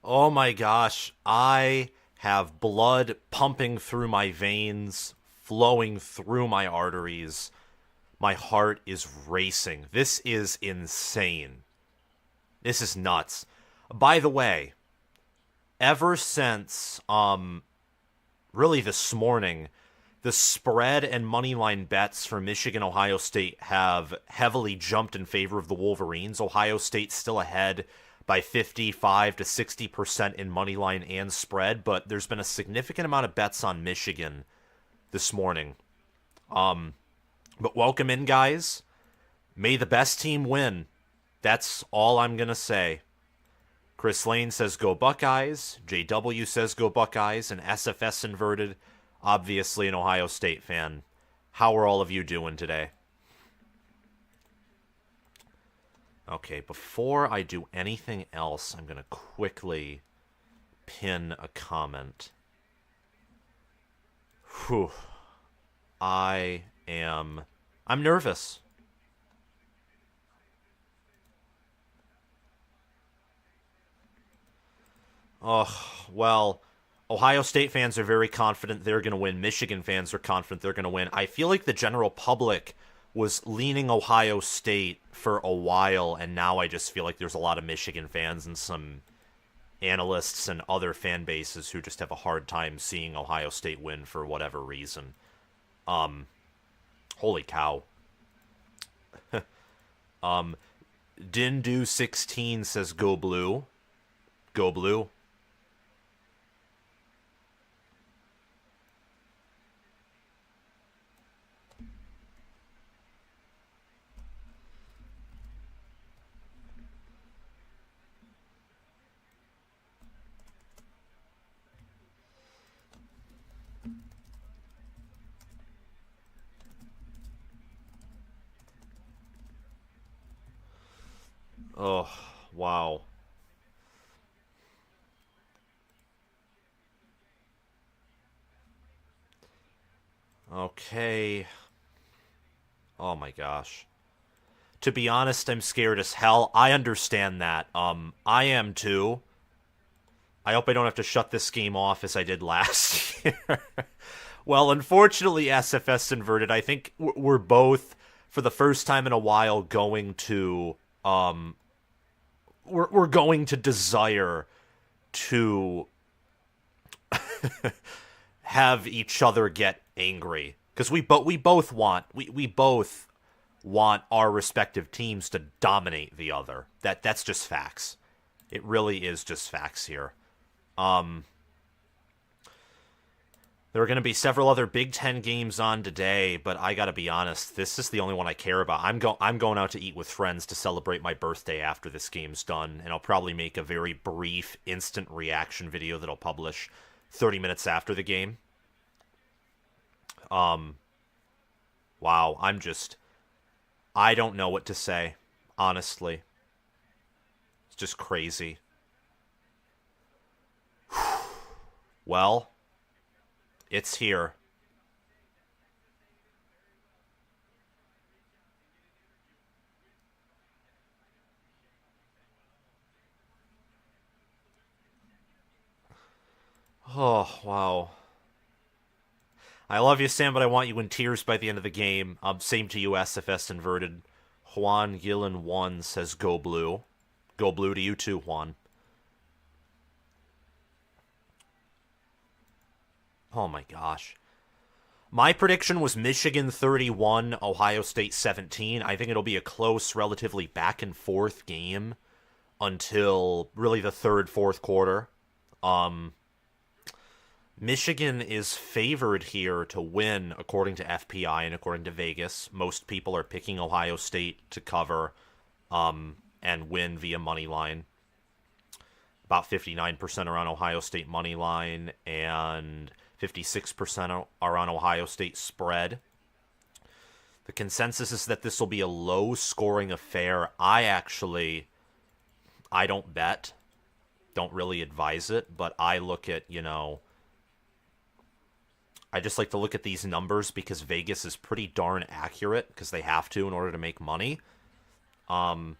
Oh my gosh, I have blood pumping through my veins, flowing through my arteries. My heart is racing. This is insane. This is nuts. By the way, ever since really this morning, the spread and money line bets for Michigan Ohio State have heavily jumped in favor of the Wolverines. Ohio State's still ahead by 55 to 60% in money line and spread, but there's been a significant amount of bets on Michigan this morning. But welcome in, guys. May the best team win. That's all I'm going to say. Chris Lane says go Buckeyes. JW says go Buckeyes. And SFS Inverted, obviously an Ohio State fan. How are all of you doing today? Okay, before I do anything else, I'm going to quickly pin a comment. Whew. I'm nervous. Oh, well, Ohio State fans are very confident they're going to win. Michigan fans are confident they're going to win. I feel like the general public was leaning Ohio State for a while, and now I just feel like there's a lot of Michigan fans and some analysts and other fan bases who just have a hard time seeing Ohio State win for whatever reason. Holy cow. Dindu16 says go blue. Go blue. Oh, wow. Okay. Oh my gosh. To be honest, I'm scared as hell. I understand that. I am too. I hope I don't have to shut this game off as I did last year. Well, unfortunately, SFS Inverted, I think we're both, for the first time in a while, going to we're going to desire to have each other get angry, because we both want our respective teams to dominate the other. That's just facts. It really is just facts here. Um, there are going to be several other Big Ten games on today, but I got to be honest, this is the only one I care about. I'm going out to eat with friends to celebrate my birthday after this game's done, and I'll probably make a very brief, instant reaction video that I'll publish 30 minutes after the game. Um, wow, I don't know what to say, honestly. It's just crazy. Well, it's here. Oh, wow. I love you, Sam, but I want you in tears by the end of the game. Same to you, SFS Inverted. Juan Gillen 1 says go blue. Go blue to you too, Juan. Oh my gosh. My prediction was Michigan 31, Ohio State 17. I think it'll be a close, relatively back and forth game until really the third, fourth quarter. Um, Michigan is favored here to win according to FPI and according to Vegas. Most people are picking Ohio State to cover and win via money line. About 59% are on Ohio State money line, and 56% are on Ohio State spread. The consensus is that this will be a low-scoring affair. I don't bet, don't really advise it, but I look at, I just like to look at these numbers because Vegas is pretty darn accurate because they have to in order to make money. Um,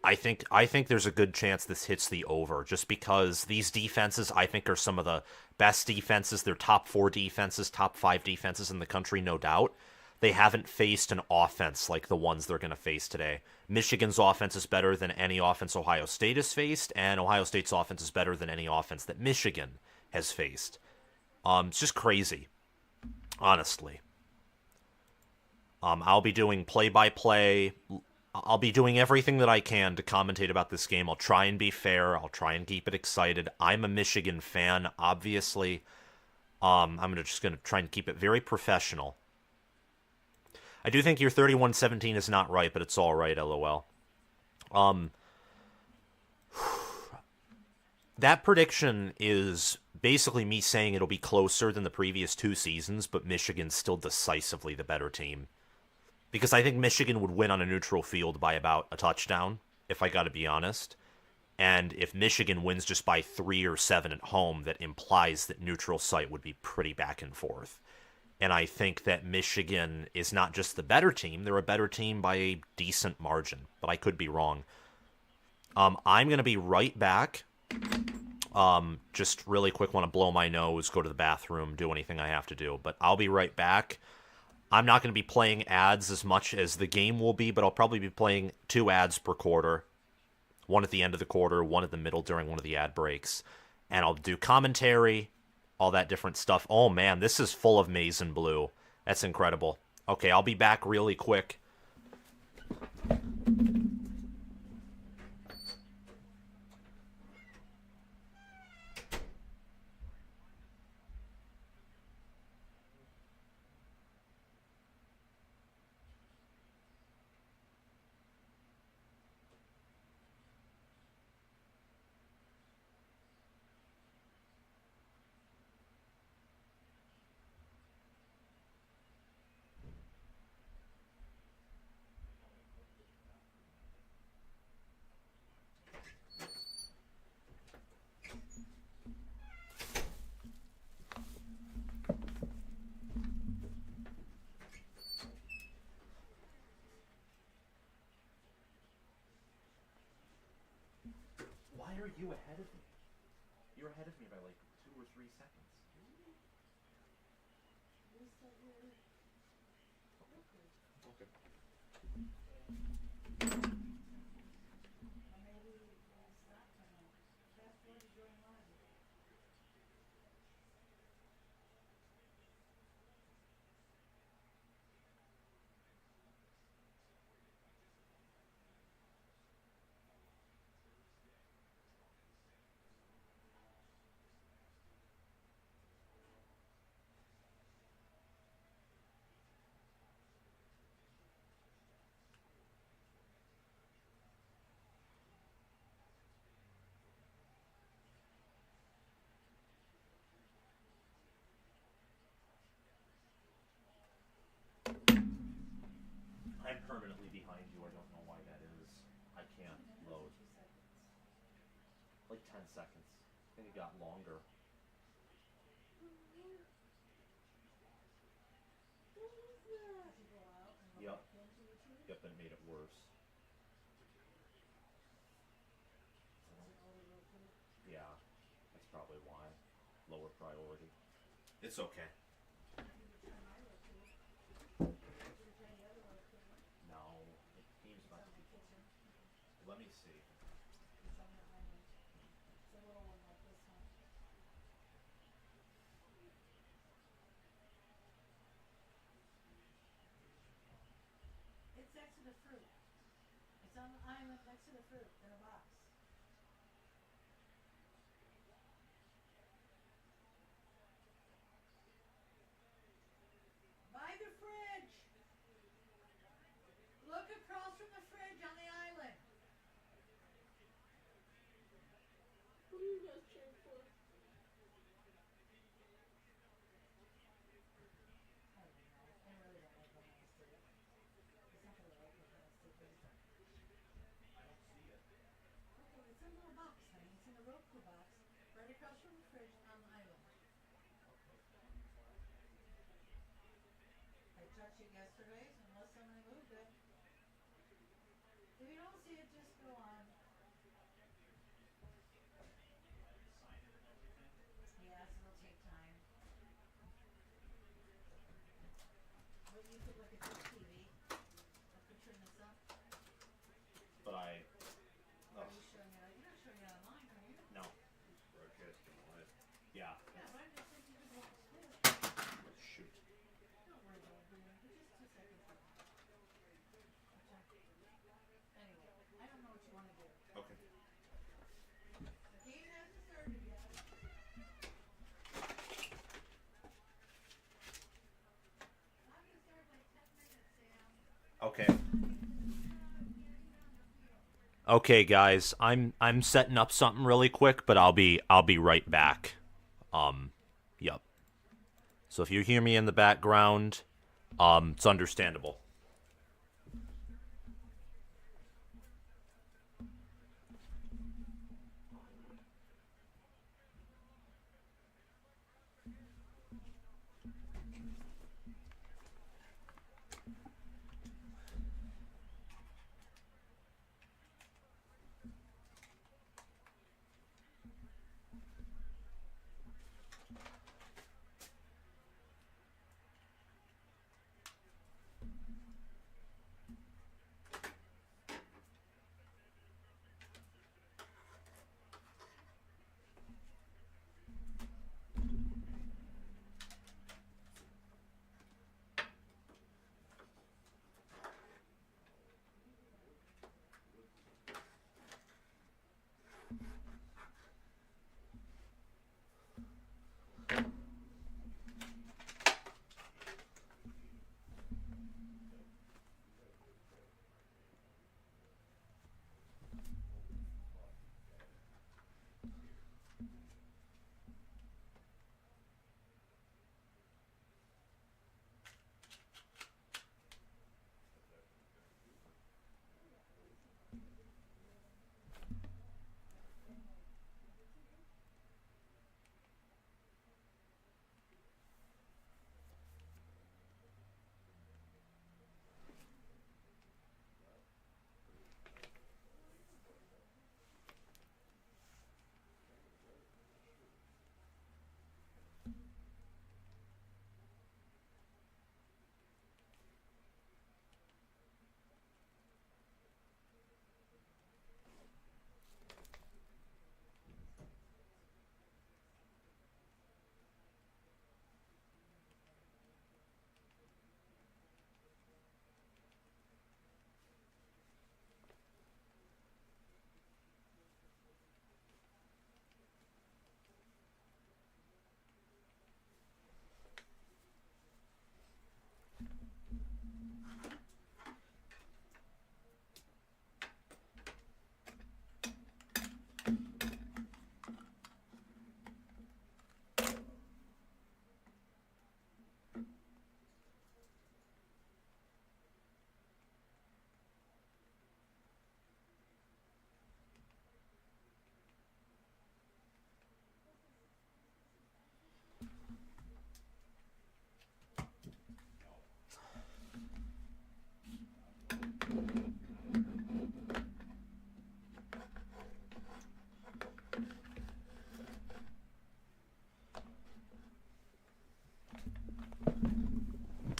I think there's a good chance this hits the over just because these defenses I think are some of the best defenses. They're top 4 defenses, top 5 defenses in the country, no doubt. They haven't faced an offense like the ones they're going to face today. Michigan's offense is better than any offense Ohio State has faced, and Ohio State's offense is better than any offense that Michigan has faced. It's just crazy, honestly. I'll be doing play-by-play. I'll be doing everything that I can to commentate about this game. I'll try and be fair. I'll try and keep it excited. I'm a Michigan fan, obviously. Just gonna try and keep it very professional. I do think your 31-17 is not right, but it's all right, lol. Um, that prediction is basically me saying it'll be closer than the previous 2 seasons, but Michigan's still decisively the better team. Because I think Michigan would win on a neutral field by about a touchdown, if I gotta be honest. And if Michigan wins just by 3 or 7 at home, that implies that neutral site would be pretty back and forth. And I think that Michigan is not just the better team, they're a better team by a decent margin. But I could be wrong. I'm going to be right back. Just really quick, want to blow my nose, go to the bathroom, do anything I have to do. But I'll be right back. I'm not going to be playing ads as much as the game will be, but I'll probably be playing 2 ads per quarter. One at the end of the quarter, one at the middle during one of the ad breaks. And I'll do commentary, all that different stuff. Oh man, this is full of maize and blue. That's incredible. Okay, I'll be back really quick. Why are you ahead of me? You're ahead of me by like 2 or 3 seconds. Okay. I'm permanently behind you. I don't know why that is. I can't load. Like 10 seconds. I think it got longer. Yep. Yep, and it made it worse. Yeah, that's probably why. Lower priority. It's okay. No, the game's about to be. Let me see. But I. Oh. No. Yeah. Shoot. Okay. Okay. Okay, guys. I'm setting up something really quick, but I'll be right back. Yep. So if you hear me in the background, it's understandable.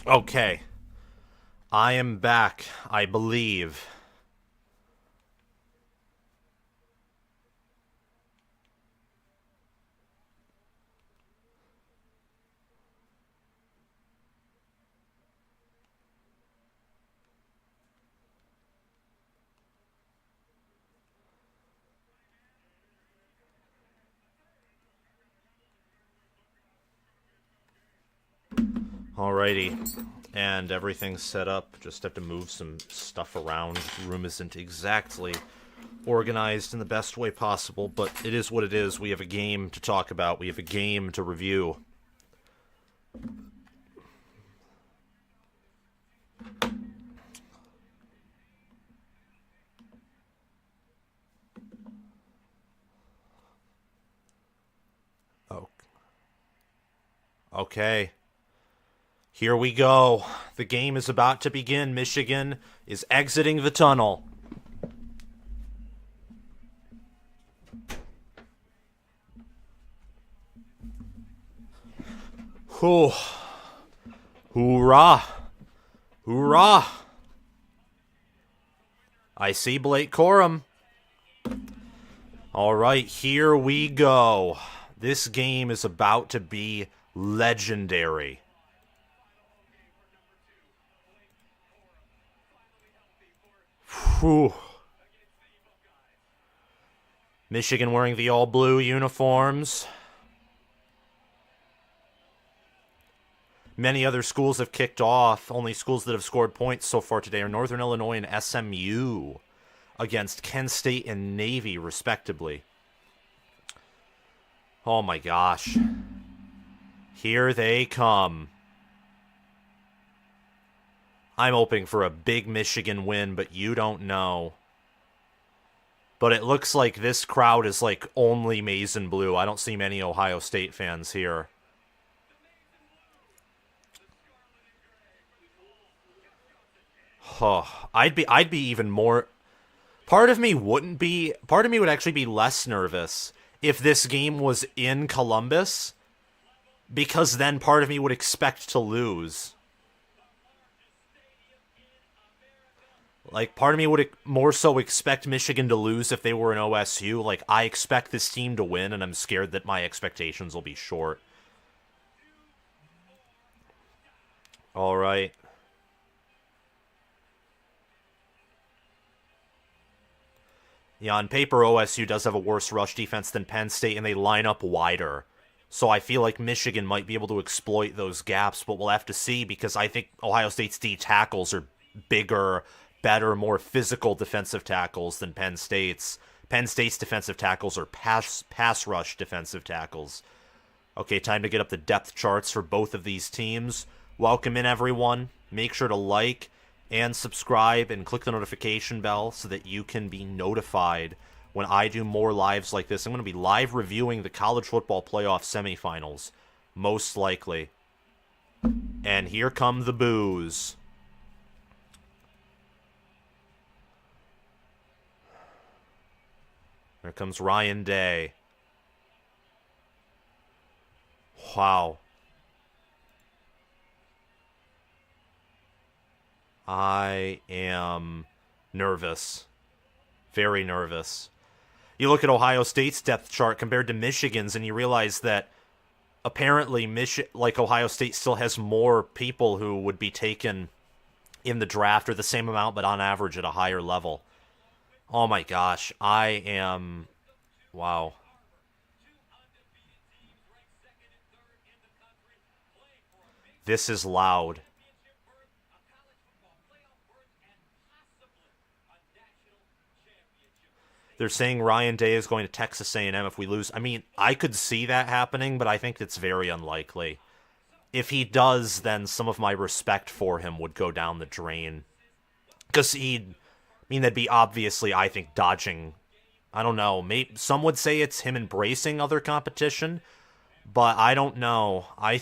Okay. I am back, I believe. Alrighty. And everything's set up. Just have to move some stuff around. The room isn't exactly organized in the best way possible, but it is what it is. We have a game to talk about. We have a game to review. Oh. Okay. Here we go. The game is about to begin. Michigan is exiting the tunnel. Whew. Hoorah. Hoorah. I see Blake Corum. All right, here we go. This game is about to be legendary. Whew. Michigan wearing the all-blue uniforms. Many other schools have kicked off. Only schools that have scored points so far today are Northern Illinois and SMU against Kent State and Navy, respectively. Oh my gosh. Here they come. I'm hoping for a big Michigan win, but you don't know. But it looks like this crowd is like only maize and blue. I don't see many Ohio State fans here. Oh, I'd be even more. Part of me would actually be less nervous if this game was in Columbus, because then part of me would expect to lose. Like, part of me would more so expect Michigan to lose if they were in OSU. Like, I expect this team to win, and I'm scared that my expectations will be short. All right. Yeah, on paper, OSU does have a worse rush defense than Penn State, and they line up wider. So I feel like Michigan might be able to exploit those gaps, but we'll have to see, because I think Ohio State's D tackles are bigger, better, more physical defensive tackles than Penn State's. Penn State's defensive tackles are pass rush defensive tackles. Okay, time to get up the depth charts for both of these teams. Welcome in, everyone. Make sure to like and subscribe and click the notification bell so that you can be notified when I do more lives like this. I'm going to be live reviewing the college football playoff semifinals, most likely. And here come the boos. There comes Ryan Day. Wow. I am nervous. Very nervous. You look at Ohio State's depth chart compared to Michigan's, and you realize that apparently Ohio State still has more people who would be taken in the draft, or the same amount, but on average at a higher level. Oh my gosh. I am... Wow. This is loud. They're saying Ryan Day is going to Texas A&M if we lose. I mean, I could see that happening, but I think it's very unlikely. If he does, then some of my respect for him would go down the drain. Because that'd be obviously, I think, dodging. I don't know. Some would say it's him embracing other competition, but I don't know. I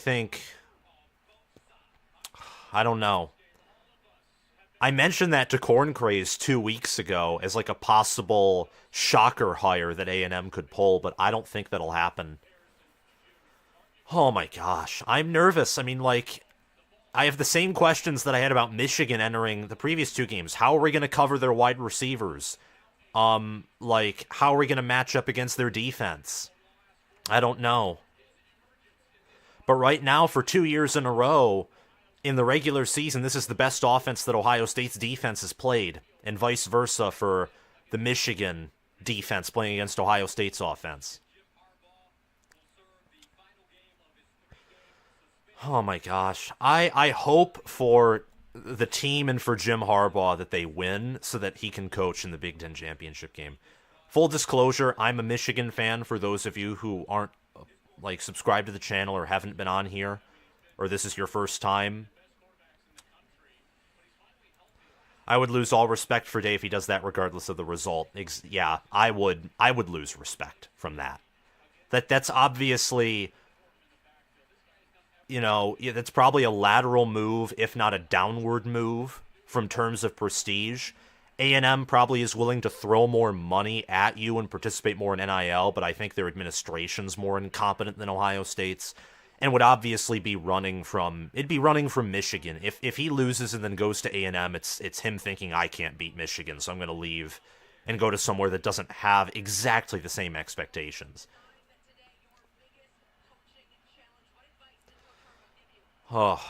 don't know. I mentioned that to Corn Craze 2 weeks ago as like a possible shocker hire that A&M could pull, but I don't think that'll happen. Oh my gosh, I'm nervous. I mean, like, I have the same questions that I had about Michigan entering the previous two games. How are we going to cover their wide receivers? Like, how are we going to match up against their defense? I don't know. But right now, for 2 years in a row, in the regular season, this is the best offense that Ohio State's defense has played, and vice versa for the Michigan defense playing against Ohio State's offense. Oh my gosh. I hope for the team and for Jim Harbaugh that they win so that he can coach in the Big Ten championship game. Full disclosure, I'm a Michigan fan, for those of you who aren't like subscribed to the channel or haven't been on here, or this is your first time. I would lose all respect for Day if he does that regardless of the result. Yeah, I would lose respect from that. That's obviously, that's probably a lateral move, if not a downward move, from terms of prestige. A&M probably is willing to throw more money at you and participate more in NIL, but I think their administration's more incompetent than Ohio State's. and would obviously be running from Michigan. If he loses and then goes to A&M, it's him thinking I can't beat Michigan, so I'm going to leave and go to somewhere that doesn't have exactly the same expectations. Oh,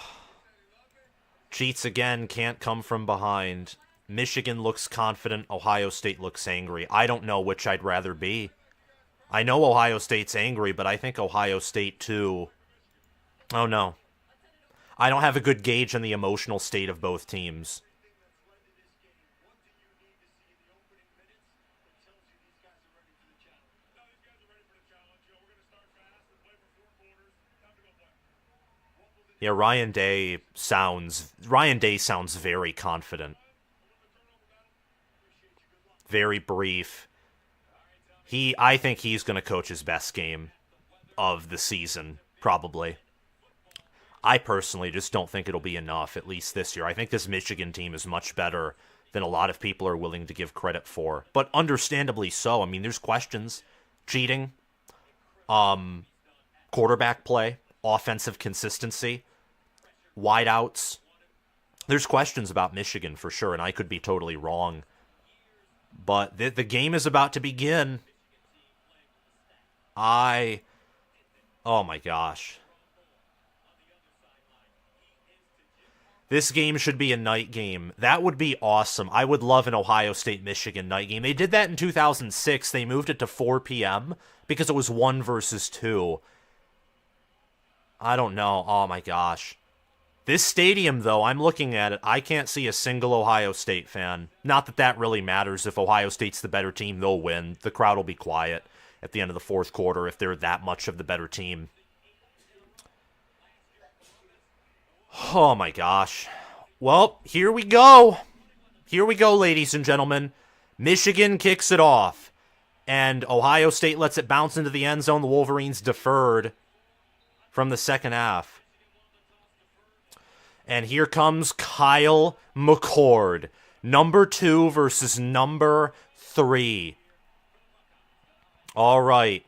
cheats again, can't come from behind. Michigan looks confident, Ohio State looks angry. I don't know which I'd rather be. I know Ohio State's angry, but I think Ohio State too. Oh no. I don't have a good gauge on the emotional state of both teams. Yeah, Ryan Day sounds very confident. Very brief. I think he's going to coach his best game of the season, probably. I personally just don't think it'll be enough, at least this year. I think this Michigan team is much better than a lot of people are willing to give credit for. But understandably so. I mean, there's questions. Cheating, quarterback play, offensive consistency, wideouts. There's questions about Michigan for sure, and I could be totally wrong. But the game is about to begin. Oh my gosh. This game should be a night game. That would be awesome. I would love an Ohio State-Michigan night game. They did that in 2006. They moved it to 4 p.m. because it was 1 versus 2. I don't know. Oh my gosh. This stadium, though, I'm looking at it. I can't see a single Ohio State fan. Not that that really matters. If Ohio State's the better team, they'll win. The crowd will be quiet at the end of the fourth quarter if they're that much of the better team. Oh my gosh. Well, here we go. Here we go, ladies and gentlemen. Michigan kicks it off. And Ohio State lets it bounce into the end zone. The Wolverines deferred from the second half. And here comes Kyle McCord. Number 2 versus number 3. All right.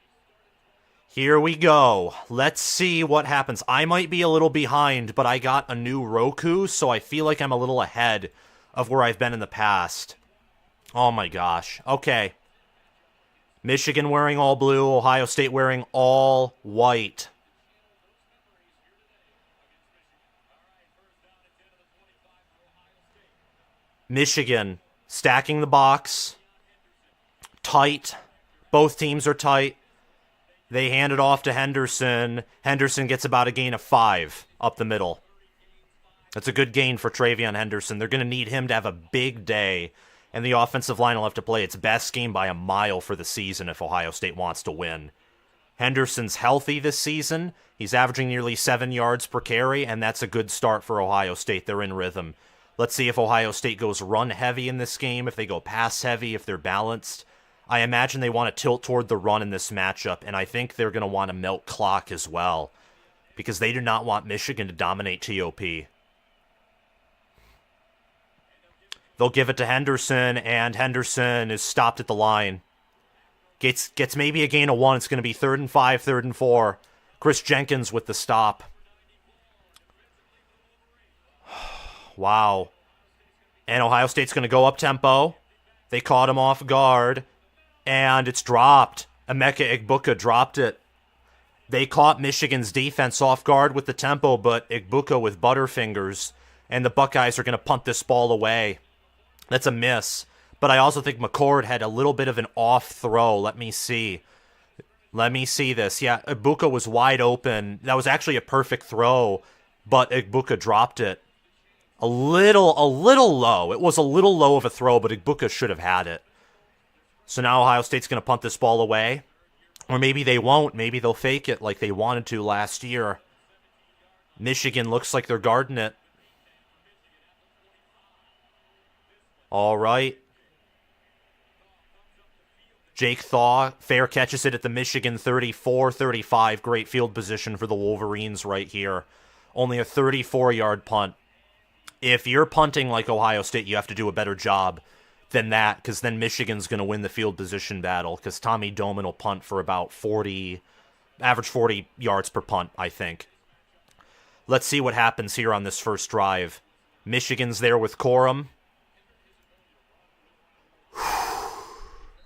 Here we go. Let's see what happens. I might be a little behind, but I got a new Roku, so I feel like I'm a little ahead of where I've been in the past. Oh my gosh. Okay. Michigan wearing all blue, Ohio State wearing all white. Michigan stacking the box. Tight. Both teams are tight. They hand it off to Henderson. Henderson gets about a gain of 5 up the middle. That's a good gain for Travion Henderson. They're going to need him to have a big day, and the offensive line will have to play its best game by a mile for the season if Ohio State wants to win. Henderson's healthy this season. He's averaging nearly 7 yards per carry, and that's a good start for Ohio State. They're in rhythm. Let's see if Ohio State goes run heavy in this game, if they go pass heavy, if they're balanced. I imagine they want to tilt toward the run in this matchup, and I think they're going to want to milk clock as well, because they do not want Michigan to dominate TOP. They'll give it to Henderson, and Henderson is stopped at the line. Gets maybe a gain of 1. It's going to be 3rd and 5, 3rd and 4. Chris Jenkins with the stop. Wow. And Ohio State's going to go up tempo. They caught him off guard. And it's dropped. Emeka Egbuka dropped it. They caught Michigan's defense off guard with the tempo, but Egbuka with butterfingers. And the Buckeyes are going to punt this ball away. That's a miss. But I also think McCord had a little bit of an off throw. Let me see. Let me see this. Yeah, Egbuka was wide open. That was actually a perfect throw, but Egbuka dropped it. A little low. It was a little low of a throw, but Egbuka should have had it. So now Ohio State's going to punt this ball away. Or maybe they won't. Maybe they'll fake it like they wanted to last year. Michigan looks like they're guarding it. All right. Jake Thaw fair catches it at the Michigan 34-35. Great field position for the Wolverines right here. Only a 34-yard punt. If you're punting like Ohio State, you have to do a better job than that, because then Michigan's going to win the field position battle, because Tommy Doman will punt for about 40, Average 40 yards per punt, I think. Let's see what happens here on this first drive. Michigan's there with Corum.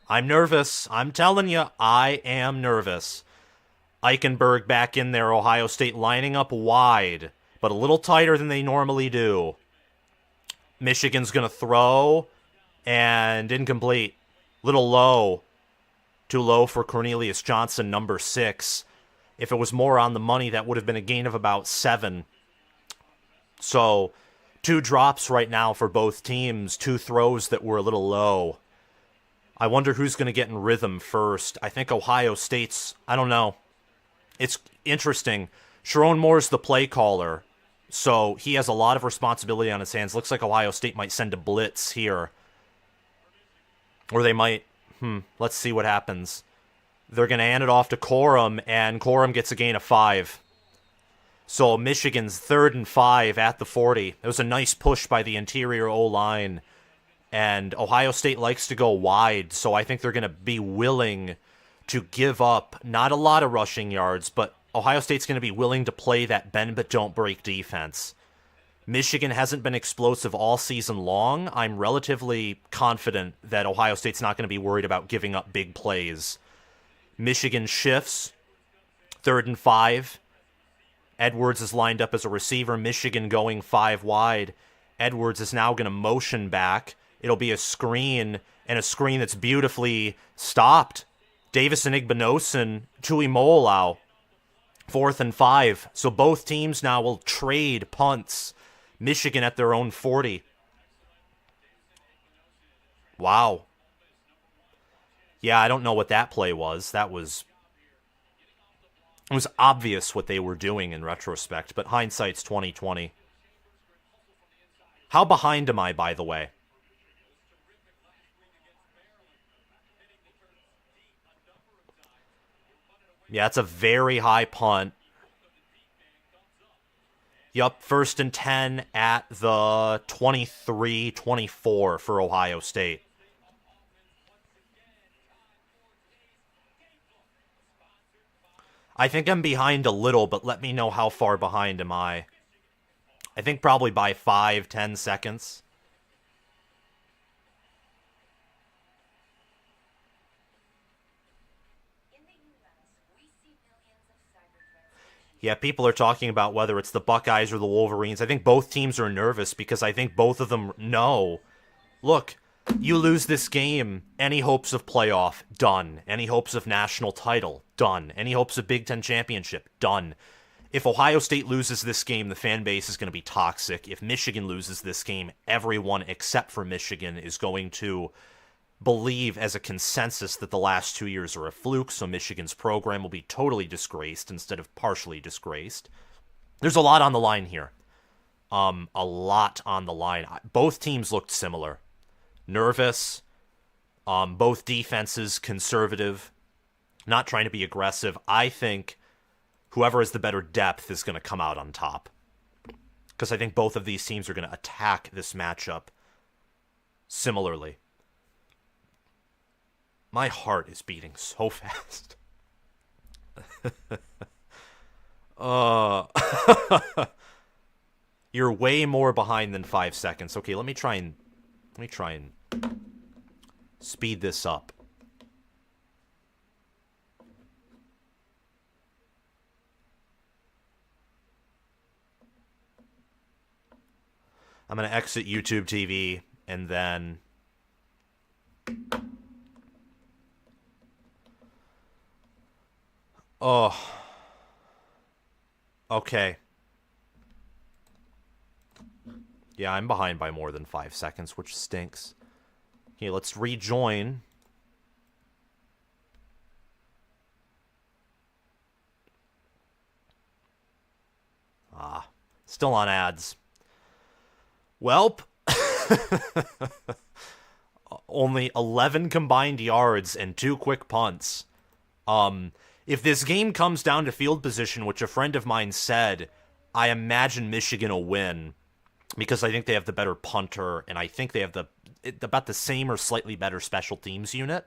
I'm nervous. I'm telling you, I am nervous. Eichenberg back in there, Ohio State lining up wide, but a little tighter than they normally do. Michigan's going to throw, and incomplete. Little low. Too low for Cornelius Johnson, number 6. If it was more on the money, that would have been a gain of about 7. So, 2 drops right now for both teams. 2 throws that were a little low. I wonder who's going to get in rhythm first. I think Ohio State's, I don't know. It's interesting. Sharon Moore's the play caller, so he has a lot of responsibility on his hands. Looks like Ohio State might send a blitz here. Or they might, let's see what happens. They're going to hand it off to Corum, and Corum gets a gain of 5. So Michigan's 3rd and 5 at the 40. It was a nice push by the interior O-line. And Ohio State likes to go wide, so I think they're going to be willing to give up not a lot of rushing yards, but Ohio State's going to be willing to play that bend but don't break defense. Michigan hasn't been explosive all season long. I'm relatively confident that Ohio State's not going to be worried about giving up big plays. Michigan shifts, 3rd and 5. Edwards is lined up as a receiver. Michigan going 5 wide. Edwards is now going to motion back. It'll be a screen, and a screen that's beautifully stopped. Davison Igbinosun, Tuimolau, 4th and 5. So both teams now will trade punts. Michigan at their own 40. Wow. Yeah, I don't know what that play was. It was obvious what they were doing in retrospect, but hindsight's 20/20. How behind am I, by the way? Yeah, it's a very high punt. Yup, 1st and 10 at the 23-24 for Ohio State. I think I'm behind a little, but let me know how far behind am I. I think probably by 5-10 seconds. Yeah, people are talking about whether it's the Buckeyes or the Wolverines. I think both teams are nervous because I think both of them know. Look, you lose this game, any hopes of playoff, done. Any hopes of national title, done. Any hopes of Big Ten championship, done. If Ohio State loses this game, the fan base is going to be toxic. If Michigan loses this game, everyone except for Michigan is going to believe as a consensus that the last 2 years are a fluke, so Michigan's program will be totally disgraced instead of partially disgraced. There's a lot on the line here. A lot on the line. Both teams looked similar. Nervous. Both defenses conservative. Not trying to be aggressive. I think whoever has the better depth is going to come out on top. Because I think both of these teams are going to attack this matchup similarly. My heart is beating so fast. You're way more behind than 5 seconds. Okay, let me try and speed this up. I'm going to exit YouTube TV and then oh. Okay. Yeah, I'm behind by more than 5 seconds, which stinks. Okay, let's rejoin. Still on ads. Welp. Only 11 combined yards and 2 quick punts. If this game comes down to field position, which a friend of mine said, I imagine Michigan will win because I think they have the better punter and I think they have about the same or slightly better special teams unit.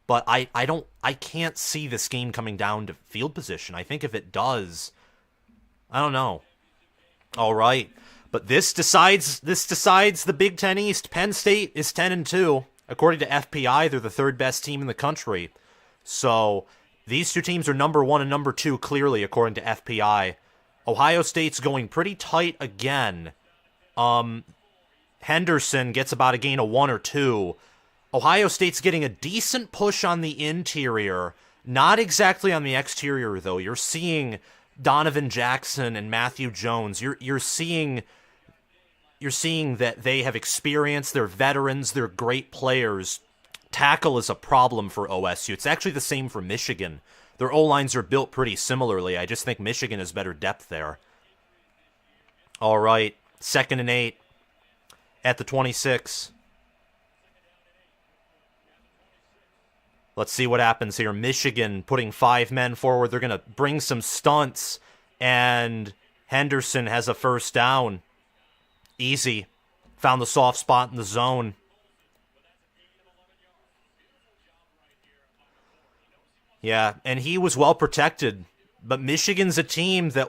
But I can't see this game coming down to field position. I think if it does, I don't know. All right. But this decides the Big Ten East. Penn State is 10-2. According to FPI, they're the third best team in the country. So these two teams are number 1 and number 2, clearly, according to FPI. Ohio State's going pretty tight again. Henderson gets about a gain of 1 or 2. Ohio State's getting a decent push on the interior. Not exactly on the exterior, though. You're seeing Donovan Jackson and Matthew Jones. You're seeing that they have experience, they're veterans, they're great players. Tackle is a problem for OSU. It's actually the same for Michigan. Their O-lines are built pretty similarly. I just think Michigan has better depth there. All right, 2nd and 8 at the 26. Let's see what happens here. Michigan putting 5 men forward. They're going to bring some stunts, and Henderson has a first down. Easy. Found the soft spot in the zone. Yeah, and he was well protected. But Michigan's a team that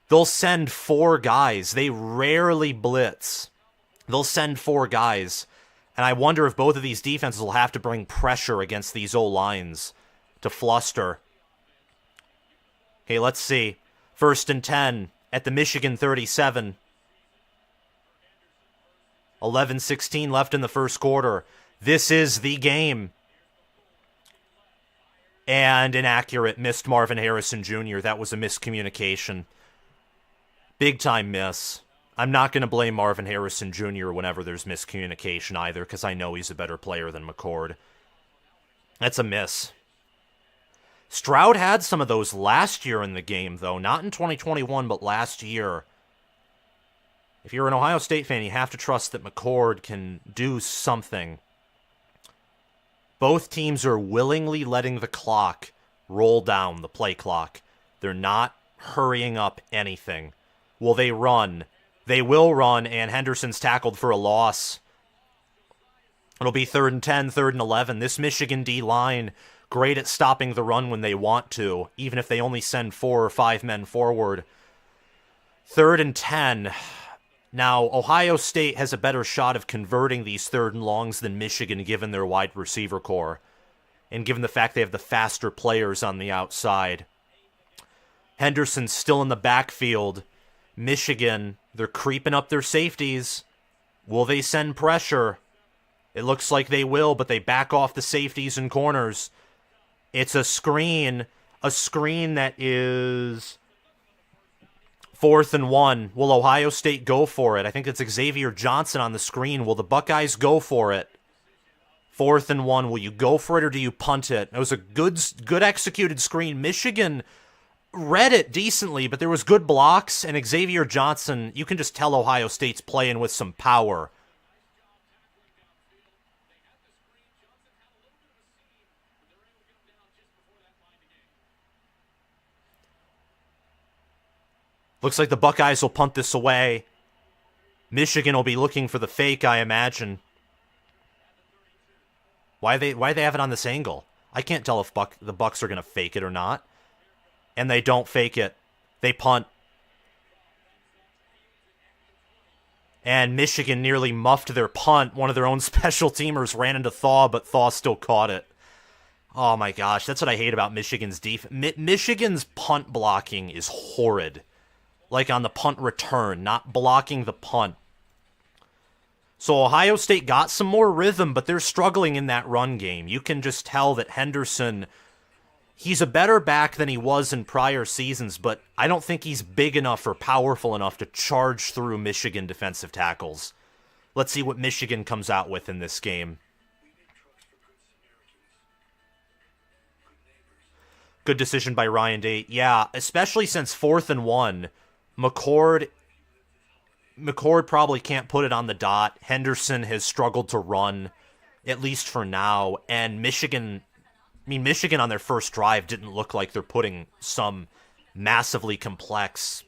they'll send 4 guys. They rarely blitz. They'll send 4 guys. And I wonder if both of these defenses will have to bring pressure against these O-lines to fluster. Okay, let's see. 1st and 10 at the Michigan 37. 11:16 left in the first quarter. This is the game. And inaccurate. Missed Marvin Harrison Jr. That was a miscommunication. Big time miss. I'm not going to blame Marvin Harrison Jr. whenever there's miscommunication either, because I know he's a better player than McCord. That's a miss. Stroud had some of those last year in the game, though. Not in 2021, but last year. If you're an Ohio State fan, you have to trust that McCord can do something. Both teams are willingly letting the clock roll down, the play clock. They're not hurrying up anything. Will they run? They will run, and Henderson's tackled for a loss. It'll be 3rd and 10, 3rd and 11. This Michigan D-line, great at stopping the run when they want to, even if they only send 4 or 5 men forward. 3rd and 10. Now, Ohio State has a better shot of converting these 3rd and longs than Michigan, given their wide receiver core, and given the fact they have the faster players on the outside. Henderson's still in the backfield. Michigan, they're creeping up their safeties. Will they send pressure? It looks like they will, but they back off the safeties and corners. It's a screen that is 4th and 1. Will Ohio State go for it? I think it's Xavier Johnson on the screen. Will the Buckeyes go for it? 4th and 1. Will you go for it or do you punt it? It was a good executed screen. Michigan read it decently, but there was good blocks, and Xavier Johnson, you can just tell Ohio State's playing with some power. Looks like the Buckeyes will punt this away. Michigan will be looking for the fake, I imagine. Why they have it on this angle? I can't tell if the Bucks are going to fake it or not. And they don't fake it. They punt. And Michigan nearly muffed their punt. One of their own special teamers ran into Thaw, but Thaw still caught it. Oh my gosh, that's what I hate about Michigan's defense. Michigan's punt blocking is horrid. Like on the punt return, not blocking the punt. So Ohio State got some more rhythm, but they're struggling in that run game. You can just tell that Henderson, he's a better back than he was in prior seasons, but I don't think he's big enough or powerful enough to charge through Michigan defensive tackles. Let's see what Michigan comes out with in this game. Good decision by Ryan Day. Yeah, especially since 4th and 1, McCord probably can't put it on the dot. Henderson has struggled to run, at least for now. And Michigan on their first drive didn't look like they're putting some massively complex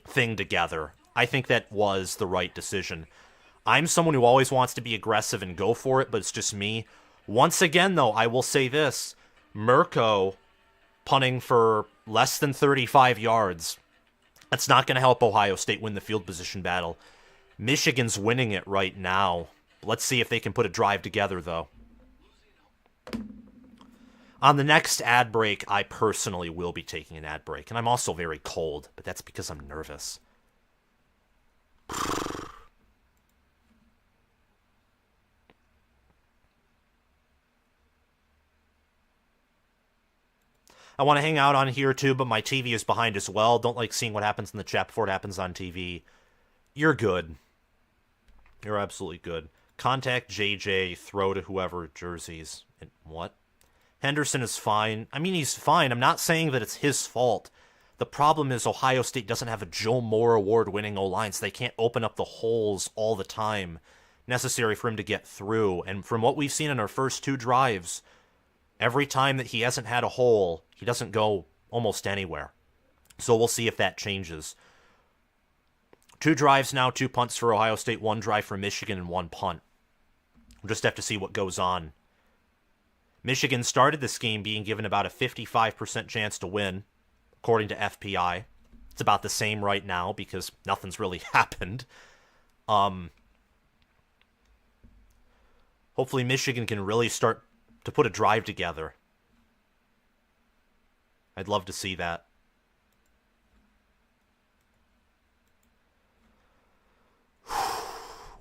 thing together. I think that was the right decision. I'm someone who always wants to be aggressive and go for it, but it's just me. Once again, though, I will say this. Mirko punting for less than 35 yards. That's not going to help Ohio State win the field position battle. Michigan's winning it right now. Let's see if they can put a drive together, though. On the next ad break, I personally will be taking an ad break. And I'm also very cold, but that's because I'm nervous. I want to hang out on here too, but my TV is behind as well. Don't like seeing what happens in the chat before it happens on TV. You're good. You're absolutely good. Contact JJ, throw to whoever jerseys. What? Henderson is fine. I mean, he's fine. I'm not saying that it's his fault. The problem is Ohio State doesn't have a Joe Moore award-winning O-line, so they can't open up the holes all the time necessary for him to get through. And from what we've seen in our first 2 drives, every time that he hasn't had a hole, he doesn't go almost anywhere. So we'll see if that changes. 2 drives now, 2 punts for Ohio State, 1 drive for Michigan, and 1 punt. We'll just have to see what goes on. Michigan started this game being given about a 55% chance to win, according to FPI. It's about the same right now because nothing's really happened. Hopefully Michigan can really start to put a drive together. I'd love to see that.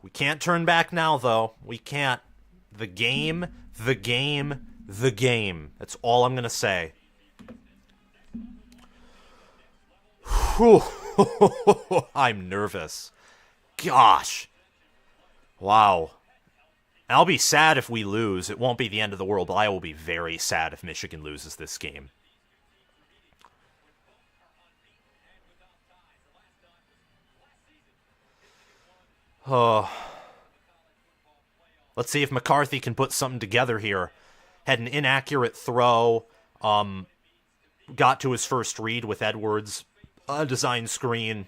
We can't turn back now, though. We can't. The game. That's all I'm going to say. Whew. I'm nervous. Gosh. Wow. I'll be sad if we lose. It won't be the end of the world, but I will be very sad if Michigan loses this game. Oh. Let's see if McCarthy can put something together here. Had an inaccurate throw. Got to his first read with Edwards. A design screen.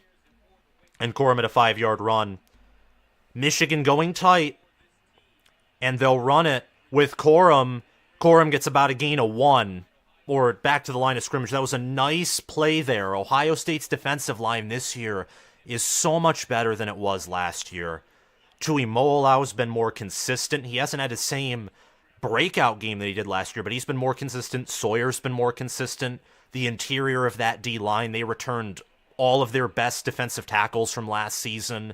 And Corum at a 5-yard run. Michigan going tight. And they'll run it with Corum. Corum gets about a gain of 1. Or back to the line of scrimmage. That was a nice play there. Ohio State's defensive line this year is so much better than it was last year. Tuimoloau's been more consistent. He hasn't had the same breakout game that he did last year, but he's been more consistent. Sawyer's been more consistent. The interior of that D-line, they returned all of their best defensive tackles from last season.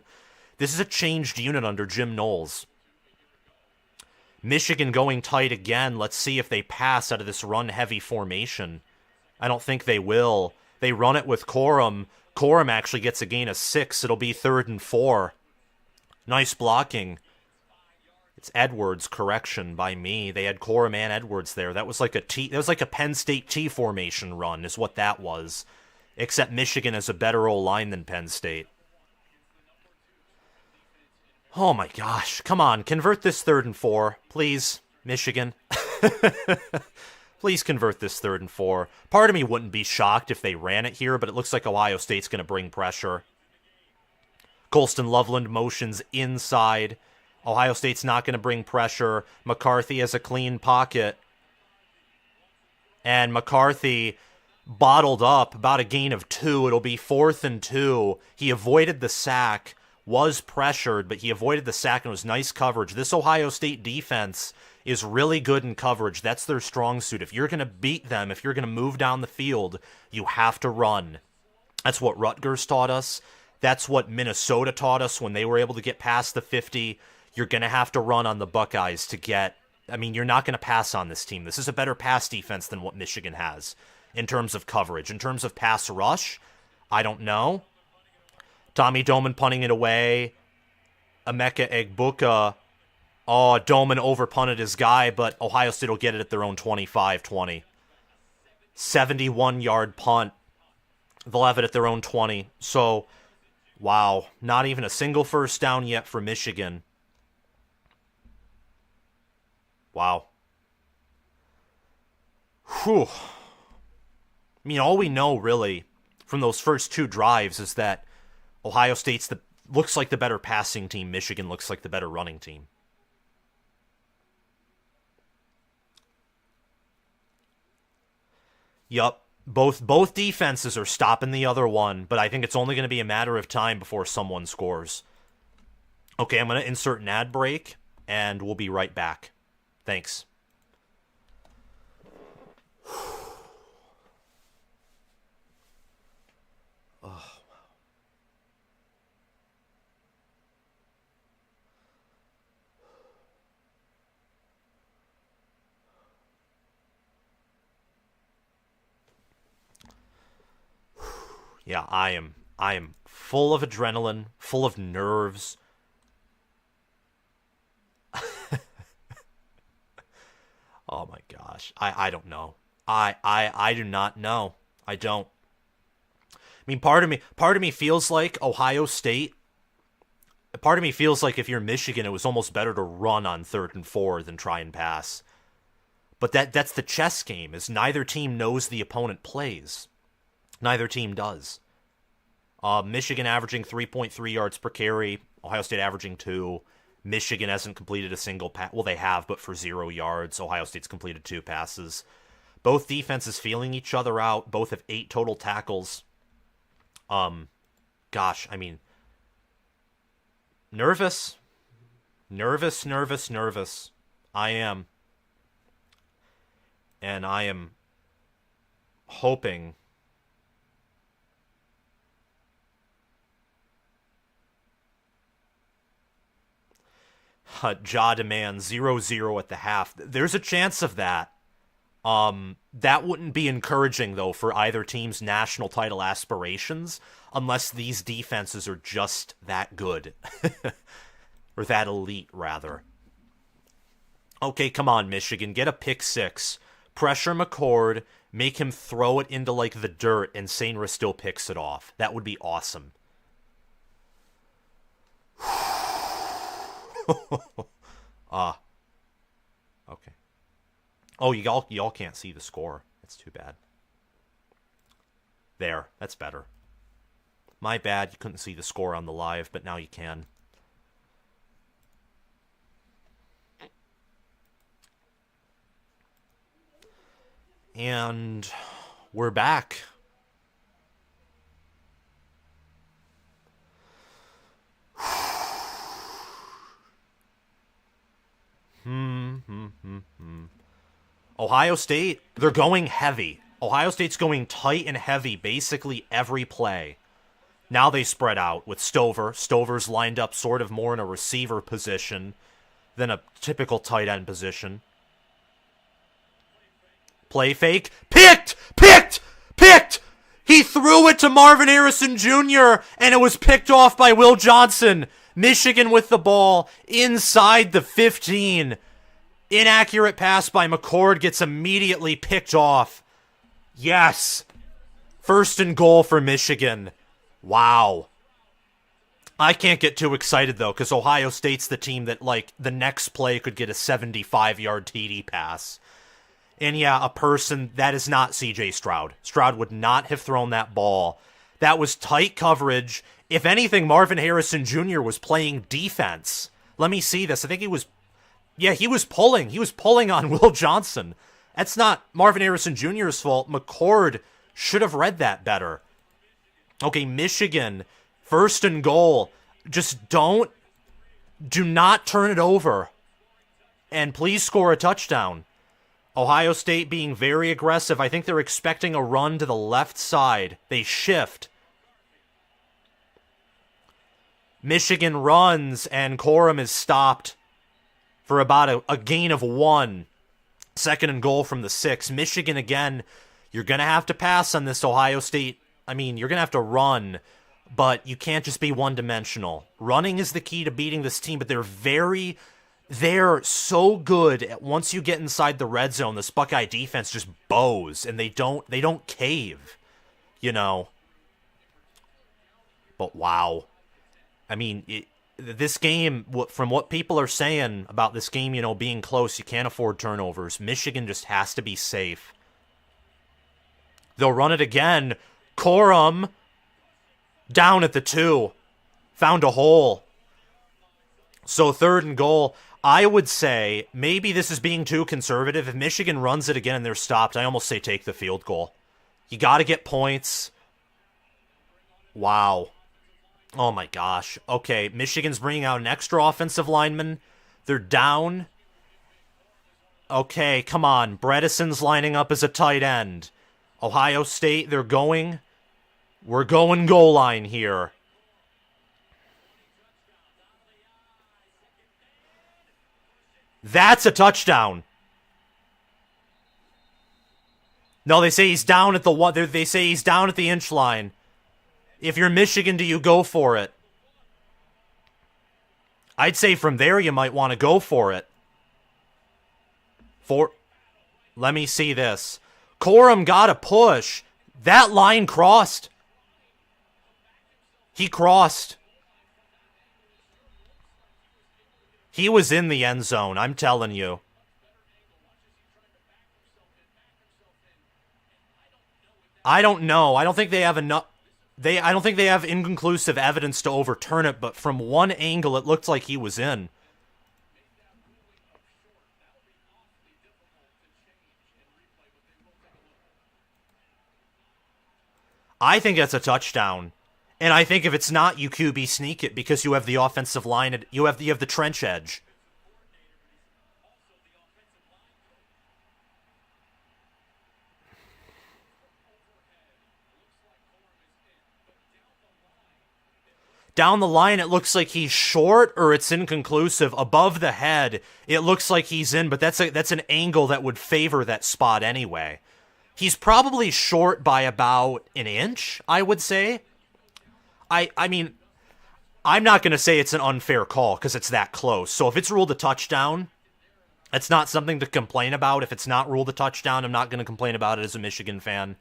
This is a changed unit under Jim Knowles. Michigan going tight again. Let's see if they pass out of this run-heavy formation. I don't think they will. They run it with Corum. Corum actually gets a gain of 6. It'll be 3rd and 4. Nice blocking. It's Edwards, correction by me. They had Corum and Edwards there. That was like a Penn State T formation run is what that was. Except Michigan has a better O-line than Penn State. Oh my gosh. Come on, convert this 3rd and 4. Please, Michigan. Please convert this 3rd and 4. Part of me wouldn't be shocked if they ran it here, but it looks like Ohio State's going to bring pressure. Colston Loveland motions inside. Ohio State's not going to bring pressure. McCarthy has a clean pocket. And McCarthy bottled up about a gain of 2. It'll be 4th and 2. He avoided the sack, was pressured, but he avoided the sack and it was nice coverage. This Ohio State defense is really good in coverage. That's their strong suit. If you're going to beat them, if you're going to move down the field, you have to run. That's what Rutgers taught us. That's what Minnesota taught us when they were able to get past the 50. You're going to have to run on the Buckeyes to get... I mean, you're not going to pass on this team. This is a better pass defense than what Michigan has in terms of coverage. In terms of pass rush, I don't know. Tommy Doman punting it away. Emeka Egbuka. Oh, Doman overpunted his guy, but Ohio State will get it at their own 25-20. 71-yard punt. They'll have it at their own 20. So, wow. Not even a single first down yet for Michigan. Wow. Whew. I mean, all we know, really, from those first 2 drives is that Ohio State's looks like the better passing team. Michigan looks like the better running team. Yup. Both defenses are stopping the other one, but I think it's only going to be a matter of time before someone scores. Okay, I'm going to insert an ad break, and we'll be right back. Thanks. Yeah, I am full of adrenaline, full of nerves. Oh my gosh. I don't know. I do not know. I don't. I mean, part of me feels like Ohio State. Part of me feels like if you're Michigan, it was almost better to run on 3rd and 4 than try and pass. But that's the chess game, is neither team knows the opponent plays. Neither team does. Michigan averaging 3.3 yards per carry. Ohio State averaging 2. Michigan hasn't completed a single pass. Well, they have, but for 0 yards. Ohio State's completed 2 passes. Both defenses feeling each other out. Both have 8 total tackles. Gosh, I mean, nervous. Nervous. I am. And I am hoping Ja demands 0-0 at the half. There's a chance of that. That wouldn't be encouraging, though, for either team's national title aspirations, unless these defenses are just that good. Or that elite, rather. Okay, come on, Michigan. Get a pick 6. Pressure McCord. Make him throw it into, like, the dirt, and Sainra still picks it off. That would be awesome. Okay. Oh, y'all can't see the score. That's too bad. There, that's better. My bad, you couldn't see the score on the live, but now you can. And we're back. Ohio State, they're going heavy. Ohio State's going tight and heavy basically every play. Now they spread out with Stover. Stover's lined up sort of more in a receiver position than a typical tight end position. Play fake. Picked! He threw it to Marvin Harrison Jr. and it was picked off by Will Johnson. Michigan with the ball inside the 15. Inaccurate pass by McCord gets immediately picked off. Yes. 1st and goal for Michigan. Wow. I can't get too excited, though, because Ohio State's the team that, like, the next play could get a 75-yard TD pass. And yeah, a person, that is not C.J. Stroud. Stroud would not have thrown that ball. That was tight coverage. If anything, Marvin Harrison Jr. was playing defense. Let me see this. I think he was... Yeah, he was pulling. He was pulling on Will Johnson. That's not Marvin Harrison Jr.'s fault. McCord should have read that better. Okay, Michigan, 1st and goal. Just do not turn it over. And please score a touchdown. Ohio State being very aggressive. I think they're expecting a run to the left side. They shift. Michigan runs, and Corum is stopped for about a gain of 1. 2nd and goal from the 6. Michigan, again, you're going to have to pass on this Ohio State. I mean, you're going to have to run, but you can't just be one-dimensional. Running is the key to beating this team, but they're so good at once you get inside the red zone, this Buckeye defense just bows, and they don't cave, you know. But wow. I mean, this game, from what people are saying about this game, you know, being close, you can't afford turnovers. Michigan just has to be safe. They'll run it again. Corum down at the 2. Found a hole. So 3rd and goal. I would say maybe this is being too conservative. If Michigan runs it again and they're stopped, I almost say take the field goal. You got to get points. Wow. Oh my gosh. Okay, Michigan's bringing out an extra offensive lineman. They're down. Okay, come on. Bredesen's lining up as a tight end. Ohio State, they're going. We're going goal line here. That's a touchdown. No, they say he's down at the one. They say he's down at the inch line. If you're Michigan, do you go for it? I'd say from there you might want to go for it. Let me see this. Corum got a push. That line crossed. He crossed. He was in the end zone, I'm telling you. I don't know. I don't think they have enough. I don't think they have inconclusive evidence to overturn it, but from one angle it looked like he was in. I think that's a touchdown. And I think if it's not, you QB sneak it because you have the offensive line, you have the trench edge. Down the line, it looks like he's short or it's inconclusive. Above the head, it looks like he's in, but that's an angle that would favor that spot anyway. He's probably short by about an inch, I would say. I mean, I'm not going to say it's an unfair call because it's that close. So if it's ruled a touchdown, it's not something to complain about. If it's not ruled a touchdown, I'm not going to complain about it as a Michigan fan.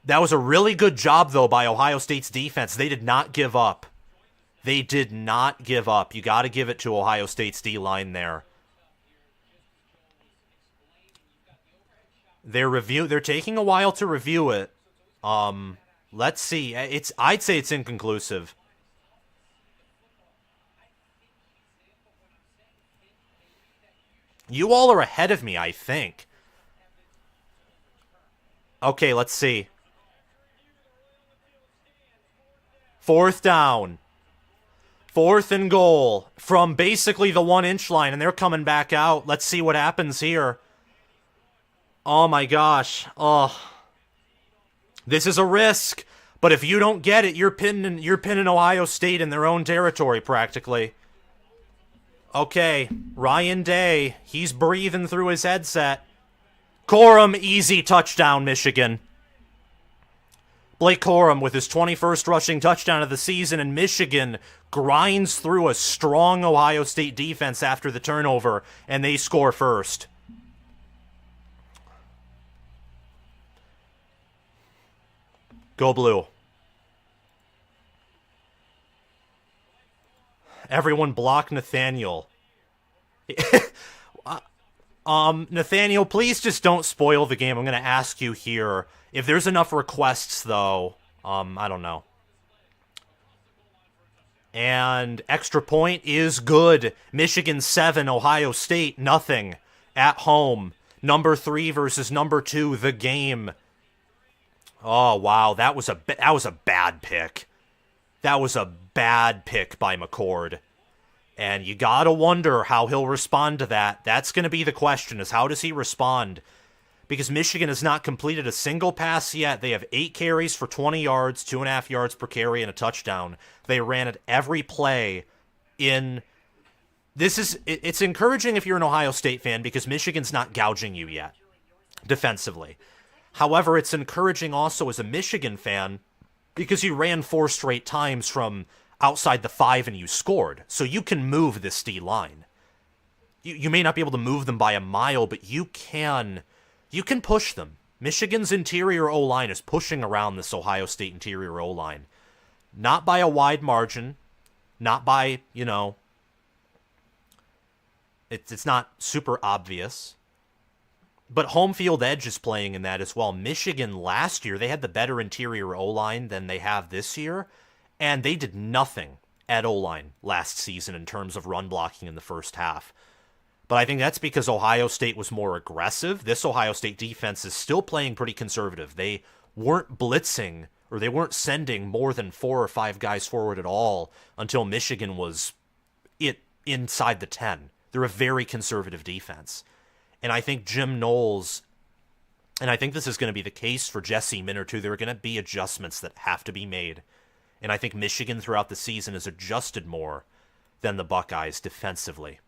That was a really good job, though, by Ohio State's defense. They did not give up. They did not give up. You got to give it to Ohio State's D-line there. They're taking a while to review it. Let's see. I'd say it's inconclusive. You all are ahead of me, I think. Okay, let's see. 4th down. 4th and goal from basically the 1-inch line, and they're coming back out. Let's see what happens here. Oh my gosh. Oh. This is a risk, but if you don't get it, you're pinning Ohio State in their own territory practically. Okay, Ryan Day, he's breathing through his headset. Corum, easy touchdown, Michigan. Blake Corum with his 21st rushing touchdown of the season, and Michigan grinds through a strong Ohio State defense after the turnover, and they score first. Go Blue. Everyone block Nathaniel. Nathaniel, please just don't spoil the game. I'm going to ask you here. If there's enough requests, though, I don't know. And extra point is good. Michigan 7, Ohio State nothing. At home. Number 3 versus number 2, the game. Oh, wow. That was a bad pick. That was a bad pick by McCord. And you gotta wonder how he'll respond to that. That's going to be the question, is how does he respond? Because Michigan has not completed a single pass yet. They have 8 carries for 20 yards, 2.5 yards per carry, and a touchdown. They ran it every play in... It's encouraging if you're an Ohio State fan because Michigan's not gouging you yet, defensively. However, it's encouraging also as a Michigan fan because you ran 4 straight times from outside the 5 and you scored. So you can move this D-line. You may not be able to move them by a mile, but you can push them. Michigan's interior O-line is pushing around this Ohio State interior O-line. Not by a wide margin. Not by, it's not super obvious. But home field edge is playing in that as well. Michigan last year, they had the better interior O-line than they have this year, and they did nothing at O-line last season in terms of run blocking in the first half. But I think that's because Ohio State was more aggressive. This Ohio State defense is still playing pretty conservative. They weren't blitzing, or they weren't sending more than 4 or 5 guys forward at all until Michigan was inside the 10. They're a very conservative defense. And I think Jim Knowles, and I think this is going to be the case for Jesse Minter too, there are going to be adjustments that have to be made. And I think Michigan throughout the season has adjusted more than the Buckeyes defensively.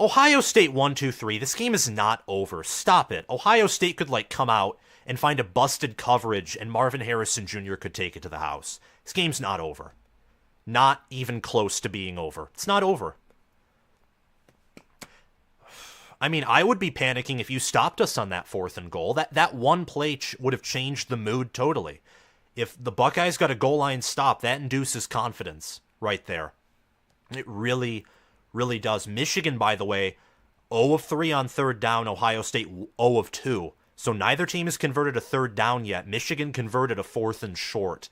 Ohio State 1-2-3. This game is not over. Stop it. Ohio State could come out and find a busted coverage and Marvin Harrison Jr. could take it to the house. This game's not over. Not even close to being over. It's not over. I mean, I would be panicking if you stopped us on that 4th and goal. That one play would have changed the mood totally. If the Buckeyes got a goal line stop, that induces confidence right there. It really, really does. Michigan, by the way, 0 of 3 on 3rd down. Ohio State 0 of 2. So neither team has converted a 3rd down yet. Michigan converted a 4th and short.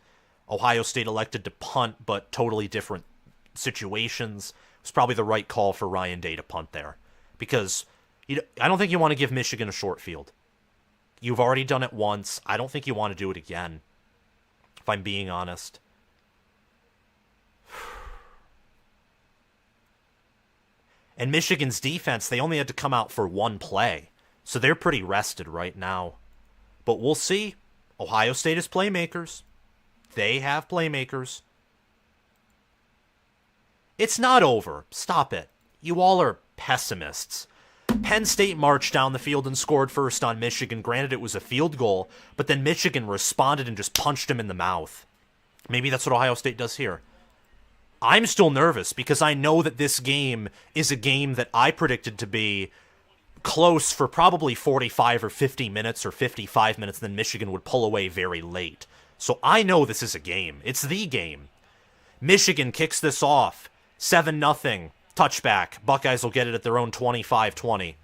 Ohio State elected to punt, but totally different situations. It was probably the right call for Ryan Day to punt there. Because I don't think you want to give Michigan a short field. You've already done it once. I don't think you want to do it again, if I'm being honest. And Michigan's defense, they only had to come out for one play. So they're pretty rested right now. But we'll see. Ohio State has playmakers. They have playmakers. It's not over. Stop it. You all are pessimists. Penn State marched down the field and scored first on Michigan. Granted, it was a field goal, but then Michigan responded and just punched him in the mouth. Maybe that's what Ohio State does here. I'm still nervous because I know that this game is a game that I predicted to be close for probably 45 or 50 minutes or 55 minutes, then Michigan would pull away very late. So I know this is a game. It's the game. Michigan kicks this off. 7-0. Touchback. Buckeyes will get it at their own 25-20.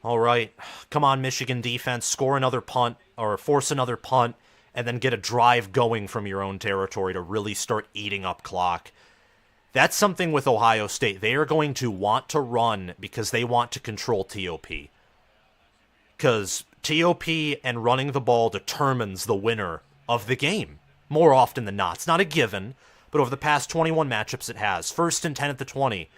All right. Come on, Michigan defense. Score another punt or force another punt and then get a drive going from your own territory to really start eating up clock. That's something with Ohio State. They are going to want to run because they want to control TOP. Because TOP and running the ball determines the winner of the game. More often than not. It's not a given, but over the past 21 matchups it has. 1st and 10 at the 20.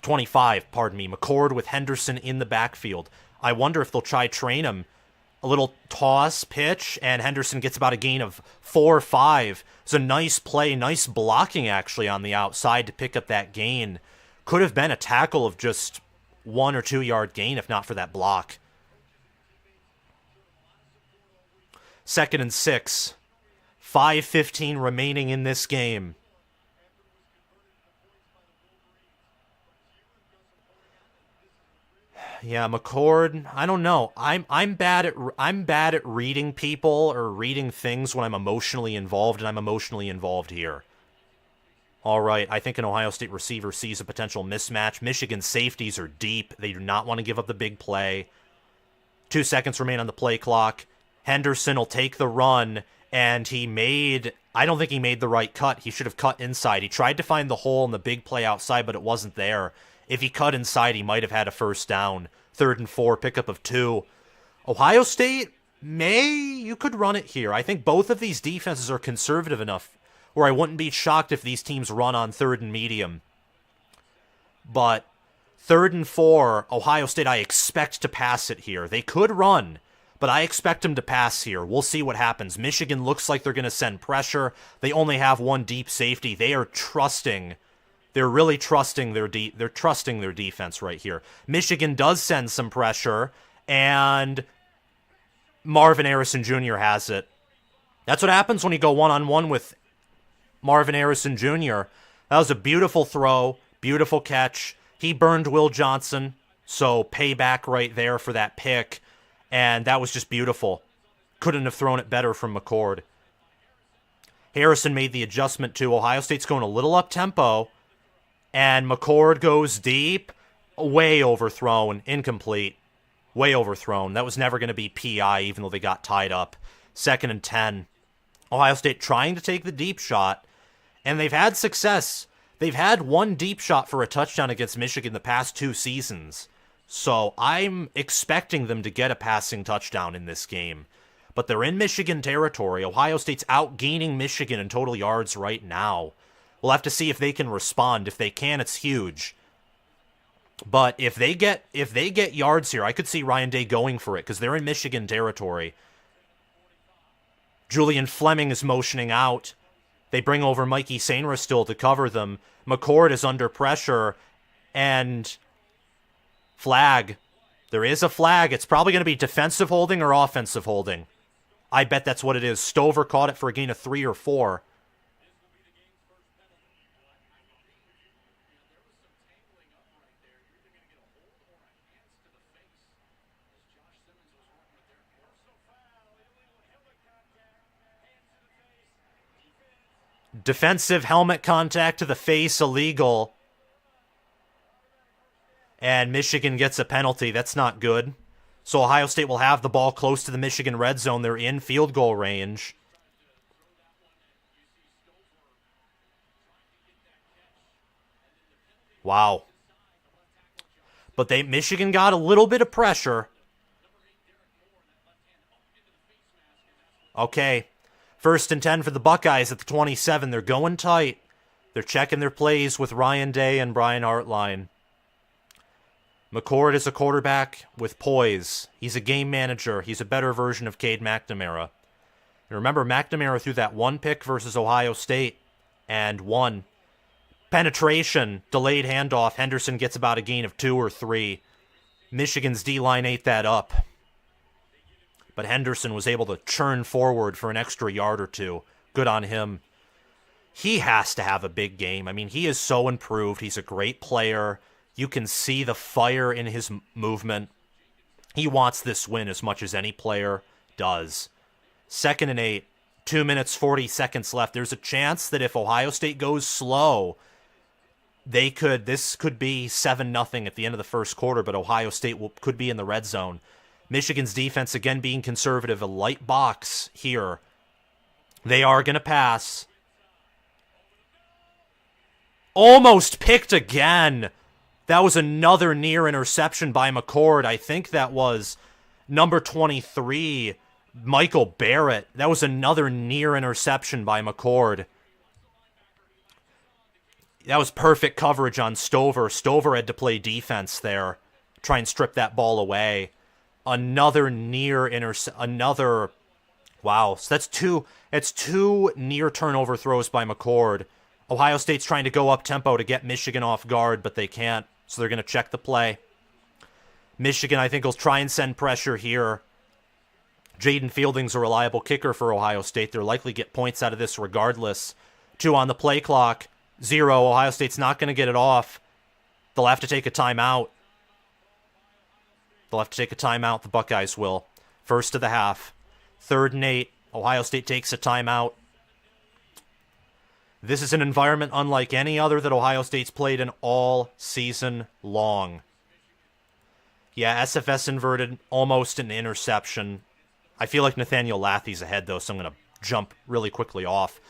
25, pardon me. McCord with Henderson in the backfield. I wonder if they'll try train him. A little toss, pitch, and Henderson gets about a gain of 4 or 5. It's a nice play, nice blocking actually on the outside to pick up that gain. Could have been a tackle of just 1 or 2 yard gain if not for that block. 2nd and 6. 5:15 remaining in this game. Yeah, McCord, I don't know. I'm bad at reading people or reading things when I'm emotionally involved, and I'm emotionally involved here. All right, I think an Ohio State receiver sees a potential mismatch. Michigan safeties are deep. They do not want to give up the big play. 2 seconds remain on the play clock. Henderson will take the run, and I don't think he made the right cut. He should have cut inside. He tried to find the hole in the big play outside, but it wasn't there. If he cut inside, he might have had a first down. 3rd and 4, pickup of 2. Ohio State, you could run it here. I think both of these defenses are conservative enough where I wouldn't be shocked if these teams run on 3rd and medium. But 3rd and 4, Ohio State, I expect to pass it here. They could run, but I expect them to pass here. We'll see what happens. Michigan looks like they're going to send pressure. They only have one deep safety. They are trusting. They're really trusting their defense right here. Michigan does send some pressure, and Marvin Harrison Jr. has it. That's what happens when you go one-on-one with Marvin Harrison Jr. That was a beautiful throw, beautiful catch. He burned Will Johnson, so payback right there for that pick, and that was just beautiful. Couldn't have thrown it better from McCord. Harrison made the adjustment too. Ohio State's going a little up-tempo, and McCord goes deep, way overthrown, incomplete. Way overthrown. That was never going to be PI, even though they got tied up. 2nd and 10. Ohio State trying to take the deep shot, and they've had success. They've had one deep shot for a touchdown against Michigan the past 2 seasons. So I'm expecting them to get a passing touchdown in this game. But they're in Michigan territory. Ohio State's outgaining Michigan in total yards right now. We'll have to see if they can respond. If they can, it's huge. But if they get yards here, I could see Ryan Day going for it because they're in Michigan territory. Julian Fleming is motioning out. They bring over Mikey Sainristil still to cover them. McCord is under pressure. And flag. There is a flag. It's probably going to be defensive holding or offensive holding. I bet that's what it is. Stover caught it for a gain of 3 or 4. Defensive helmet contact to the face, illegal. And Michigan gets a penalty. That's not good. So Ohio State will have the ball close to the Michigan red zone. They're in field goal range. Wow. But Michigan got a little bit of pressure. Okay. 1st and 10 for the Buckeyes at the 27. They're going tight. They're checking their plays with Ryan Day and Brian Hartline. McCord is a quarterback with poise. He's a game manager. He's a better version of Cade McNamara. And remember, McNamara threw that 1 pick versus Ohio State and won. Penetration, delayed handoff. Henderson gets about a gain of 2 or 3. Michigan's D-line ate that up. But Henderson was able to churn forward for an extra yard or 2. Good on him. He has to have a big game. I mean, he is so improved. He's a great player. You can see the fire in his movement. He wants this win as much as any player does. 2nd and 8. 2 minutes, 40 seconds left. There's a chance that if Ohio State goes slow, this could be 7-0 at the end of the first quarter, but Ohio State could be in the red zone. Michigan's defense, again, being conservative. A light box here. They are going to pass. Almost picked again. That was another near interception by McCord. I think that was number 23, Michael Barrett. That was another near interception by McCord. That was perfect coverage on Stover. Stover had to play defense there. Try and strip that ball away. Another near wow. So that's two near turnover throws by McCord. Ohio State's trying to go up tempo to get Michigan off guard, but they can't. So they're going to check the play. Michigan, I think, will try and send pressure here. Jaden Fielding's a reliable kicker for Ohio State. They'll likely get points out of this regardless. 2 on the play clock. 0. Ohio State's not going to get it off. They'll have to take a timeout. The Buckeyes will. 1st of the half. 3rd and 8. Ohio State takes a timeout. This is an environment unlike any other that Ohio State's played in all season long. Yeah, SFS inverted, almost an interception. I feel like Nathaniel Lathy's ahead, though, so I'm going to jump really quickly off.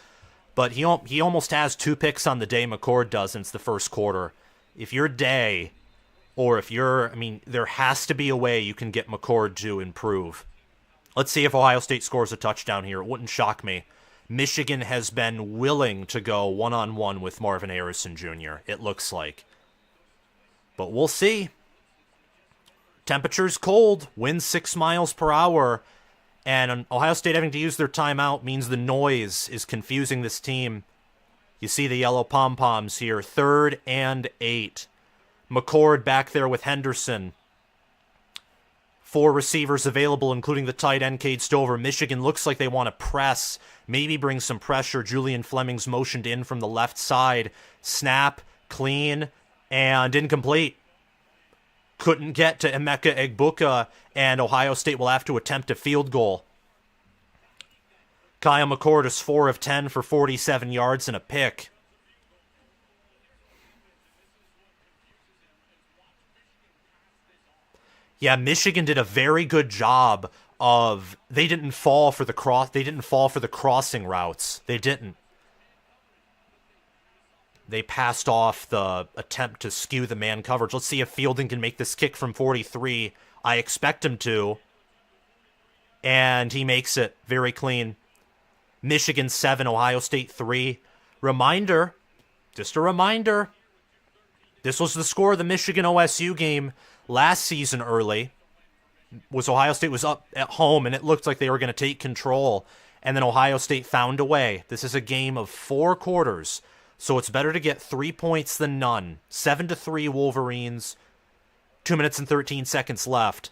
But he almost has 2 picks on the day. McCord does since the first quarter. If you're Day, or if you're, there has to be a way you can get McCord to improve. Let's see if Ohio State scores a touchdown here. It wouldn't shock me. Michigan has been willing to go one-on-one with Marvin Harrison Jr., it looks like. But we'll see. Temperature's cold. Wind 6 miles per hour. And Ohio State having to use their timeout means the noise is confusing this team. You see the yellow pom-poms here. 3rd and 8. McCord back there with Henderson. 4 receivers available, including the tight end, Cade Stover. Michigan looks like they want to press, maybe bring some pressure. Julian Fleming's motioned in from the left side. Snap, clean, and incomplete. Couldn't get to Emeka Egbuka, and Ohio State will have to attempt a field goal. Kyle McCord is 4 of 10 for 47 yards and a pick. Yeah, Michigan did a very good job of they didn't fall for the crossing routes. They didn't. They passed off the attempt to skew the man coverage. Let's see if Fielding can make this kick from 43. I expect him to. And he makes it very clean. Michigan 7, Ohio State 3. Reminder, just a reminder, this was the score of the Michigan OSU game last season early. Ohio State was up at home, and it looked like they were going to take control. And then Ohio State found a way. This is a game of 4 quarters. So it's better to get 3 points than none. 7-3 Wolverines. 2 minutes and 13 seconds left.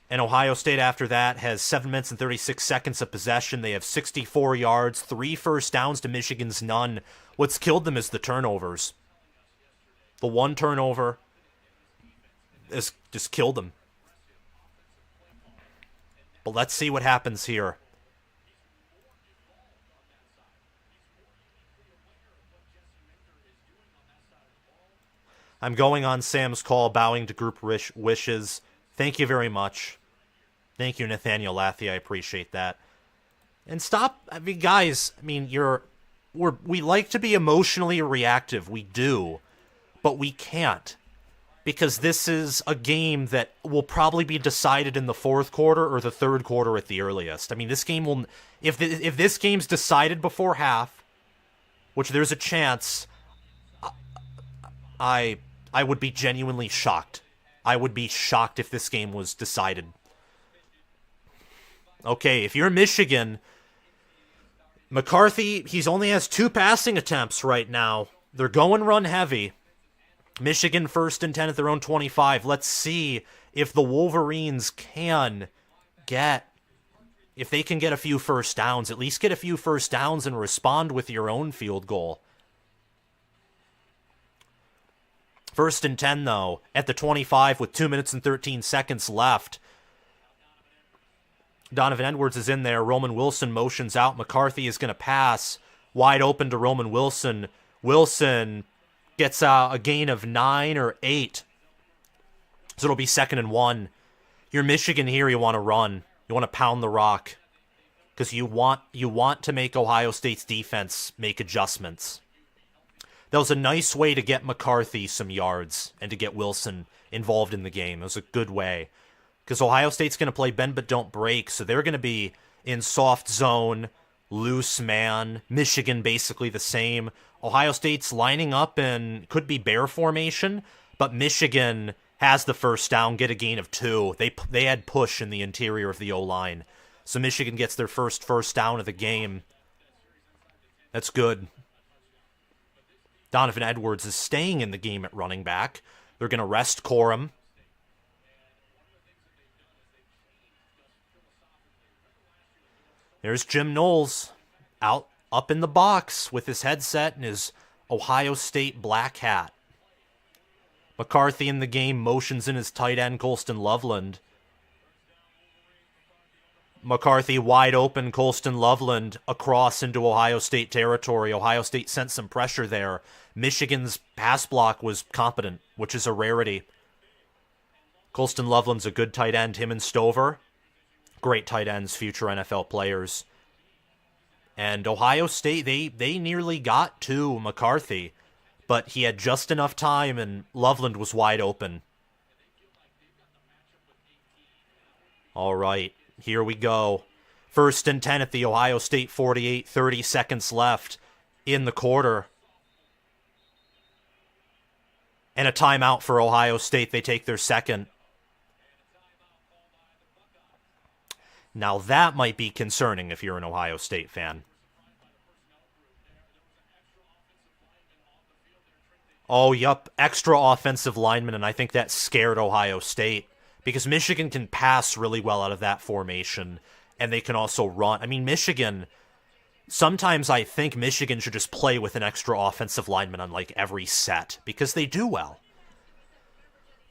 And Ohio State after that has 7 minutes and 36 seconds of possession. They have 64 yards, 3 first downs to Michigan's none. What's killed them is the turnovers. The one turnover has just killed them. But let's see what happens here. I'm going on Sam's call, bowing to group wishes. Thank you very much. Thank you, Nathaniel Lathie. I appreciate that. And stop. I mean, guys. I mean, we like to be emotionally reactive. We do, but we can't because this is a game that will probably be decided in the fourth quarter or the third quarter at the earliest. I mean, this game will. If this game's decided before half, which there's a chance, I would be genuinely shocked. I would be shocked if this game was decided. Okay, if you're Michigan, McCarthy, he's only has 2 passing attempts right now. They're going run heavy. Michigan 1st and 10 at their own 25. Let's see if the Wolverines can get a few first downs. At least get a few first downs and respond with your own field goal. 1st and 10, though, at the 25 with 2 minutes and 13 seconds left. Donovan Edwards is in there. Roman Wilson motions out. McCarthy is going to pass. Wide open to Roman Wilson. Wilson gets a gain of 9 or 8. So it'll be 2nd and 1. You're Michigan here. You want to run. You want to pound the rock. Because you want to make Ohio State's defense make adjustments. That was a nice way to get McCarthy some yards and to get Wilson involved in the game. It was a good way. Because Ohio State's going to play bend but don't break, so they're going to be in soft zone, loose man. Michigan basically the same. Ohio State's lining up in could be bear formation, but Michigan has the first down, get a gain of 2. They had push in the interior of the O-line. So Michigan gets their first down of the game. That's good. Donovan Edwards is staying in the game at running back. They're going to rest Corum. There's Jim Knowles up in the box with his headset and his Ohio State black hat. McCarthy in the game motions in his tight end, Colston Loveland. McCarthy wide open, Colston Loveland across into Ohio State territory. Ohio State sent some pressure there. Michigan's pass block was competent, which is a rarity. Colston Loveland's a good tight end. Him and Stover, great tight ends, future NFL players. And Ohio State, they nearly got to McCarthy, but he had just enough time and Loveland was wide open. All right, here we go. 1st and 10 at the Ohio State 48, 30 seconds left in the quarter. And a timeout for Ohio State. They take their second. Now that might be concerning if you're an Ohio State fan. Oh, yup, extra offensive lineman, and I think that scared Ohio State because Michigan can pass really well out of that formation, and they can also run. I mean, Michigan, sometimes I think Michigan should just play with an extra offensive lineman on like every set because they do well.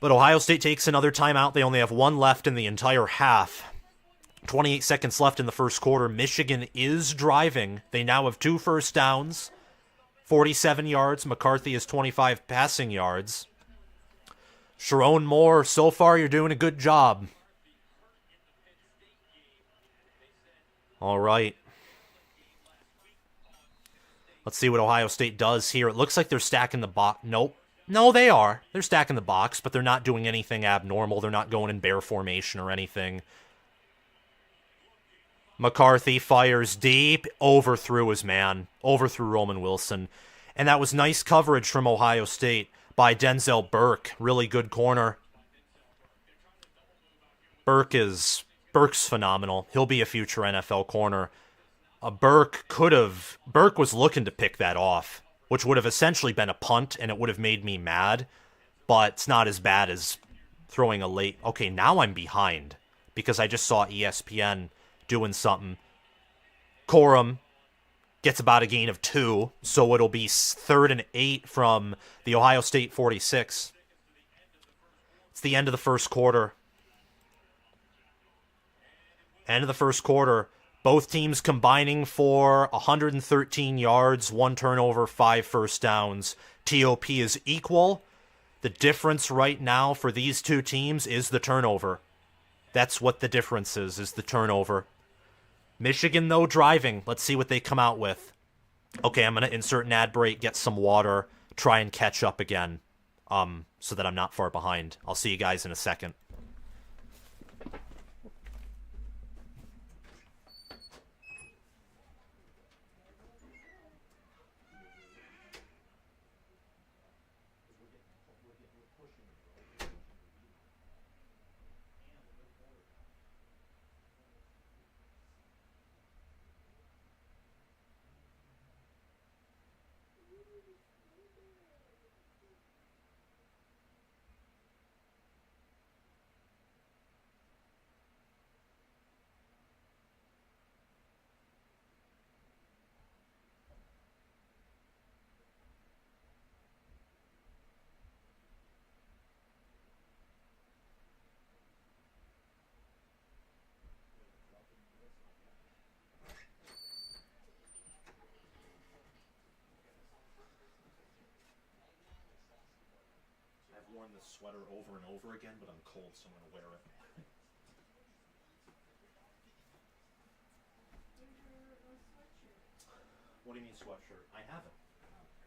But Ohio State takes another timeout. They only have 1 left in the entire half. 28 seconds left in the first quarter. Michigan is driving. They now have 2 first downs, 47 yards. McCarthy has 25 passing yards. Sharon Moore, so far you're doing a good job. All right. Let's see what Ohio State does here. It looks like they're stacking the box. Nope. No, they are. They're stacking the box, but they're not doing anything abnormal. They're not going in bear formation or anything. McCarthy fires deep. Overthrew his man. Overthrew Roman Wilson. And that was nice coverage from Ohio State by Denzel Burke. Really good corner. Burke's phenomenal. He'll be a future NFL corner. Burke was looking to pick that off, which would have essentially been a punt, and it would have made me mad, but it's not as bad as throwing a late... Okay, now I'm behind, because I just saw ESPN doing something. Corum gets about a gain of 2, so it'll be 3rd and 8 from the Ohio State 46. It's the end of the first quarter. End of the first quarter. Both teams combining for 113 yards, 1 turnover, 5 first downs. TOP is equal. The difference right now for these two teams is the turnover. That's what the difference is the turnover. Michigan, though, driving. Let's see what they come out with. Okay, I'm going to insert an ad break, get some water, try and catch up again, so that I'm not far behind. I'll see you guys in a second. Worn this sweater over and over again, but I'm cold, so I'm going to wear it. What do you mean sweatshirt? I haven't.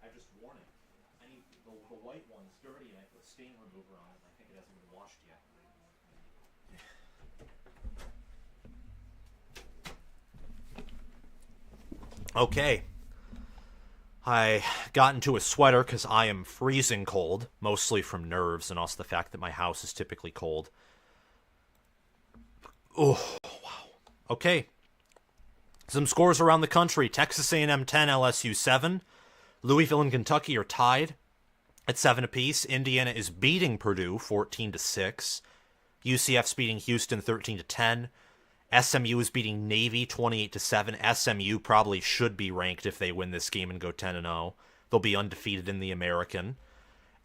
I've just worn it. I need the white one's dirty, and I put stain remover on it, and I think it hasn't been washed yet. Okay. I got into a sweater because I am freezing cold, mostly from nerves and also the fact that my house is typically cold. Oh, wow. Okay. Some scores around the country. Texas A&M 10, LSU 7. Louisville and Kentucky are tied at 7 apiece. Indiana is beating Purdue 14-6. UCF's beating Houston 13-10. SMU is beating Navy 28-7. SMU probably should be ranked if they win this game and go 10-0. They'll be undefeated in the American.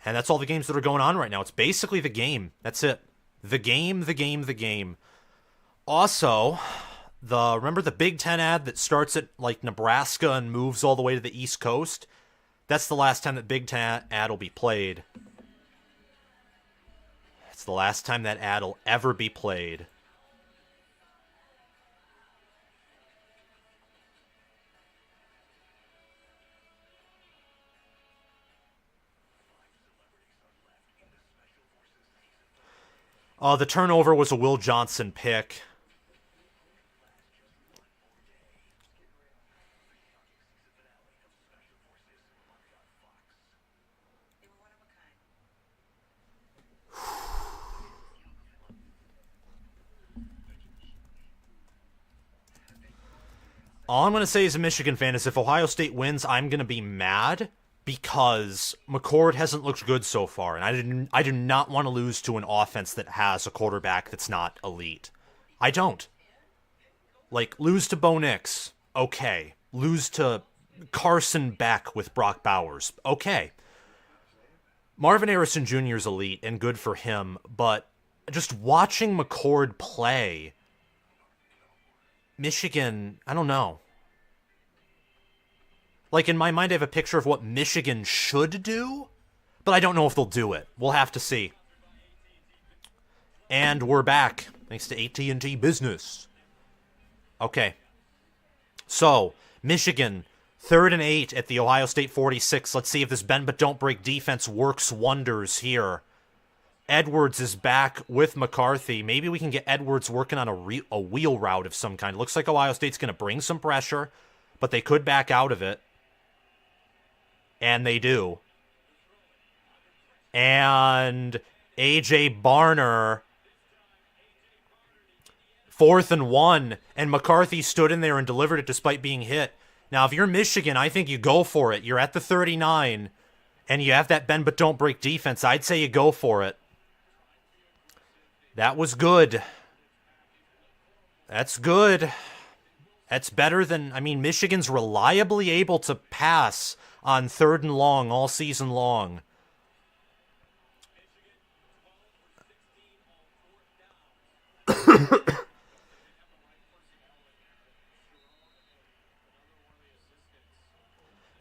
And that's all the games that are going on right now. It's basically the game. That's it. The game. Also, remember the Big Ten ad that starts at like Nebraska and moves all the way to the East Coast? That's the last time that Big Ten ad will be played. It's the last time that ad will ever be played. The turnover was a Will Johnson pick. All I'm going to say as a Michigan fan is if Ohio State wins, I'm going to be mad because McCord hasn't looked good so far, and I do not want to lose to an offense that has a quarterback that's not elite. I don't. Like, lose to Bo Nix, okay. Lose to Carson Beck with Brock Bowers, okay. Marvin Harrison Jr. is elite and good for him, but just watching McCord play, Michigan, I don't know. Like, in my mind, I have a picture of what Michigan should do, but I don't know if they'll do it. We'll have to see. And we're back, thanks to AT&T Business. Okay. So, Michigan, 3rd and 8 at the Ohio State 46. Let's see if this bend but don't break defense works wonders here. Edwards is back with McCarthy. Maybe we can get Edwards working on a wheel route of some kind. Looks like Ohio State's going to bring some pressure, but they could back out of it. And they do. And A.J. Barner, 4th and 1, and McCarthy stood in there and delivered it despite being hit. Now, if you're Michigan, I think you go for it. You're at the 39, and you have that bend but don't break defense. I'd say you go for it. That was good. That's good. That's better than, Michigan's reliably able to pass on 3rd and long all season long.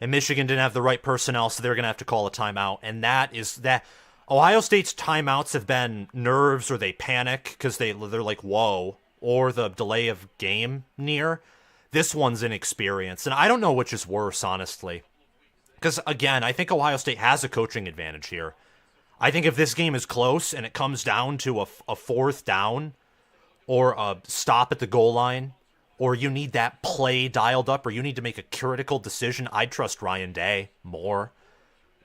And Michigan didn't have the right personnel, so they're going to have to call a timeout. And that. Ohio State's timeouts have been nerves, or they panic because they're like, whoa, or the delay of game near. This one's inexperience. And I don't know which is worse, honestly. Because, again, I think Ohio State has a coaching advantage here. I think if this game is close and it comes down to a 4th down or a stop at the goal line, or you need that play dialed up, or you need to make a critical decision, I'd trust Ryan Day more.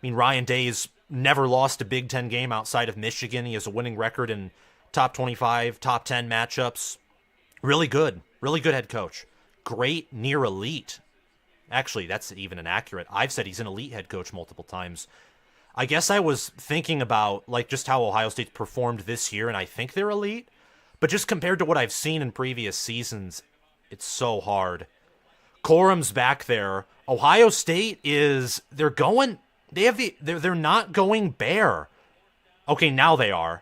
Ryan Day's never lost a Big Ten game outside of Michigan. He has a winning record in top 25, top 10 matchups. Really good head coach. Great, near elite. Actually, that's even inaccurate. I've said he's an elite head coach multiple times. I guess I was thinking about just how Ohio State's performed this year, and I think they're elite. But just compared to what I've seen in previous seasons, it's so hard. Corum's back there. Ohio State they're not going bare. Okay, now they are.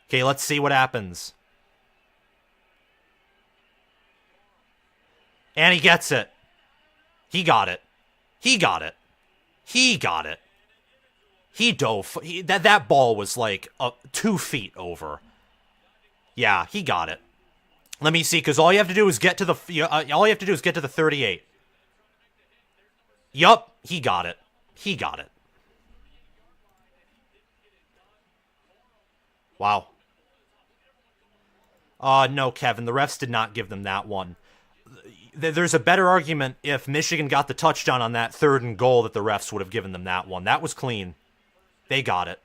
Okay, let's see what happens. And he gets it. He got it. He dove. That ball was 2 feet over. Yeah, he got it. Let me see, because all you have to do is get to the 38. Yup, he got it. Wow. No, Kevin, the refs did not give them that one. There's a better argument if Michigan got the touchdown on that 3rd and goal that the refs would have given them that one. That was clean. They got it.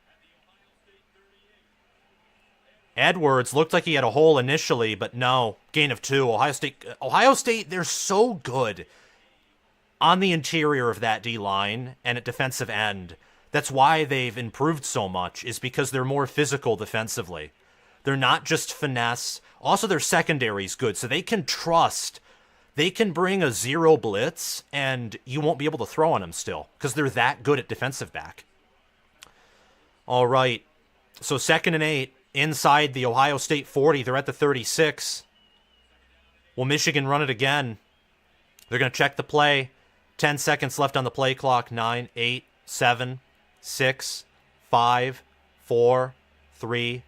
Edwards looked like he had a hole initially, but no. Gain of 2. Ohio State, they're so good on the interior of that D-line and at defensive end. That's why they've improved so much, is because they're more physical defensively. They're not just finesse. Also, their secondary's good, so they can trust. They can bring a 0 blitz, and you won't be able to throw on them still, because they're that good at defensive back. All right, so 2nd and 8, inside the Ohio State 40. They're at the 36. Will Michigan run it again? They're going to check the play. 10 seconds left on the play clock. 9, 8, 7, 6, 5, 4, 3,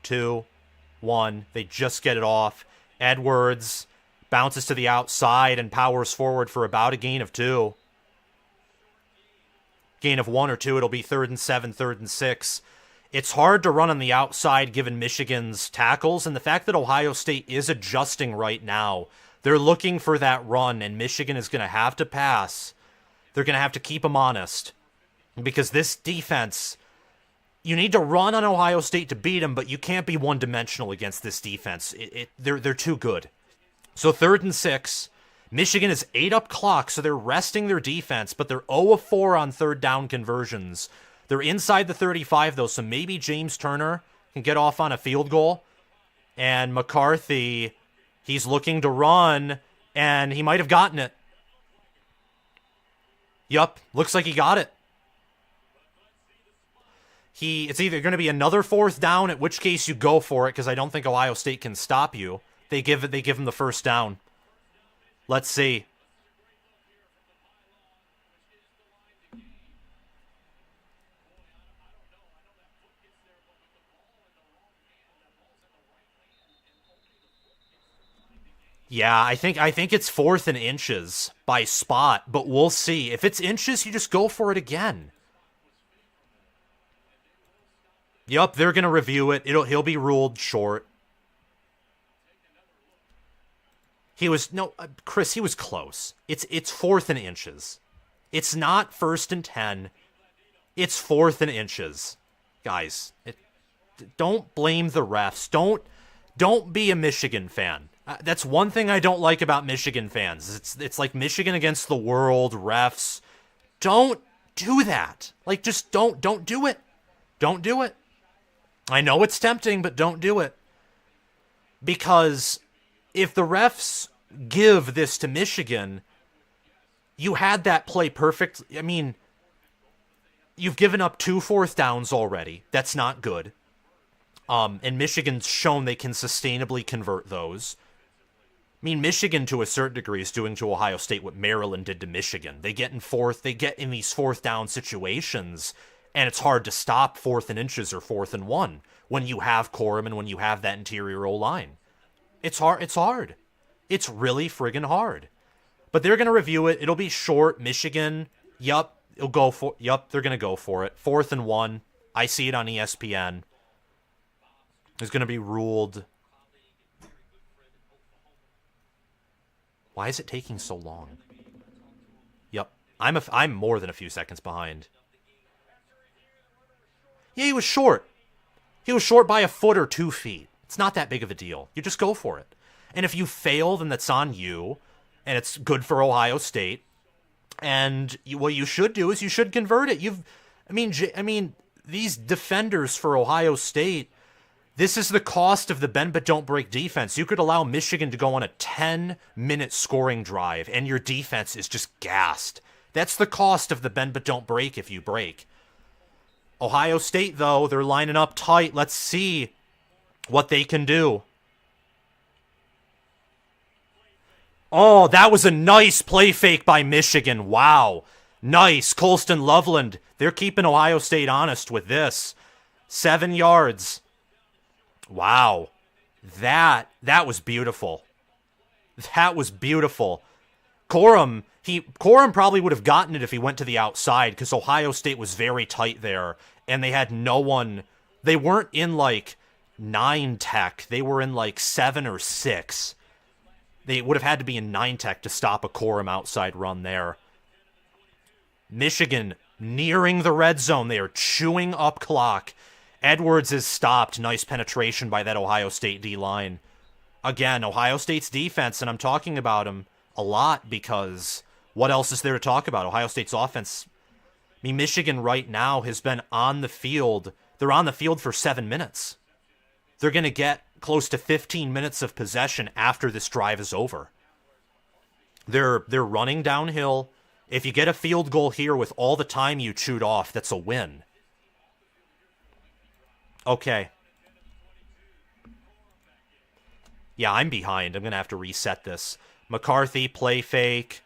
2, 1. They just get it off. Edwards bounces to the outside and powers forward for about a gain of 2. Gain of 1 or 2, it'll be 3rd and 7, 3rd and 6. It's hard to run on the outside given Michigan's tackles, and the fact that Ohio State is adjusting right now. They're looking for that run, and Michigan is going to have to pass. They're going to have to keep them honest. Because this defense, you need to run on Ohio State to beat them, but you can't be one-dimensional against this defense. They're too good. So 3rd and 6. Michigan is 8 up clock, so they're resting their defense, but they're 0 of 4 on 3rd down conversions. They're inside the 35, though, so maybe James Turner can get off on a field goal. And McCarthy, he's looking to run, and he might have gotten it. Yup, looks like he got it. It's either going to be another 4th down, at which case you go for it, because I don't think Ohio State can stop you. They give him the 1st down. Let's see. Yeah, I think it's 4th and inches by spot, but we'll see. If it's inches, you just go for it again. Yup, they're gonna review it. He'll be ruled short. He was no Chris. He was close. It's 4th and inches. It's not 1st and 10. It's 4th and inches, guys. Don't blame the refs. Don't be a Michigan fan. That's one thing I don't like about Michigan fans. It's like Michigan against the world, refs. Don't do that. Like, just don't do it. Don't do it. I know it's tempting, but don't do it. Because if the refs give this to Michigan, you had that play perfect. I mean, you've given up 2 4th downs already. That's not good. And Michigan's shown they can sustainably convert those. I mean, Michigan, to a certain degree, is doing to Ohio State what Maryland did to Michigan. They get in these 4th down situations, and it's hard to stop 4th and inches or 4th and 1 when you have Corum and when you have that interior O-line. It's hard. It's really friggin' hard. But they're going to review it. It'll be short. Michigan, they're going to go for it. 4th and 1. I see it on ESPN. Is going to be ruled. Why is it taking so long? Yep. I'm more than a few seconds behind. Yeah, he was short. He was short by a foot or 2 feet. It's not that big of a deal. You just go for it. And if you fail, then that's on you. And it's good for Ohio State. And what you should do is you should convert it. I mean, these defenders for Ohio State, this is the cost of the bend but don't break defense. You could allow Michigan to go on a 10-minute scoring drive, and your defense is just gassed. That's the cost of the bend but don't break if you break. Ohio State, though, they're lining up tight. Let's see what they can do. Oh, that was a nice play fake by Michigan. Wow. Nice. Colston Loveland. They're keeping Ohio State honest with this. 7 yards. Wow. That was beautiful. That was beautiful. Corum probably would have gotten it if he went to the outside because Ohio State was very tight there and they had no one. They weren't in like 9 tech. They were in like 7 or 6. They would have had to be in 9 tech to stop a Corum outside run there. Michigan nearing the red zone. They are chewing up clock. Edwards is stopped. Nice penetration by that Ohio State D-line. Again, Ohio State's defense, and I'm talking about them a lot because what else is there to talk about? Ohio State's offense. I mean, Michigan right now has been on the field. They're on the field for 7 minutes. They're going to get close to 15 minutes of possession after this drive is over. They're running downhill. If you get a field goal here with all the time you chewed off, that's a win. Okay. Yeah, I'm behind. I'm going to have to reset this. McCarthy, play fake.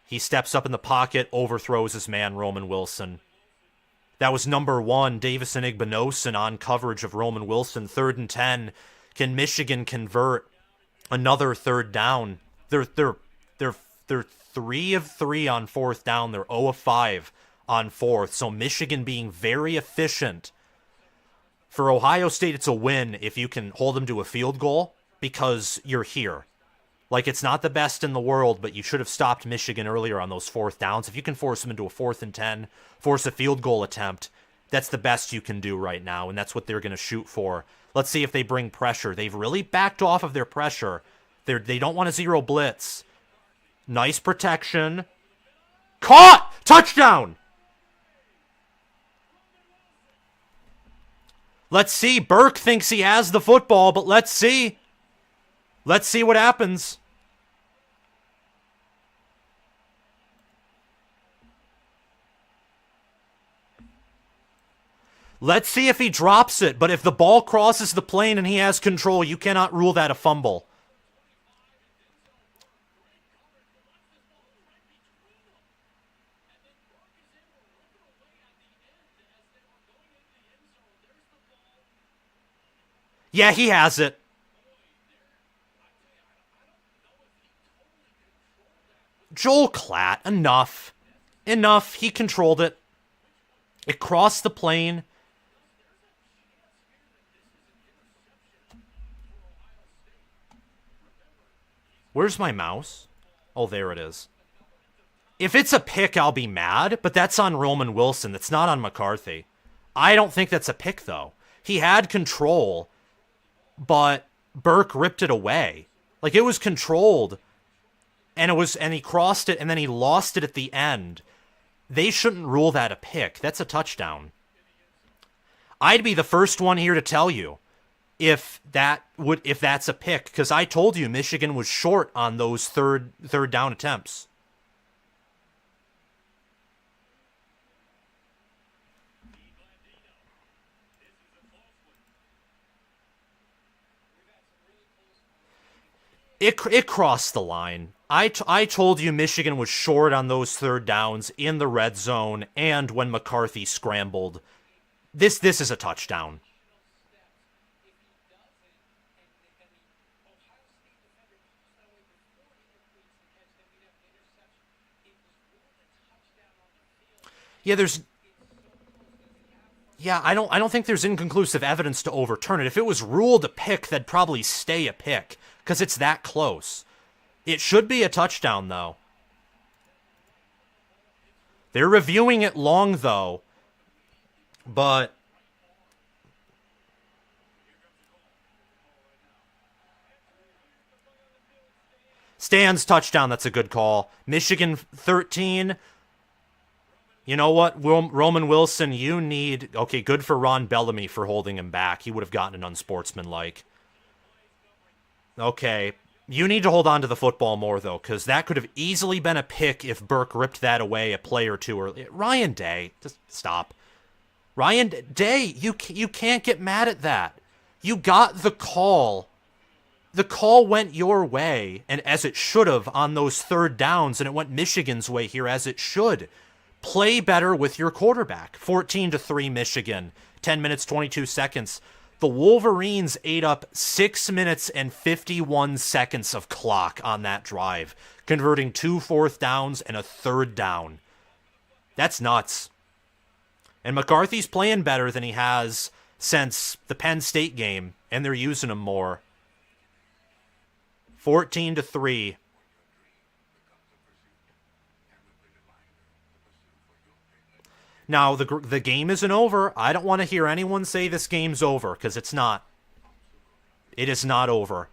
He steps up in the pocket, overthrows his man, Roman Wilson. That was number 1, Davison Igbinosun on coverage of Roman Wilson. 3rd and 10. Can Michigan convert another 3rd down? They're 3 of 3 on 4th down. They're 0 of 5 on 4th. So Michigan being very efficient. For Ohio State, it's a win if you can hold them to a field goal because you're here. Like, it's not the best in the world, but you should have stopped Michigan earlier on those 4th downs. If you can force them into a 4th and 10, force a field goal attempt, that's the best you can do right now, and that's what they're going to shoot for. Let's see if they bring pressure. They've really backed off of their pressure. They don't want a zero blitz. Nice protection. Caught! Touchdown! Let's see. Burke thinks he has the football, but let's see. Let's see what happens. Let's see if he drops it, but if the ball crosses the plane and he has control, you cannot rule that a fumble. Yeah, he has it. Joel Klatt, enough. Enough. He controlled it. It crossed the plane. Where's my mouse? Oh, there it is. If it's a pick, I'll be mad, but that's on Roman Wilson. That's not on McCarthy. I don't think that's a pick, though. He had control, but Burke ripped it away. Like, it was controlled, and he crossed it, and then he lost it at the end. They shouldn't rule that a pick. That's a touchdown. I'd be the first one here to tell you if that's a pick, because I told you Michigan was short on those third down attempts. It crossed the line. I told you Michigan was short on those third downs in the red zone and when McCarthy scrambled. This is a touchdown. I don't think there's inconclusive evidence to overturn it. If it was ruled a pick, that'd probably stay a pick because it's that close. It should be a touchdown, though. They're reviewing it long, though, but Stan's touchdown, that's a good call. Michigan 13. You know what, Roman Wilson, you need... Okay, good for Ron Bellamy for holding him back. He would have gotten an unsportsmanlike. Okay, you need to hold on to the football more, though, because that could have easily been a pick if Burke ripped that away a play or two early. Ryan Day, just stop. Ryan Day, you can't get mad at that. You got the call. The call went your way, and as it should have on those third downs, and it went Michigan's way here as it should. Play better with your quarterback. 14-3 Michigan. 10 minutes, 22 seconds. The Wolverines ate up 6 minutes and 51 seconds of clock on that drive, converting 2 fourth downs and a third down. That's nuts. And McCarthy's playing better than he has since the Penn State game, and they're using him more. 14-3. Now, the game isn't over. I don't want to hear anyone say this game's over, because it's not. It is not over.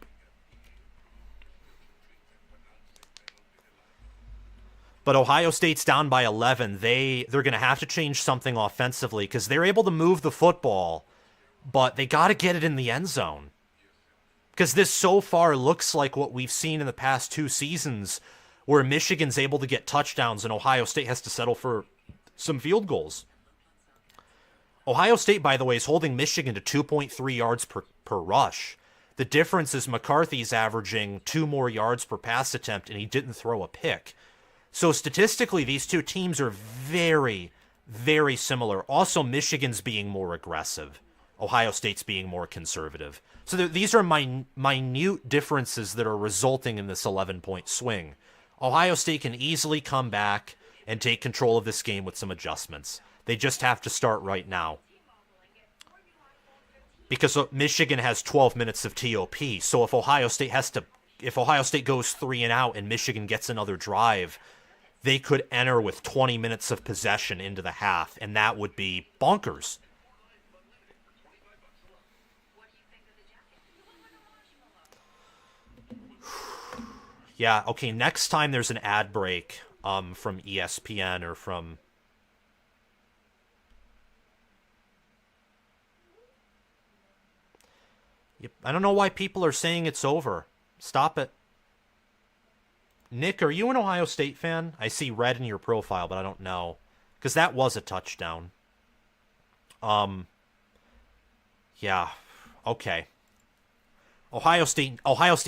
But Ohio State's down by 11. They're going to have to change something offensively, because they're able to move the football, but they got to get it in the end zone. Because this so far looks like what we've seen in the past 2 seasons, where Michigan's able to get touchdowns and Ohio State has to settle for some field goals. Ohio State, by the way, is holding Michigan to 2.3 yards per rush. The difference is McCarthy's averaging 2 more yards per pass attempt, and he didn't throw a pick. So statistically, these two teams are very, very similar. Also, Michigan's being more aggressive. Ohio State's being more conservative. So these are minute differences that are resulting in this 11-point swing. Ohio State can easily come back and take control of this game with some adjustments. They just have to start right now. Because Michigan has 12 minutes of TOP, so if Ohio State goes 3 and out and Michigan gets another drive, they could enter with 20 minutes of possession into the half, and that would be bonkers. Yeah, okay, next time there's an ad break from ESPN or from... I don't know why people are saying it's over. Stop it. Nick, are you an Ohio State fan? I see red in your profile, but I don't know. Because that was a touchdown. Yeah, okay. Ohio State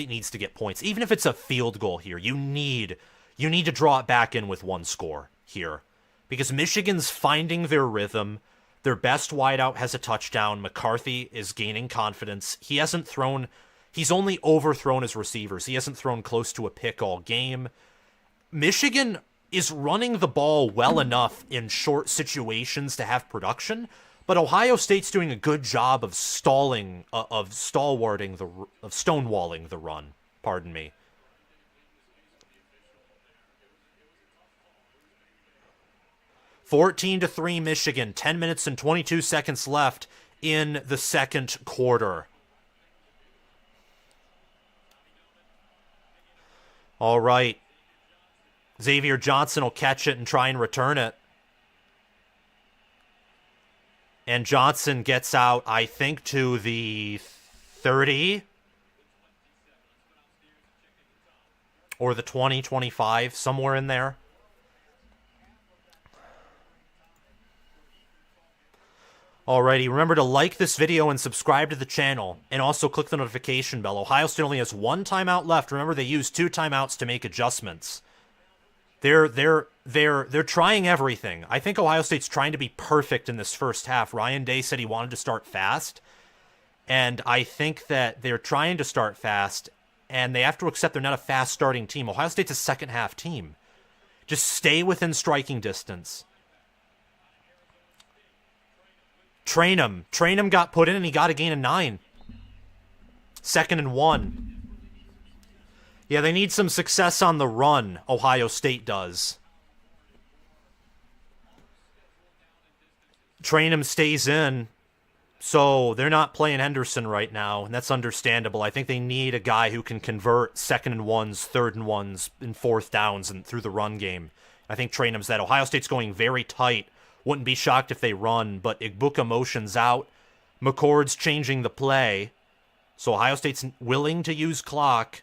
needs to get points. Even if it's a field goal here, you need to draw it back in with 1 score here. Because Michigan's finding their rhythm. Their best wideout has a touchdown. McCarthy is gaining confidence. He's only overthrown his receivers. He hasn't thrown close to a pick all game. Michigan is running the ball well enough in short situations to have production, but Ohio State's doing a good job of stonewalling the run. Pardon me. (14-3) Michigan. 10 minutes and 22 seconds left in the second quarter. All right. Xavier Johnson will catch it and try and return it. And Johnson gets out, I think, to the 30 or the 20, 25, somewhere in there. Alrighty, remember to like this video and subscribe to the channel, and also click the notification bell. Ohio State only has 1 timeout left. Remember, they used 2 timeouts to make adjustments. They're trying everything. I think Ohio State's trying to be perfect in this first half. Ryan Day said he wanted to start fast, and I think that they're trying to start fast, and they have to accept they're not a fast starting team. Ohio State's a second half team. Just stay within striking distance. Trainum got put in, and he got a gain of 9. 2nd and 1. Yeah, they need some success on the run, Ohio State does. Trainum stays in, so they're not playing Henderson right now, and that's understandable. I think they need a guy who can convert 2nd and 1s, 3rd and 1s, and 4th downs and through the run game. I think Trainum's that. Ohio State's going very tight. Wouldn't be shocked if they run, but Igbuka motions out. McCord's changing the play, so Ohio State's willing to use clock.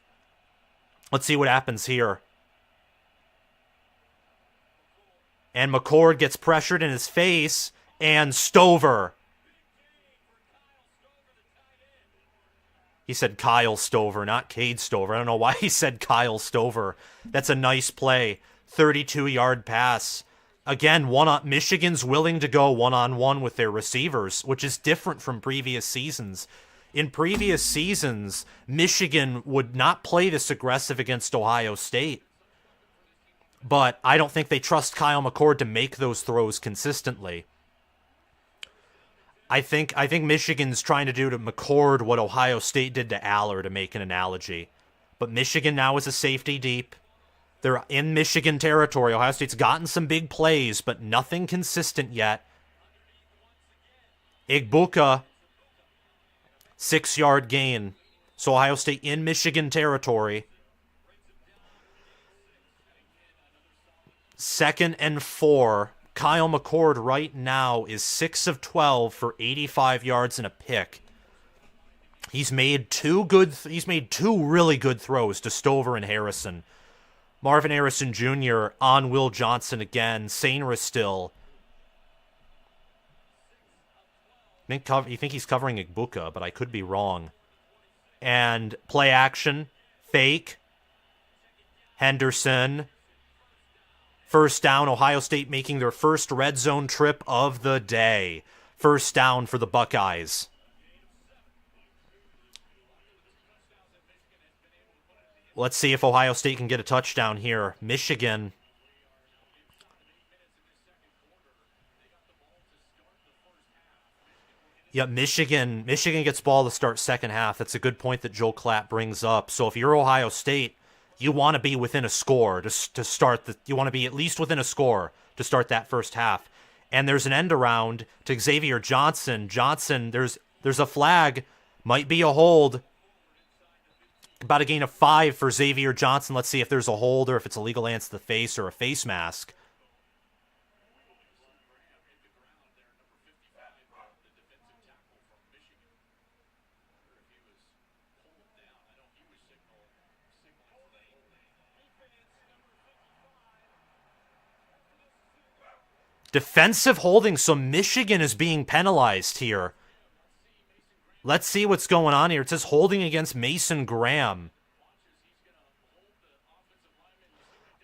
Let's see what happens here. And McCord gets pressured in his face, and Stover. He said Kyle Stover, not Cade Stover. I don't know why he said Kyle Stover. That's a nice play. 32-yard pass. Again, Michigan's willing to go one-on-one with their receivers, which is different from previous seasons. In previous seasons, Michigan would not play this aggressive against Ohio State. But I don't think they trust Kyle McCord to make those throws consistently. I think Michigan's trying to do to McCord what Ohio State did to Aller, to make an analogy. But Michigan now is a safety deep. They're in Michigan territory. Ohio State's gotten some big plays, but nothing consistent yet. Igbuka, 6-yard gain. So Ohio State in Michigan territory. 2nd and 4. Kyle McCord right now is 6 of 12 for 85 yards and a pick. He's made two really good throws to Stover and Harrison. Marvin Harrison Jr. on Will Johnson again. Sainris still. You think he's covering Igbuka, but I could be wrong. And play action. Fake. Henderson. First down. Ohio State making their first red zone trip of the day. First down for the Buckeyes. Let's see if Ohio State can get a touchdown here. Michigan. Yeah, Michigan gets ball to start second half. That's a good point that Joel Klatt brings up. So if you're Ohio State, you want to be within a score to start the. You want to be at least within a score to start that first half. And there's an end around to Xavier Johnson. There's a flag, might be a hold. About a gain of 5 for Xavier Johnson. Let's see if there's a hold or if it's a legal lance to the face or a face mask. Defensive holding, so Michigan is being penalized here. Let's see what's going on here. It says holding against Mason Graham.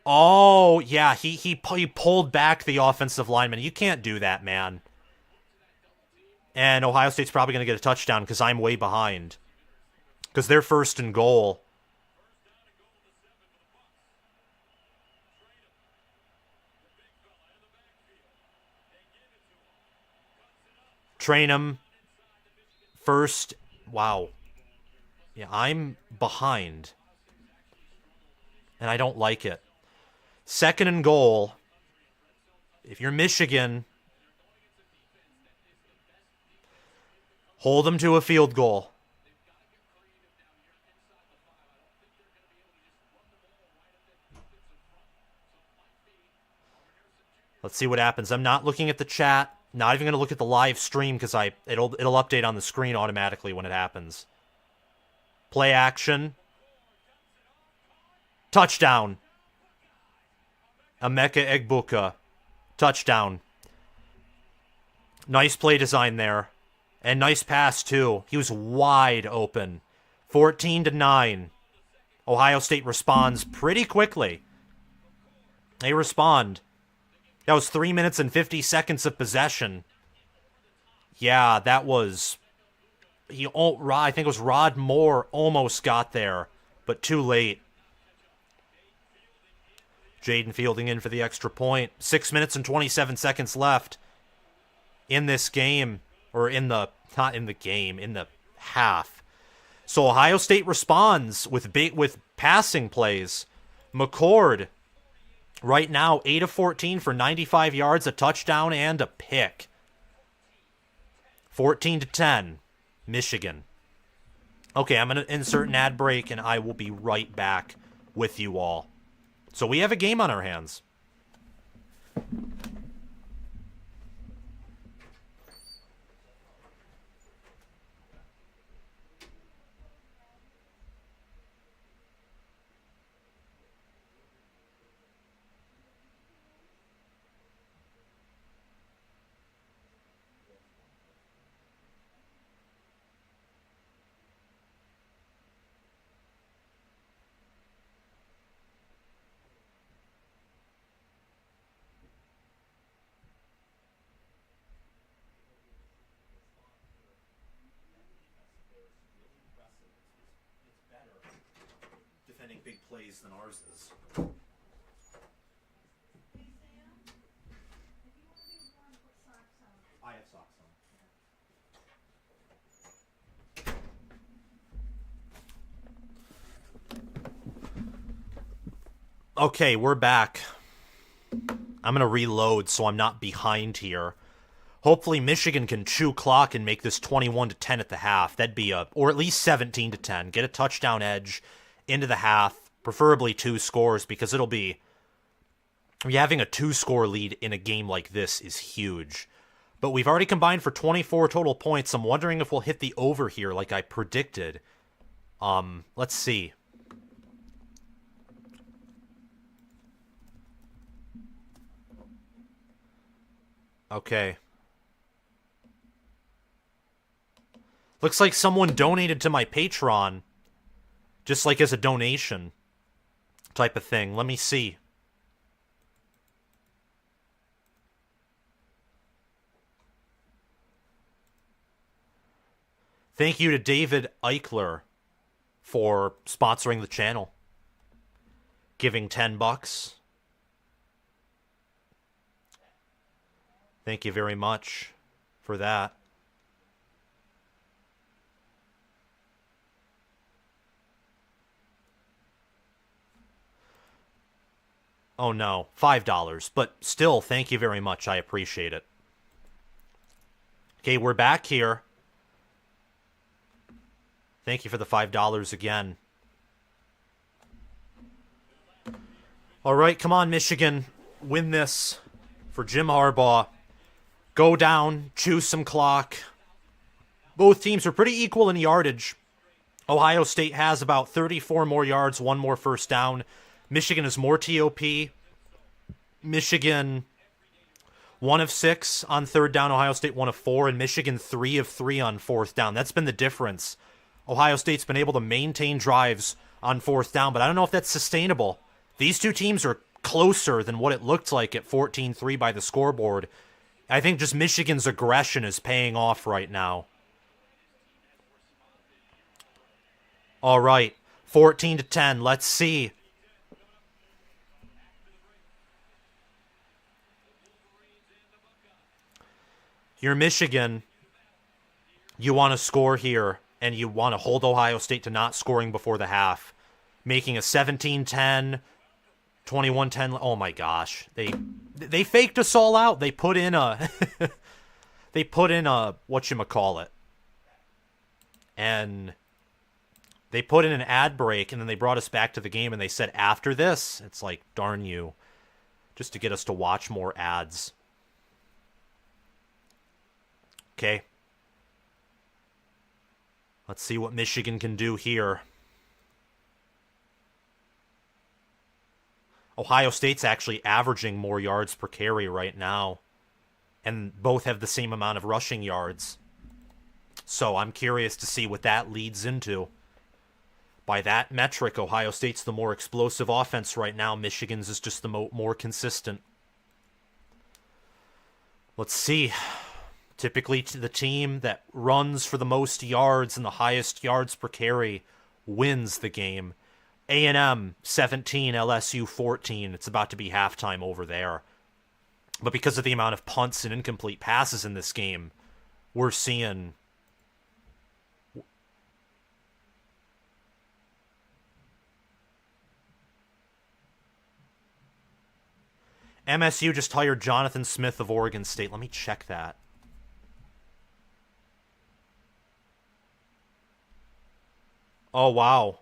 Oh, yeah, he pulled back the offensive lineman. You can't do that, man. And Ohio State's probably going to get a touchdown because I'm way behind. Because they're 1st and goal. Train him. First. Wow. Yeah, I'm behind. And I don't like it. 2nd and goal. If you're Michigan, hold them to a field goal. Let's see what happens. I'm not looking at the chat. Not even going to look at the live stream because it'll update on the screen automatically when it happens. Play action. Touchdown. Emeka Egbuka. Touchdown. Nice play design there. And nice pass, too. He was wide open. 14-9. Ohio State responds pretty quickly. They respond. That was 3 minutes and 50 seconds of possession. Yeah, that was... I think it was Rod Moore almost got there, but too late. Jaden Fielding in for the extra point. 6 minutes and 27 seconds left in this game. Or not in the game, in the half. So Ohio State responds with passing plays. McCord, right now, 8 of 14 for 95 yards, a touchdown, and a pick. 14-10, Michigan. Okay, I'm going to insert an ad break, and I will be right back with you all. So we have a game on our hands. Defending big plays than ours is. I have socks on. Okay, we're back. I'm going to reload so I'm not behind here. Hopefully Michigan can chew clock and make this 21-10 at the half. That'd be or at least 17-10. Get a touchdown edge into the half, preferably 2 scores, because having a 2-score lead in a game like this is huge. But we've already combined for 24 total points. I'm wondering if we'll hit the over here like I predicted. Let's see. Okay. Looks like someone donated to my Patreon. Just like as a donation type of thing. Let me see. Thank you to David Eichler for sponsoring the channel. Giving $10. Thank you very much for that. Oh no, $5. But still, thank you very much. I appreciate it. Okay, we're back here. Thank you for the $5 again. All right, come on, Michigan. Win this for Jim Harbaugh. Go down, choose some clock. Both teams are pretty equal in yardage. Ohio State has about 34 more yards, 1 more first down. Michigan is more TOP. Michigan 1 of 6 on 3rd down. Ohio State 1 of 4. And Michigan 3 of 3 on 4th down. That's been the difference. Ohio State's been able to maintain drives on 4th down, but I don't know if that's sustainable. These two teams are closer than what it looked like at 14-3 by the scoreboard. I think just Michigan's aggression is paying off right now. All right, 14-10. Let's see. You're Michigan. You want to score here, and you want to hold Ohio State to not scoring before the half, making a 17-10, 21-10. Oh my gosh, they faked us all out. They put in a whatchamacallit, and they put in an ad break, and then they brought us back to the game, and they said after this, it's like, darn you, just to get us to watch more ads. Okay. Let's see what Michigan can do here. Ohio State's actually averaging more yards per carry right now. And both have the same amount of rushing yards. So I'm curious to see what that leads into. By that metric, Ohio State's the more explosive offense right now. Michigan's is just the more consistent. Let's see. Typically, the team that runs for the most yards and the highest yards per carry wins the game. A&M 17, LSU 14. It's about to be halftime over there. But because of the amount of punts and incomplete passes in this game, we're seeing MSU just hired Jonathan Smith of Oregon State. Let me check that. Oh, wow.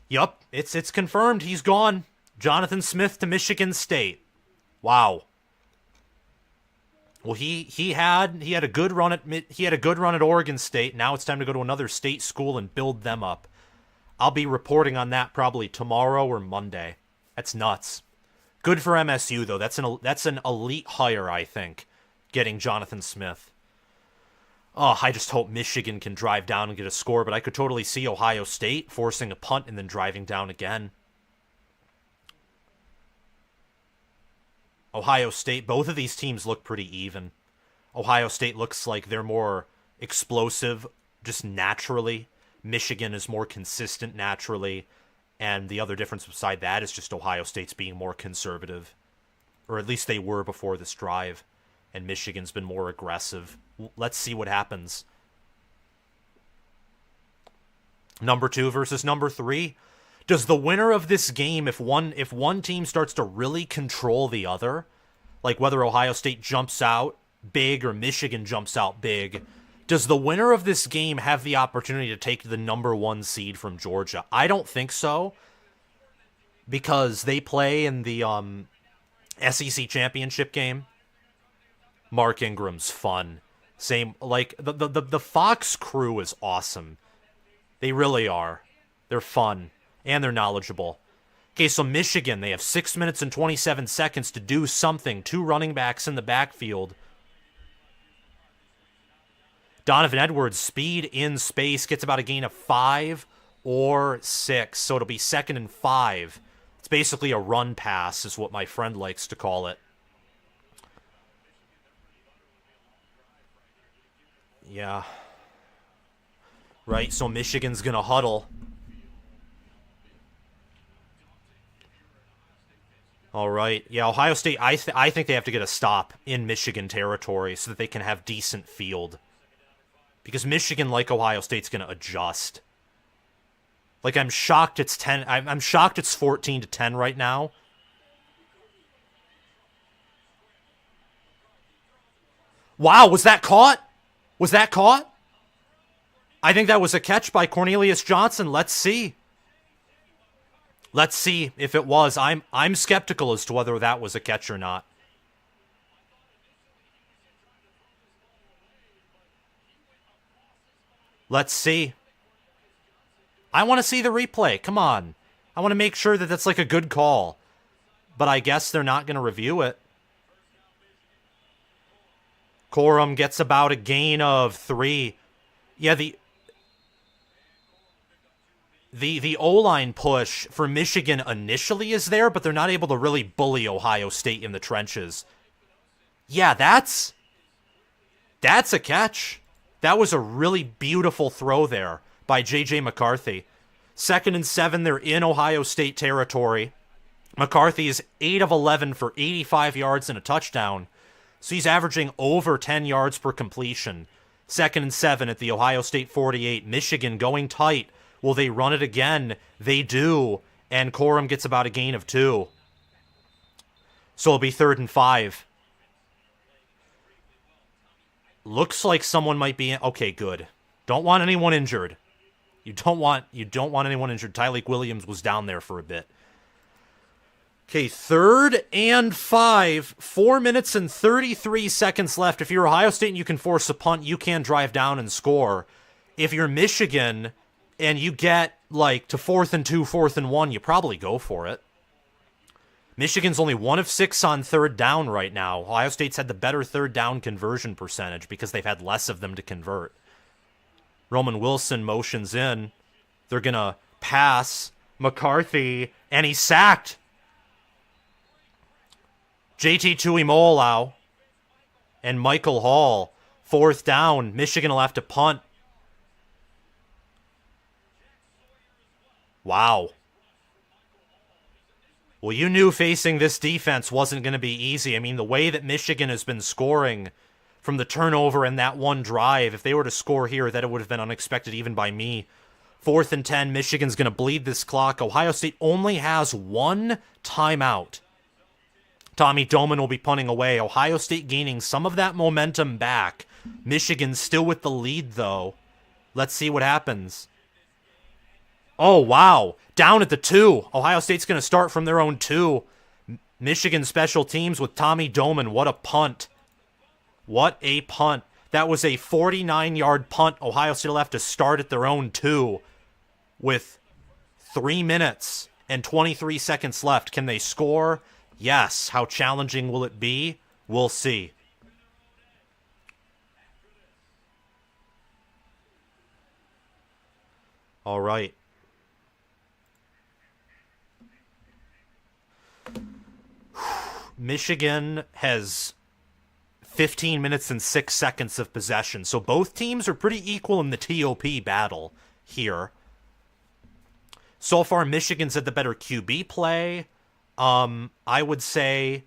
Yup, it's confirmed. He's gone. Jonathan Smith to Michigan State. Wow. Well, he had a good run at Oregon State. Now it's time to go to another state school and build them up. I'll be reporting on that probably tomorrow or Monday. That's nuts. Good for MSU though. That's an elite hire, I think. Getting Jonathan Smith. Oh, I just hope Michigan can drive down and get a score, but I could totally see Ohio State forcing a punt and then driving down again. Ohio State, both of these teams look pretty even. Ohio State looks like they're more explosive just naturally. Michigan is more consistent naturally. And the other difference beside that is just Ohio State's being more conservative. Or at least they were before this drive. And Michigan's been more aggressive. Let's see what happens. Number 2 versus number 3. Does the winner of this game, if one team starts to really control the other, like whether Ohio State jumps out big or Michigan jumps out big, does the winner of this game have the opportunity to take the number 1 seed from Georgia? I don't think so, because they play in the SEC championship game. Mark Ingram's fun. Same, like, the Fox crew is awesome. They really are. They're fun. And they're knowledgeable. Okay, so Michigan, they have 6 minutes and 27 seconds to do something. 2 running backs in the backfield. Donovan Edwards, speed in space, gets about a gain of 5 or 6. So it'll be 2nd and 5. It's basically a run pass is what my friend likes to call it. Yeah. Right, so Michigan's going to huddle. All right. Yeah, Ohio State, I think they have to get a stop in Michigan territory so that they can have decent field. Because Michigan, like Ohio State's going to adjust. Like, I'm shocked it's 10. I'm shocked it's 14-10 right now. Wow, was that caught? Was that caught? I think that was a catch by Cornelius Johnson. Let's see. Let's see if it was. I'm skeptical as to whether that was a catch or not. Let's see. I want to see the replay. Come on. I want to make sure that that's like a good call. But I guess they're not going to review it. Corum gets about a gain of 3. Yeah, the O-line push for Michigan initially is there, but they're not able to really bully Ohio State in the trenches. Yeah, that's a catch. That was a really beautiful throw there by J.J. McCarthy. 2nd and 7, they're in Ohio State territory. McCarthy is 8 of 11 for 85 yards and a touchdown. So he's averaging over 10 yards per completion. 2nd and 7 at the Ohio State 48. Michigan going tight. Will they run it again? They do. And Corum gets about a gain of 2. So it'll be 3rd and 5. Looks like someone might be in. Okay, good. Don't want anyone injured. You don't want anyone injured. Tyleik Williams was down there for a bit. Okay, 3rd and 5. 4 minutes and 33 seconds left. If you're Ohio State and you can force a punt, you can drive down and score. If you're Michigan and you get like to 4th and 2, 4th and 1, you probably go for it. Michigan's only 1 of 6 on 3rd down right now. Ohio State's had the better 3rd down conversion percentage because they've had less of them to convert. Roman Wilson motions in. They're going to pass McCarthy, and he's sacked. JT Tuimoloau and Michael Hall. 4th down. Michigan will have to punt. Wow. Well, you knew facing this defense wasn't going to be easy. I mean, the way that Michigan has been scoring from the turnover and that one drive, if they were to score here, that it would have been unexpected even by me. 4th and 10, Michigan's going to bleed this clock. Ohio State only has 1 timeout. Tommy Doman will be punting away. Ohio State gaining some of that momentum back. Michigan still with the lead, though. Let's see what happens. Oh, wow. Down at the 2. Ohio State's going to start from their own 2. Michigan special teams with Tommy Doman. What a punt. What a punt. That was a 49-yard punt. Ohio State will have to start at their own 2 with 3 minutes and 23 seconds left. Can they score? Yes. How challenging will it be? We'll see. All right. Michigan has 15 minutes and 6 seconds of possession. So both teams are pretty equal in the TOP battle here. So far, Michigan's had the better QB play. I would say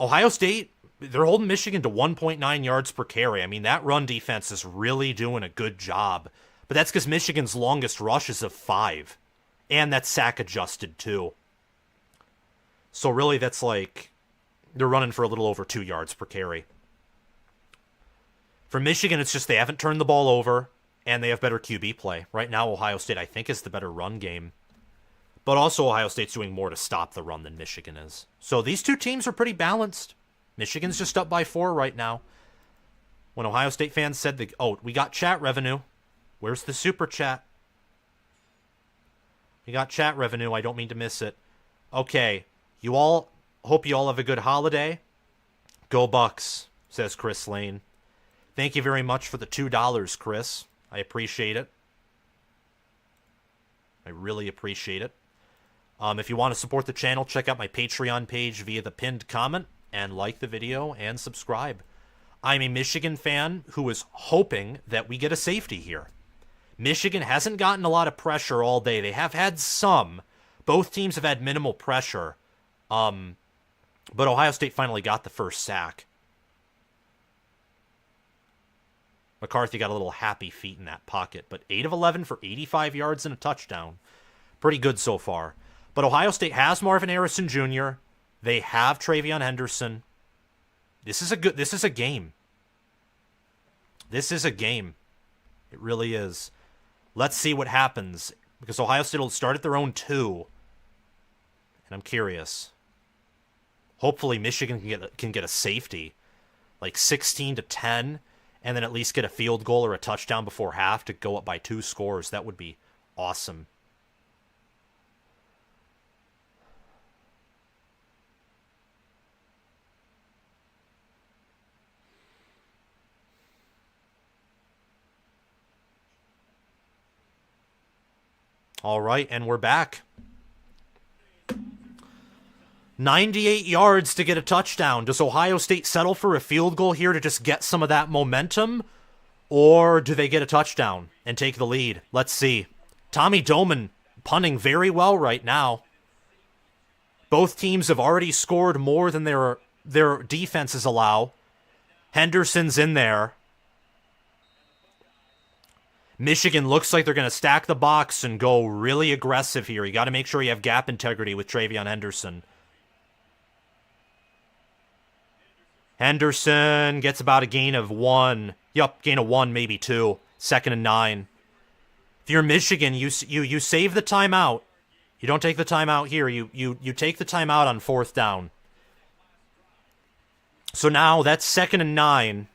Ohio State, they're holding Michigan to 1.9 yards per carry. I mean, that run defense is really doing a good job. But that's because Michigan's longest rush is of 5. And that's sack adjusted, too. So really, that's like, they're running for a little over 2 yards per carry. For Michigan, it's just they haven't turned the ball over, and they have better QB play. Right now, Ohio State, I think, is the better run game. But also, Ohio State's doing more to stop the run than Michigan is. So these two teams are pretty balanced. Michigan's just up by 4 right now. When Ohio State fans said, we got chat revenue. Where's the super chat? We got chat revenue. I don't mean to miss it. Okay. Hope you all have a good holiday. Go Bucks, says Chris Lane. Thank you very much for the $2, Chris. I appreciate it. I really appreciate it. If you want to support the channel, check out my Patreon page via the pinned comment and like the video and subscribe. I'm a Michigan fan who is hoping that we get a safety here. Michigan hasn't gotten a lot of pressure all day. They have had some. Both teams have had minimal pressure. But Ohio State finally got the first sack. McCarthy got a little happy feet in that pocket, but 8 of 11 for 85 yards and a touchdown. Pretty good so far. But Ohio State has Marvin Harrison Jr. They have Travion Henderson. This is a game. This is a game. It really is. Let's see what happens, because Ohio State will start at their own 2. And I'm curious. Hopefully Michigan can get a safety, like 16-10, and then at least get a field goal or a touchdown before half to go up by 2 scores. That would be awesome. All right, and we're back. 98 yards to get a touchdown. Does Ohio State settle for a field goal here to just get some of that momentum? Or do they get a touchdown and take the lead? Let's see. Tommy Doman punting very well right now. Both teams have already scored more than their defenses allow. Henderson's in there. Michigan looks like they're going to stack the box and go really aggressive here. You got to make sure you have gap integrity with TreVeyon Henderson. Henderson gets about a gain of 1. Yup, gain of 1, maybe 2. 2nd and 9. If you're Michigan, you save the timeout. You don't take the timeout here. You take the timeout on 4th down. So now that's 2nd and 9.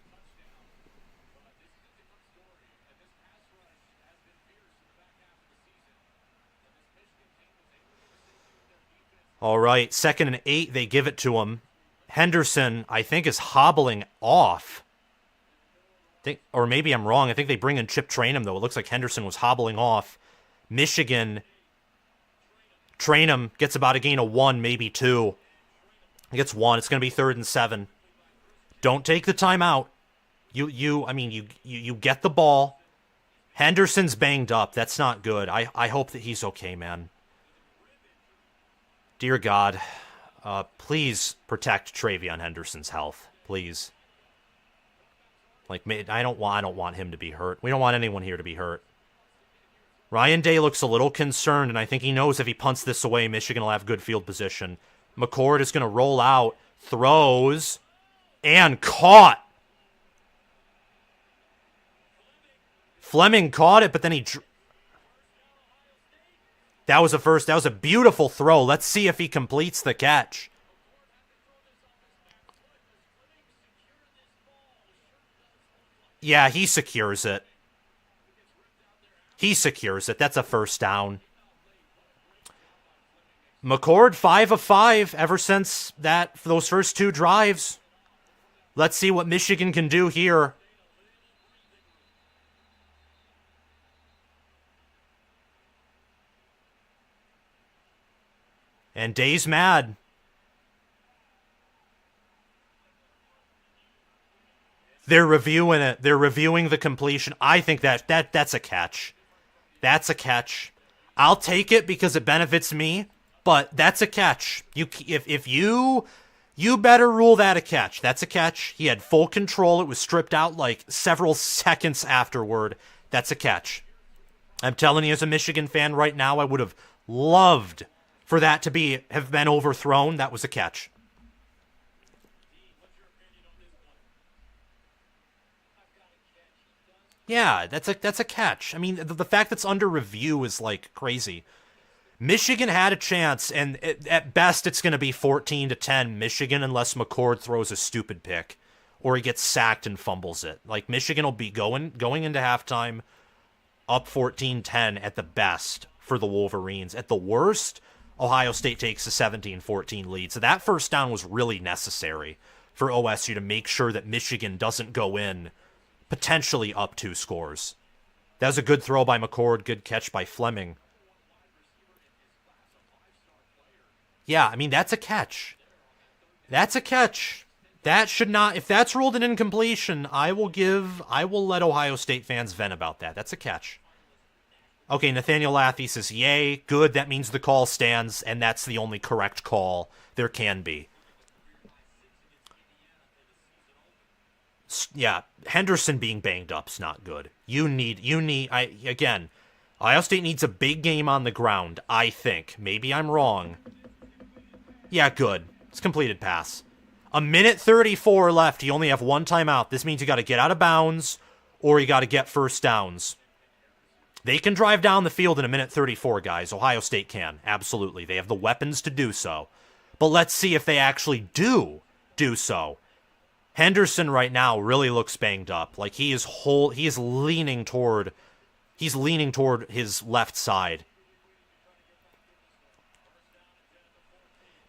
All right, 2nd and 8, they give it to him. Henderson, I think, is hobbling off. Or maybe I'm wrong. I think they bring in Chip Trainum, though. It looks like Henderson was hobbling off. Michigan, Trainum gets about a gain of 1, maybe 2. He gets 1. It's going to be 3rd and 7. Don't take the timeout. You get the ball. Henderson's banged up. That's not good. I hope that he's okay, man. Dear God, please protect TreVeyon Henderson's health, please. Like, I don't want him to be hurt. We don't want anyone here to be hurt. Ryan Day looks a little concerned, and I think he knows if he punts this away, Michigan will have good field position. McCord is going to roll out, throws, and caught. Fleming caught it, but then he... That was a beautiful throw. Let's see if he completes the catch. Yeah, he secures it. He secures it. That's a 1st down. McCord, 5 of 5 ever since those first 2 drives. Let's see what Michigan can do here. And Day's mad. They're reviewing it. They're reviewing the completion. I think that's a catch. That's a catch. I'll take it because it benefits me, but that's a catch. If you better rule that a catch. That's a catch. He had full control. It was stripped out like several seconds afterward. That's a catch. I'm telling you, as a Michigan fan right now, I would have loved for that to have been overthrown. That was a catch. Yeah, that's a catch. I mean, the fact that's under review is like crazy. Michigan had a chance, and at best it's going to be 14-10 Michigan unless McCord throws a stupid pick or he gets sacked and fumbles it. Like, Michigan will be going into halftime up 14-10 at the best for the Wolverines. At the worst, Ohio State takes a 17-14 lead. So that 1st down was really necessary for OSU to make sure that Michigan doesn't go in potentially up 2 scores. That was a good throw by McCord, good catch by Fleming. Yeah, I mean, that's a catch. That's a catch. That should not, if that's ruled an incompletion, I will let Ohio State fans vent about that. That's a catch. Okay, Nathaniel Laffey says, yay, good, that means the call stands, and that's the only correct call there can be. Yeah, Henderson being banged up's not good. Ohio State needs a big game on the ground, I think. Maybe I'm wrong. Yeah, good. It's completed pass. 1:34 left. You only have 1 timeout. This means you got to get out of bounds or you got to get 1st downs. They can drive down the field in 1:34, guys. Ohio State can. Absolutely. They have the weapons to do so. But let's see if they actually do so. Henderson right now really looks banged up. Like, he is leaning toward his left side.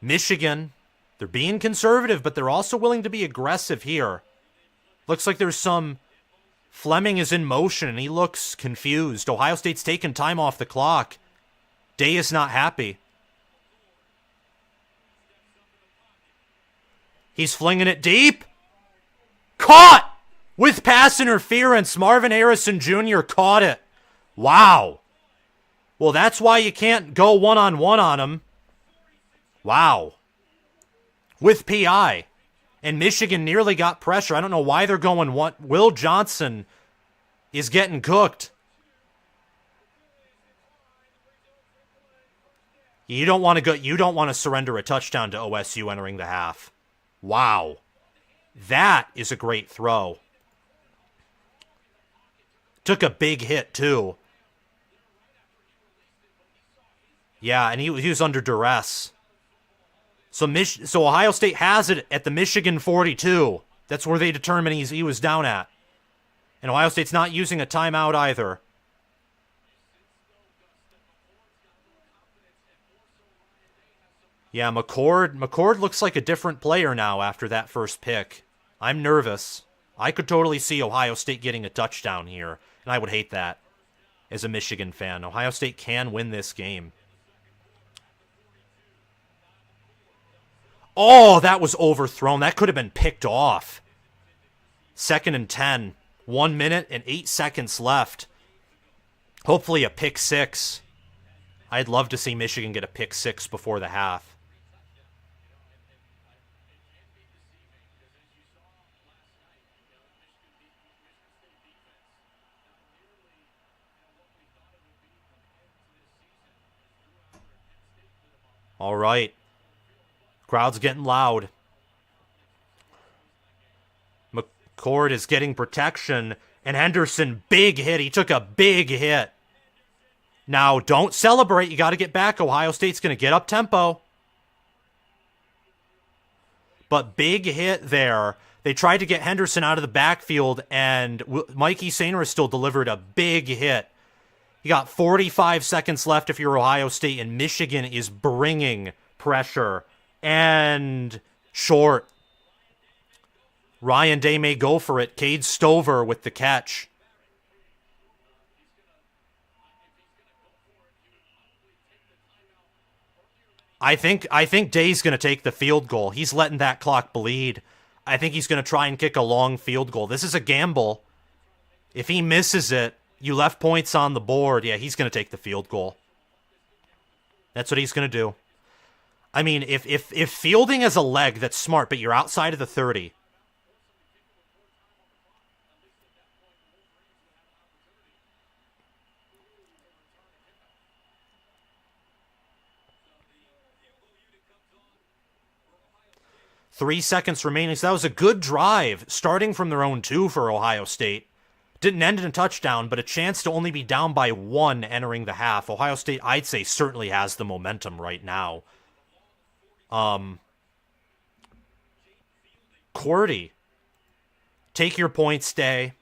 Michigan, they're being conservative, but they're also willing to be aggressive here. Looks like there's some... Fleming is in motion, and he looks confused. Ohio State's taking time off the clock. Day is not happy. He's flinging it deep. Caught! With pass interference, Marvin Harrison Jr. caught it. Wow. Well, that's why you can't go one-on-one on him. Wow. With PI. And Michigan nearly got pressure. I don't know why they're going one. Will Johnson is getting cooked. You don't want to go. You don't want to surrender a touchdown to OSU entering the half. Wow. That is a great throw. Took a big hit, too. Yeah, and he was under duress. So Ohio State has it at the Michigan 42. That's where they determine he was down at. And Ohio State's not using a timeout either. Yeah, McCord looks like a different player now after that first pick. I'm nervous. I could totally see Ohio State getting a touchdown here, and I would hate that as a Michigan fan. Ohio State can win this game. Oh, that was overthrown. That could have been picked off. 2nd and 10. 1 minute and 8 seconds left. Hopefully a pick six. I'd love to see Michigan get a pick six before the half. All right. Crowd's getting loud. McCord is getting protection. And Henderson, big hit. He took a big hit. Now, don't celebrate. You got to get back. Ohio State's going to get up tempo. But big hit there. They tried to get Henderson out of the backfield, and Mikey Sainris still delivered a big hit. You got 45 seconds left if you're Ohio State, and Michigan is bringing pressure. And short. Ryan Day may go for it. Cade Stover with the catch. I think Day's going to take the field goal. He's letting that clock bleed. I think he's going to try and kick a long field goal. This is a gamble. If he misses it, you left points on the board. Yeah, he's going to take the field goal. That's what he's going to do. I mean, if fielding has a leg, that's smart, but you're outside of the 30. Three seconds remaining. So that was a good drive, starting from their own 2 for Ohio State. Didn't end in a touchdown, but a chance to only be down by 1 entering the half. Ohio State, I'd say, certainly has the momentum right now. Cordy, take your points, Day.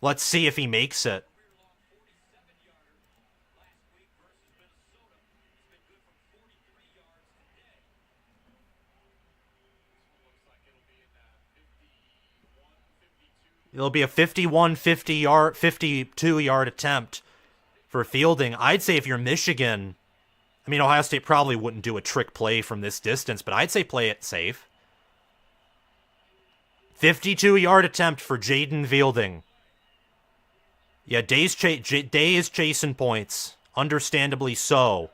Let's see if he makes it. It'll be a 52-yard attempt for fielding. I'd say if you're Michigan, I mean, Ohio State probably wouldn't do a trick play from this distance, but I'd say play it safe. 52-yard attempt for Jaden Fielding. Yeah, Day is chasing points. Understandably so.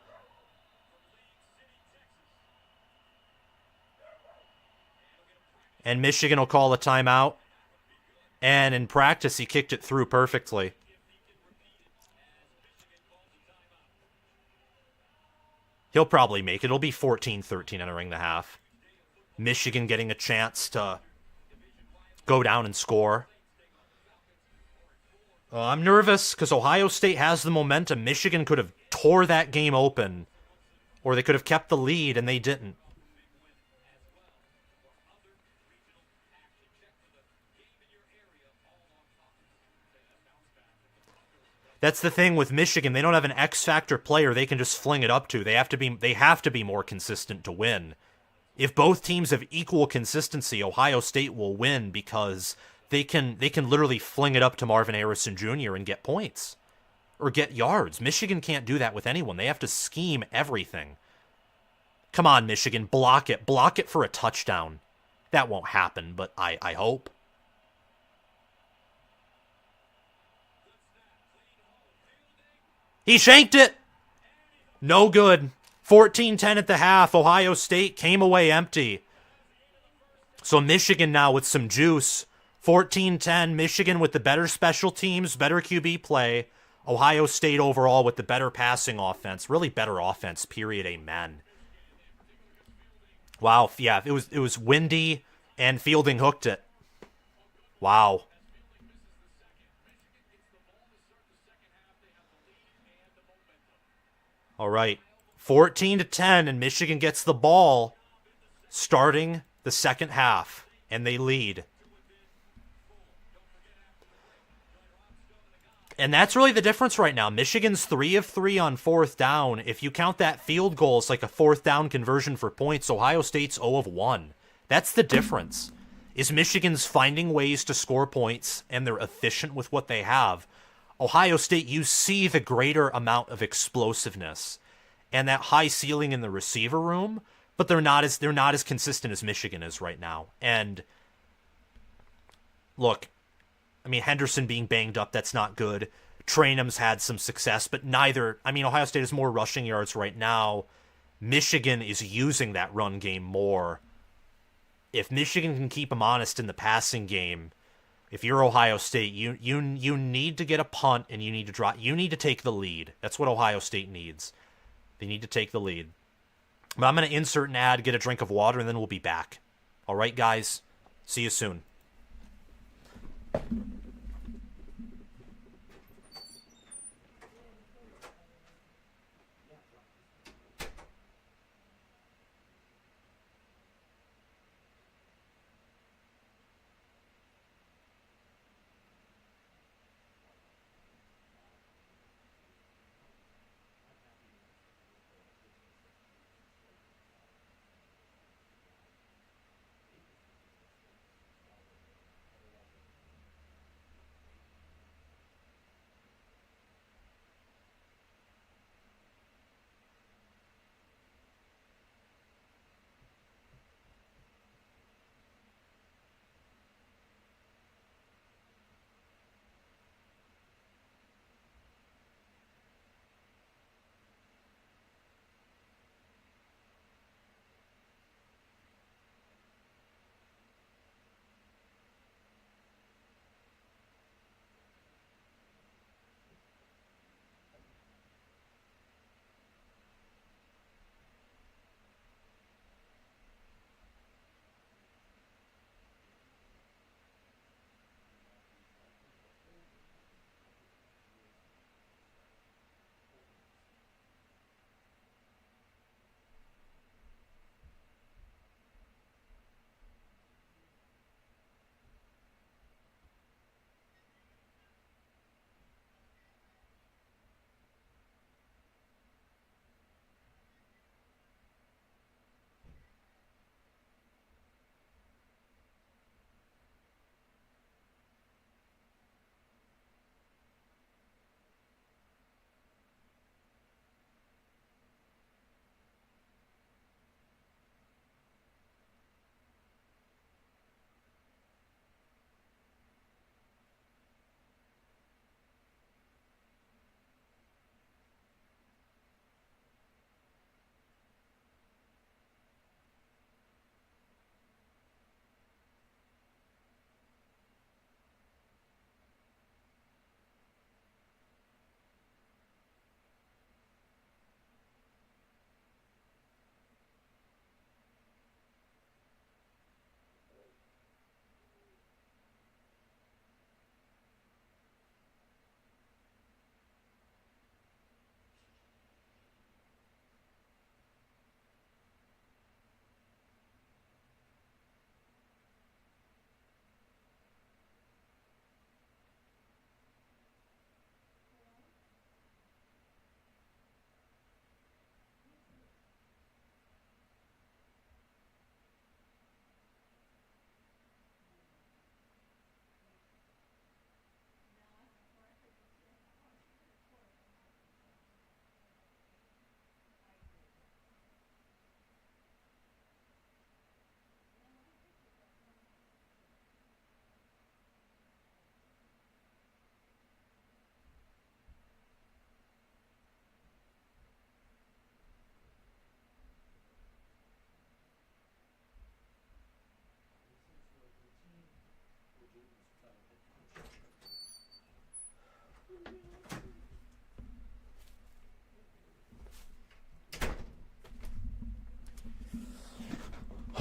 And Michigan will call a timeout. And in practice, he kicked it through perfectly. He'll probably make it. It'll be 14-13 entering the half. Michigan getting a chance to go down and score. I'm nervous because Ohio State has the momentum. Michigan could have tore that game open. Or they could have kept the lead, and they didn't. That's the thing with Michigan. They don't have an X-factor player they can just fling it up to. They have to be more consistent to win. If both teams have equal consistency, Ohio State will win because they can literally fling it up to Marvin Harrison Jr. and get points or get yards. Michigan can't do that with anyone. They have to scheme everything. Come on, Michigan, block it. Block it for a touchdown. That won't happen, but I hope. He shanked it. No good. 14-10 at the half. Ohio State came away empty. So Michigan now with some juice. 14-10. Michigan with the better special teams, better QB play. Ohio State overall with the better passing offense. Really better offense, period. Amen. Wow, yeah, it was windy and Fielding hooked it. Wow. All right. 14-10 and Michigan gets the ball starting the second half and they lead. And that's really the difference right now. Michigan's 3 of 3 on fourth down. If you count that field goal as like a fourth down conversion for points, Ohio State's 0 of 1. That's the difference. Is Michigan's finding ways to score points and they're efficient with what they have. Ohio State, you see the greater amount of explosiveness and that high ceiling in the receiver room, but they're not as consistent as Michigan is right now. And look, I mean, Henderson being banged up, that's not good. Trainum's had some success, but neither. I mean, Ohio State has more rushing yards right now. Michigan is using that run game more. If Michigan can keep them honest in the passing game, if you're Ohio State, you need to get a punt and you need to drop. You need to take the lead. That's what Ohio State needs. They need to take the lead. But I'm going to insert an ad, get a drink of water, and then we'll be back. All right, guys? See you soon.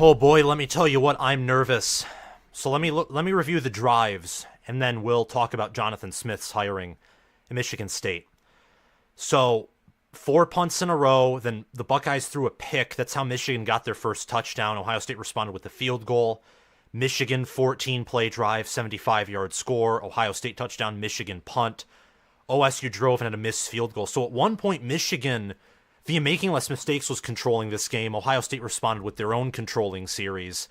Oh boy, let me tell you what, I'm nervous. So let me review the drives, and then we'll talk about Jonathan Smith's hiring in Michigan State. So 4 punts in a row, then the Buckeyes threw a pick. That's how Michigan got their first touchdown. Ohio State responded with the field goal. Michigan 14-play drive, 75-yard score. Ohio State touchdown, Michigan punt. OSU drove and had a missed field goal. So at one point, Michigan, via making less mistakes, was controlling this game. Ohio State responded with their own controlling series.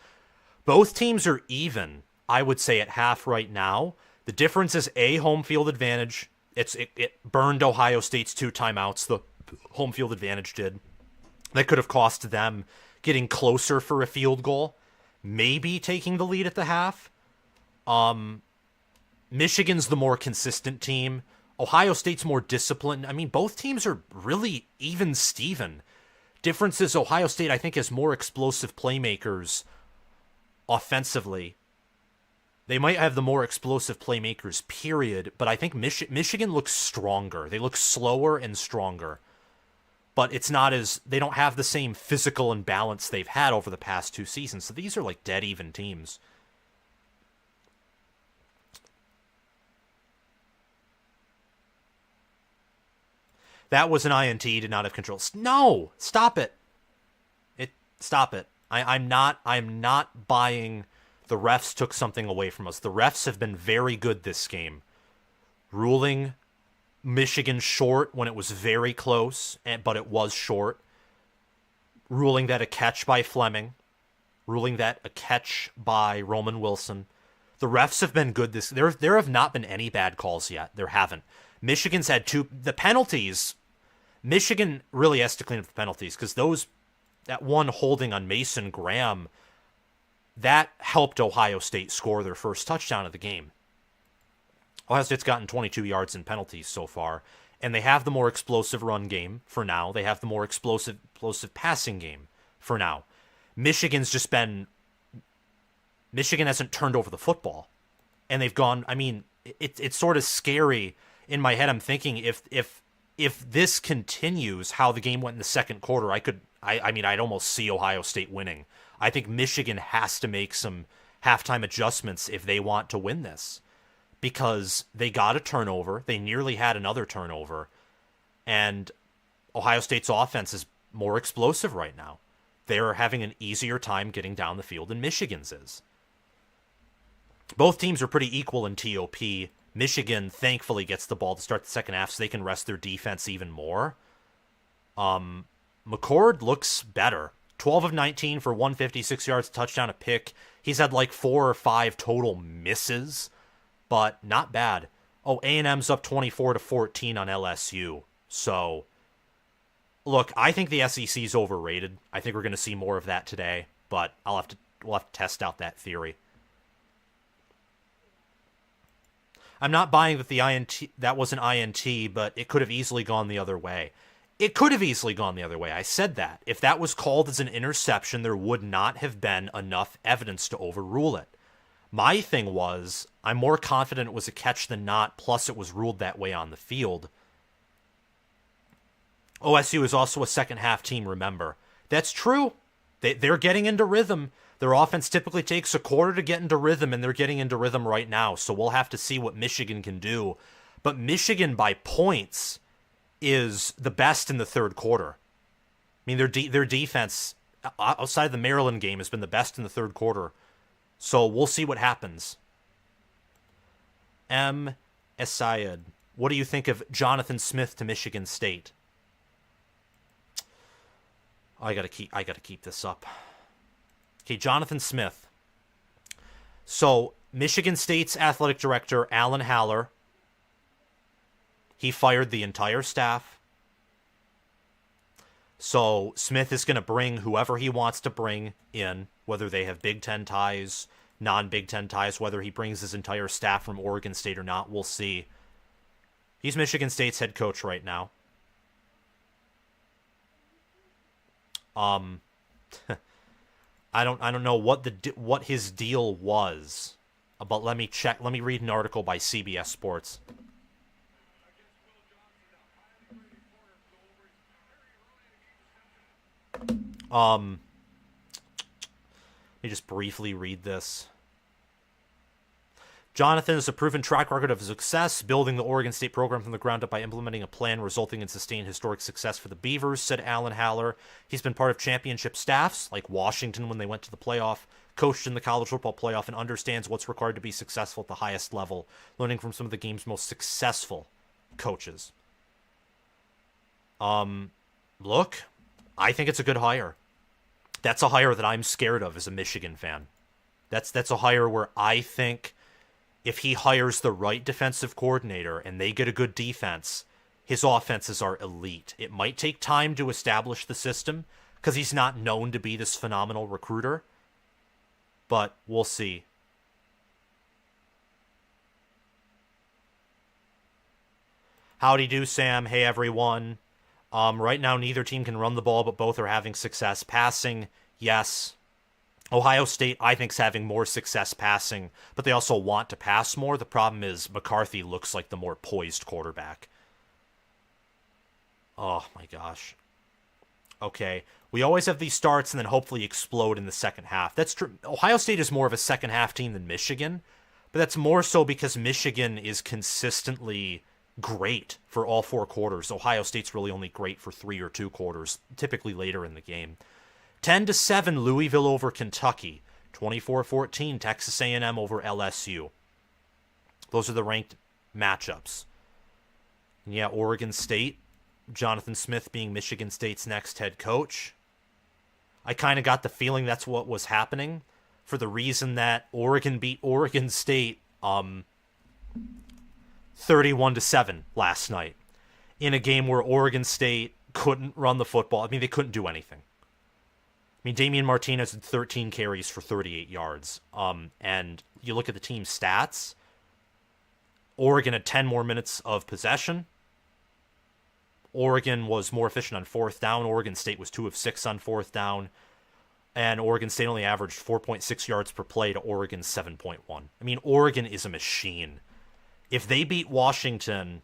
Both teams are even, I would say, at half right now. The difference is a home field advantage. It burned Ohio State's 2 timeouts. The home field advantage did. That could have cost them getting closer for a field goal, maybe taking the lead at the half. Michigan's the more consistent team. Ohio State's more disciplined. I mean, both teams are really even Steven. Difference is Ohio State, I think, has more explosive playmakers offensively. They might have the more explosive playmakers, period, but I think Michigan looks stronger. They look slower and stronger. But it's not as... They don't have the same physical imbalance they've had over the past 2 seasons. So these are like dead even teams. That was an INT, did not have control. No! Stop it. Stop it. I'm not buying the refs took something away from us. The refs have been very good this game. Ruling Michigan short when it was very close, but it was short. Ruling that a catch by Fleming. Ruling that a catch by Roman Wilson. The refs have been good this... There have not been any bad calls yet. There haven't. Michigan's had 2... The penalties... Michigan really has to clean up the penalties, because that one holding on Mason Graham, that helped Ohio State score their first touchdown of the game. Ohio State's gotten 22 yards in penalties so far, and they have the more explosive run game for now. They have the more explosive passing game for now. Michigan hasn't turned over the football, and they've gone... I mean, it's sort of scary in my head. I'm thinking if this continues how the game went in the second quarter, I'd almost see Ohio State winning. I think Michigan has to make some halftime adjustments if they want to win this, because they got a turnover. They nearly had another turnover, and Ohio State's offense is more explosive right now. They're having an easier time getting down the field than Michigan's is. Both teams are pretty equal in TOP. Michigan thankfully gets the ball to start the second half so they can rest their defense even more. McCord looks better. 12 of 19 for 156 yards, touchdown, a pick. He's had like 4 or 5 total misses, but not bad. Oh, A&M's up 24-14 on LSU. So, look, I think the SEC's overrated. I think we're going to see more of that today, but we'll have to test out that theory. I'm not buying that was an INT, but it could have easily gone the other way. It could have easily gone the other way. I said that. If that was called as an interception, there would not have been enough evidence to overrule it. My thing was, I'm more confident it was a catch than not, plus it was ruled that way on the field. OSU is also a second-half team, remember. That's true. They're getting into rhythm. Their offense typically takes a quarter to get into rhythm, and they're getting into rhythm right now, so we'll have to see what Michigan can do. But Michigan, by points, is the best in the third quarter. I mean, their defense, outside of the Maryland game, has been the best in the third quarter. So we'll see what happens. M. Esayed, what do you think of Jonathan Smith to Michigan State? I gotta keep this up. Okay, Jonathan Smith. So, Michigan State's athletic director, Alan Haller, he fired the entire staff. So, Smith is going to bring whoever he wants to bring in, whether they have Big Ten ties, non-Big Ten ties, whether he brings his entire staff from Oregon State or not, we'll see. He's Michigan State's head coach right now. I don't know what his deal was, but let me check. Let me read an article by CBS Sports. Let me just briefly read this. Jonathan has a proven track record of success, building the Oregon State program from the ground up by implementing a plan resulting in sustained historic success for the Beavers, said Alan Haller. He's been part of championship staffs, like Washington when they went to the playoff, coached in the college football playoff, and understands what's required to be successful at the highest level, learning from some of the game's most successful coaches. Look, I think it's a good hire. That's a hire that I'm scared of as a Michigan fan. That's a hire where I think if he hires the right defensive coordinator and they get a good defense, his offenses are elite. It might take time to establish the system because he's not known to be this phenomenal recruiter, but we'll see. Howdy do, Sam. Hey, everyone. Right now, neither team can run the ball, but both are having success passing. Yes. Ohio State, I think, is having more success passing, but they also want to pass more. The problem is McCarthy looks like the more poised quarterback. Oh, my gosh. Okay. We always have these starts and then hopefully explode in the second half. That's true. Ohio State is more of a second half team than Michigan, but that's more so because Michigan is consistently great for all 4 quarters. Ohio State's really only great for 3 or 2 quarters, typically later in the game. 10-7 Louisville over Kentucky. 24-14 Texas A&M over LSU. Those are the ranked matchups. And yeah, Oregon State, Jonathan Smith being Michigan State's next head coach. I kind of got the feeling that's what was happening for the reason that Oregon beat Oregon State 31-7 last night in a game where Oregon State couldn't run the football. I mean, they couldn't do anything. I mean, Damian Martinez had 13 carries for 38 yards. And you look at the team's stats, Oregon had 10 more minutes of possession. Oregon was more efficient on 4th down. Oregon State was 2 of 6 on 4th down. And Oregon State only averaged 4.6 yards per play to Oregon's 7.1. I mean, Oregon is a machine. If they beat Washington,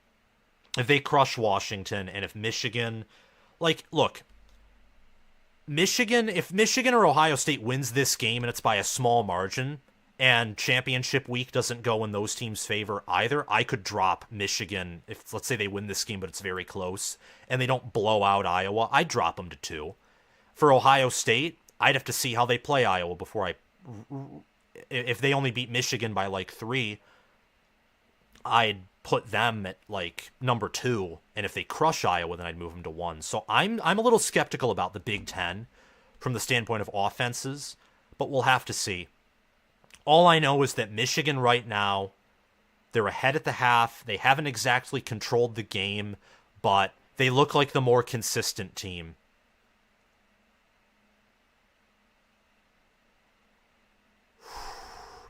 if they crush Washington, and if Michigan, look, if Michigan or Ohio State wins this game and it's by a small margin, and championship week doesn't go in those teams' favor either, I could drop Michigan. If, let's say, they win this game but it's very close, and they don't blow out Iowa, I'd drop them to 2. For Ohio State, I'd have to see how they play Iowa before if they only beat Michigan by 3, I'd put them at number 2, and if they crush Iowa, then I'd move them to 1. So I'm a little skeptical about the Big Ten from the standpoint of offenses, but we'll have to see. All I know is that Michigan right now, they're ahead at the half. They haven't exactly controlled the game, but they look like the more consistent team.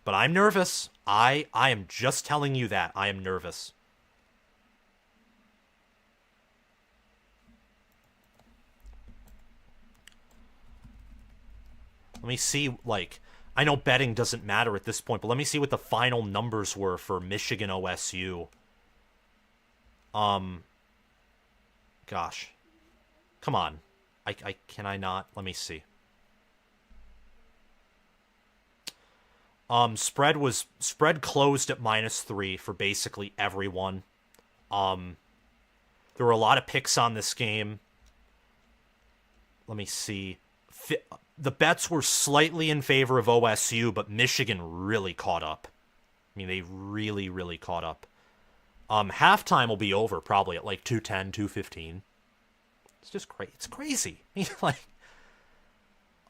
But I'm nervous. I am just telling you that. I am nervous. Let me see, I know betting doesn't matter at this point, but let me see what the final numbers were for Michigan OSU. Gosh. Come on. Can I not? Let me see. Spread closed at -3 for basically everyone. There were a lot of picks on this game. Let me see. The bets were slightly in favor of OSU, but Michigan really caught up. I mean, they really, really caught up. Halftime will be over probably at 2:10, 2:15. It's just crazy. It's crazy. I mean,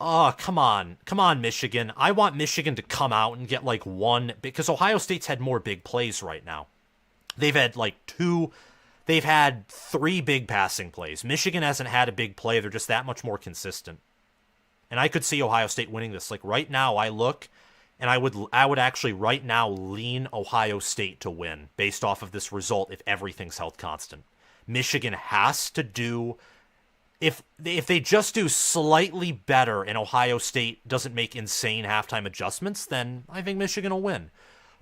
oh, come on, Michigan. I want Michigan to come out and get 1, because Ohio State's had more big plays right now. They've had 2. They've had 3 big passing plays. Michigan hasn't had a big play. They're just that much more consistent. And I could see Ohio State winning this. Right now, I look, and I would actually right now lean Ohio State to win based off of this result if everything's held constant. Michigan has to do, if they just do slightly better and Ohio State doesn't make insane halftime adjustments, then I think Michigan will win.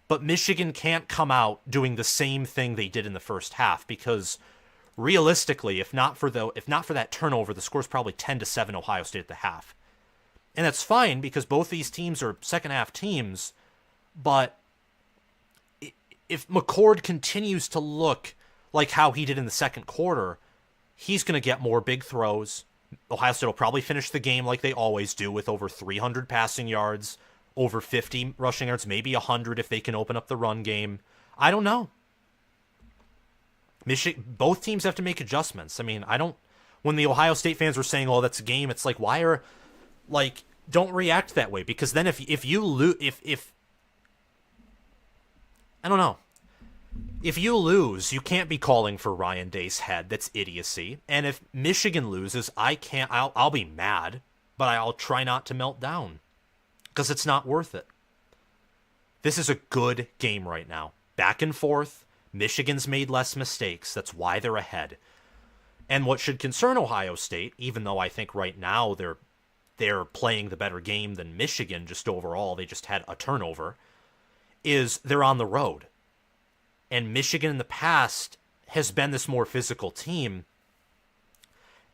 But Michigan can't come out doing the same thing they did in the first half, because realistically, if not for that turnover, the score's probably 10-7 Ohio State at the half. And that's fine because both these teams are second half teams. But if McCord continues to look like how he did in the second quarter, he's going to get more big throws. Ohio State will probably finish the game like they always do with over 300 passing yards, over 50 rushing yards, maybe 100 if they can open up the run game. I don't know. Both teams have to make adjustments. I mean, when the Ohio State fans were saying, "Oh, that's a game," it's like, don't react that way, because then if you lose, I don't know. If you lose, you can't be calling for Ryan Day's head. That's idiocy. And if Michigan loses, I'll be mad, but I'll try not to melt down because it's not worth it. This is a good game right now. Back and forth. Michigan's made less mistakes. That's why they're ahead. And what should concern Ohio State, even though I think right now they're playing the better game than Michigan just overall, they just had a turnover, is they're on the road. And Michigan in the past has been this more physical team.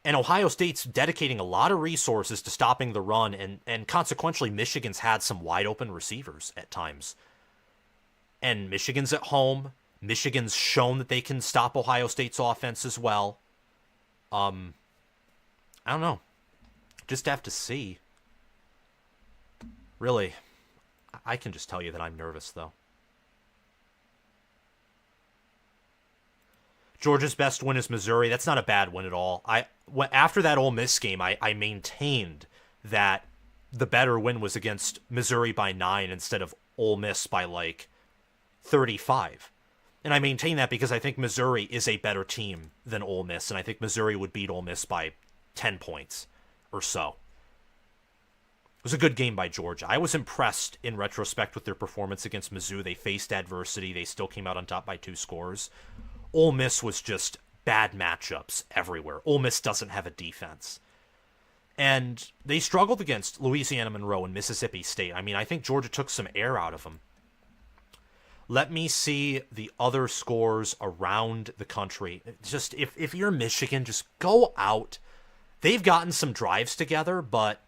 And Ohio State's dedicating a lot of resources to stopping the run, and consequently Michigan's had some wide open receivers at times. And Michigan's at home. Michigan's shown that they can stop Ohio State's offense as well. I don't know. Just have to see. Really, I can just tell you that I'm nervous, though. Georgia's best win is Missouri. That's not a bad win at all. After that Ole Miss game, I maintained that the better win was against Missouri by 9 instead of Ole Miss by 35. And I maintain that because I think Missouri is a better team than Ole Miss, and I think Missouri would beat Ole Miss by 10 points or so. It was a good game by Georgia. I was impressed in retrospect with their performance against Mizzou. They faced adversity. They still came out on top by 2 scores. Ole Miss was just bad matchups everywhere. Ole Miss doesn't have a defense. And they struggled against Louisiana Monroe and Mississippi State. I mean, I think Georgia took some air out of them. Let me see the other scores around the country. Just, if you're Michigan, just go out. They've gotten some drives together, but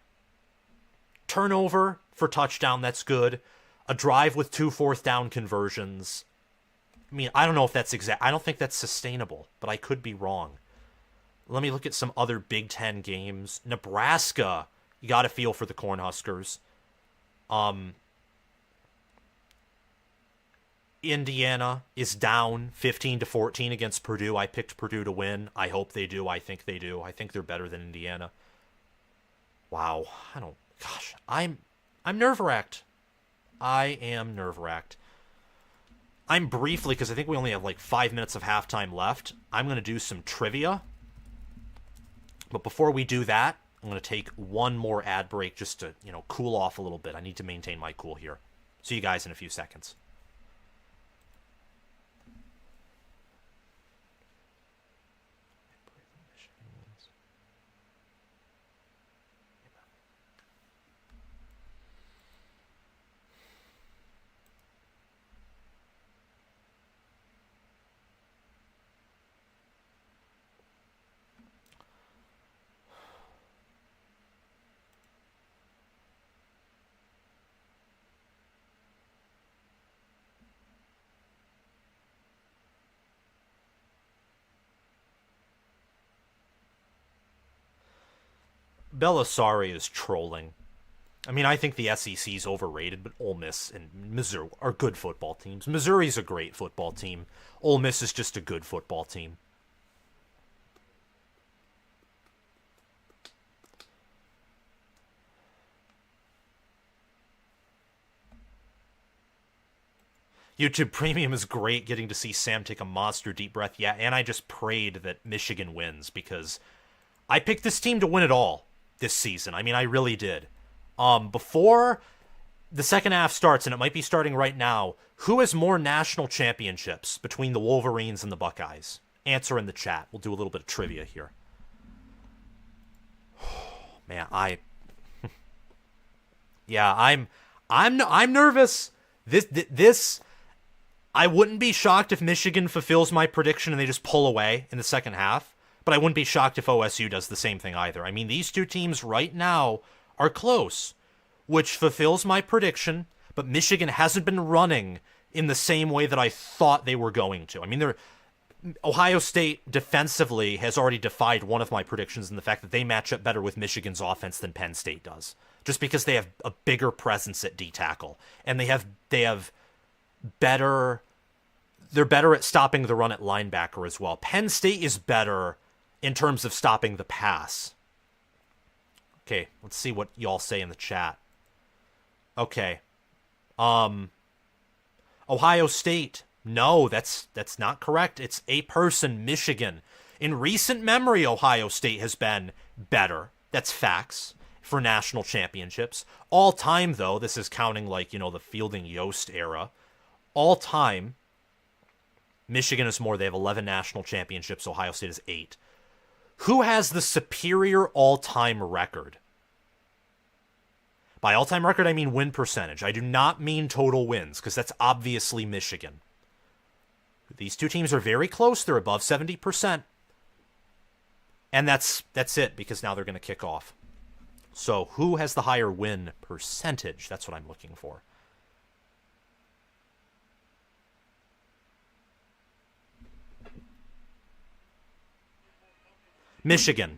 turnover for touchdown, that's good. A drive with 2 fourth-down conversions. I mean, I don't know if that's I don't think that's sustainable, but I could be wrong. Let me look at some other Big Ten games. Nebraska, you got to feel for the Cornhuskers. Indiana is down 15-14 against Purdue. I picked Purdue to win. I hope they do. I think they do. I think they're better than Indiana. Wow. I'm nerve-wracked. I am nerve-wracked. I'm briefly, because I think we only have 5 minutes of halftime left, I'm going to do some trivia. But before we do that, I'm going to take one more ad break just to, cool off a little bit. I need to maintain my cool here. See you guys in a few seconds. Belisari is trolling. I mean, I think the SEC is overrated, but Ole Miss and Missouri are good football teams. Missouri's a great football team. Ole Miss is just a good football team. YouTube Premium is great, getting to see Sam take a monster deep breath. Yeah, and I just prayed that Michigan wins because I picked this team to win it all this season. I mean, I really did. Before the second half starts, and it might be starting right now, who has more national championships between the Wolverines and the Buckeyes? Answer in the chat. We'll do a little bit of trivia here. Man, I'm nervous. This I wouldn't be shocked if Michigan fulfills my prediction and they just pull away in the second half. But I wouldn't be shocked if OSU does the same thing either. I mean, these two teams right now are close, which fulfills my prediction, but Michigan hasn't been running in the same way that I thought they were going to. I mean, Ohio State defensively has already defied one of my predictions in the fact that they match up better with Michigan's offense than Penn State does, just because they have a bigger presence at D tackle, and they have better. They're better at stopping the run at linebacker as well. Penn State is better in terms of stopping the pass. Okay, let's see what y'all say in the chat. Okay. Ohio State. No, that's not correct. It's a person, Michigan. In recent memory, Ohio State has been better. That's facts for national championships. All time, though, this is counting the Fielding Yost era. All time, Michigan is more. They have 11 national championships. Ohio State is 8. Who has the superior all-time record? By all-time record, I mean win percentage. I do not mean total wins, because that's obviously Michigan. These two teams are very close. They're above 70%. And that's it, because now they're going to kick off. So who has the higher win percentage? That's what I'm looking for. Michigan.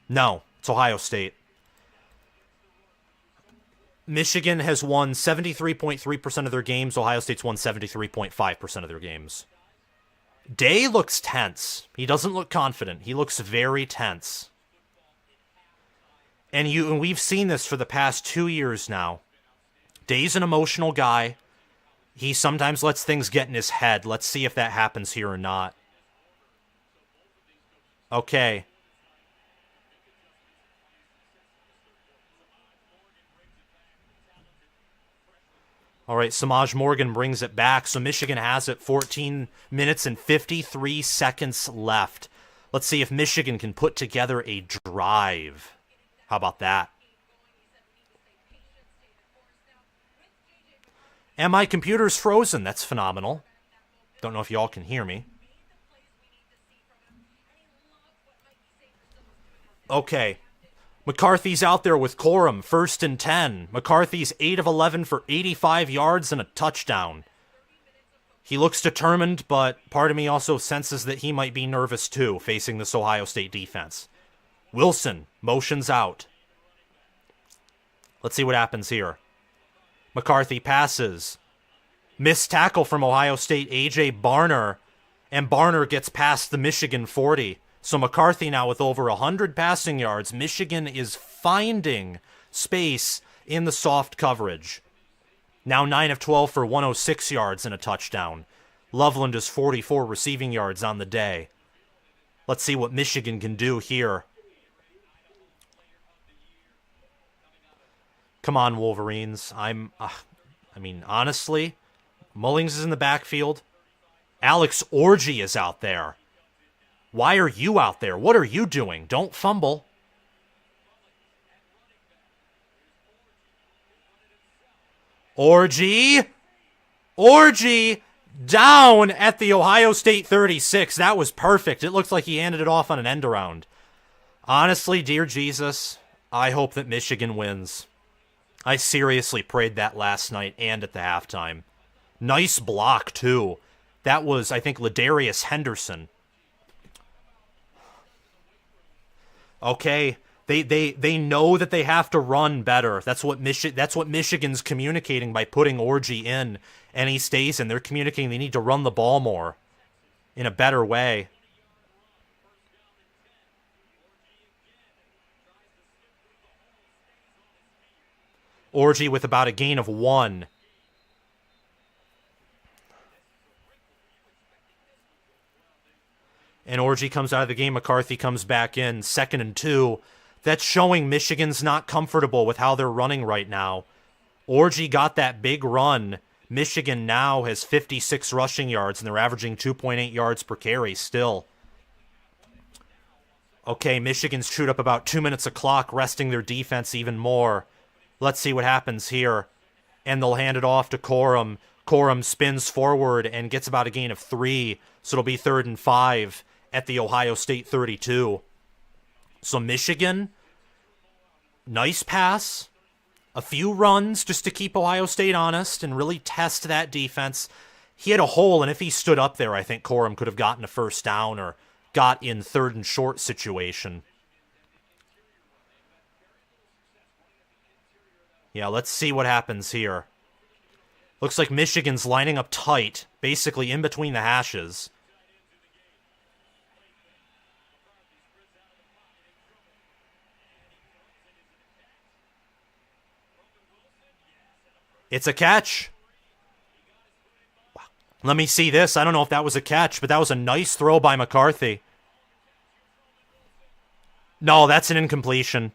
No, it's Ohio State. Michigan has won 73.3% of their games. Ohio State's won 73.5% of their games. Day looks tense. He doesn't look confident. He looks very tense. And we've seen this for the past 2 years now. Day's an emotional guy. He sometimes lets things get in his head. Let's see if that happens here or not. Okay. All right, Samaj Morgan brings it back. So Michigan has it. 14 minutes and 53 seconds left. Let's see if Michigan can put together a drive. How about that? And my computer's frozen. That's phenomenal. Don't know if y'all can hear me. Okay. McCarthy's out there with Corum, 1st and 10. McCarthy's 8 of 11 for 85 yards and a touchdown. He looks determined, but part of me also senses that he might be nervous too, facing this Ohio State defense. Wilson motions out. Let's see what happens here. McCarthy passes. Missed tackle from Ohio State, A.J. Barner. And Barner gets past the Michigan 40. So McCarthy now with over 100 passing yards. Michigan is finding space in the soft coverage. Now 9 of 12 for 106 yards and a touchdown. Loveland is 44 receiving yards on the day. Let's see what Michigan can do here. Come on, Wolverines. Honestly, Mullings is in the backfield. Alex Orji is out there. Why are you out there? What are you doing? Don't fumble. Orji down at the Ohio State 36. That was perfect. It looks like he handed it off on an end around. Honestly, dear Jesus, I hope that Michigan wins. I seriously prayed that last night and at the halftime. Nice block, too. That was, I think, Ladarius Henderson. Okay, they know that they have to run better. That's what Michigan's communicating by putting Orji in, and he stays in. They're communicating they need to run the ball more in a better way. Orji with about a gain of 1. And Orji comes out of the game. McCarthy comes back in. 2nd and 2. That's showing Michigan's not comfortable with how they're running right now. Orji got that big run. Michigan now has 56 rushing yards, and they're averaging 2.8 yards per carry still. Okay, Michigan's chewed up about 2 minutes of clock, resting their defense even more. Let's see what happens here. And they'll hand it off to Corum. Corum spins forward and gets about a gain of 3, so it'll be 3rd and 5. At the Ohio State 32. So Michigan Nice pass. A few runs just to keep Ohio State honest and really test that defense. He had a hole, and if he stood up there, I think Corum could have gotten a first down or got in third and short situation. Yeah, let's see what happens here. Looks like Michigan's lining up tight, basically in between the hashes. It's a catch. Let me see this. I don't know if that was a catch, but that was a nice throw by McCarthy. No, that's an incompletion.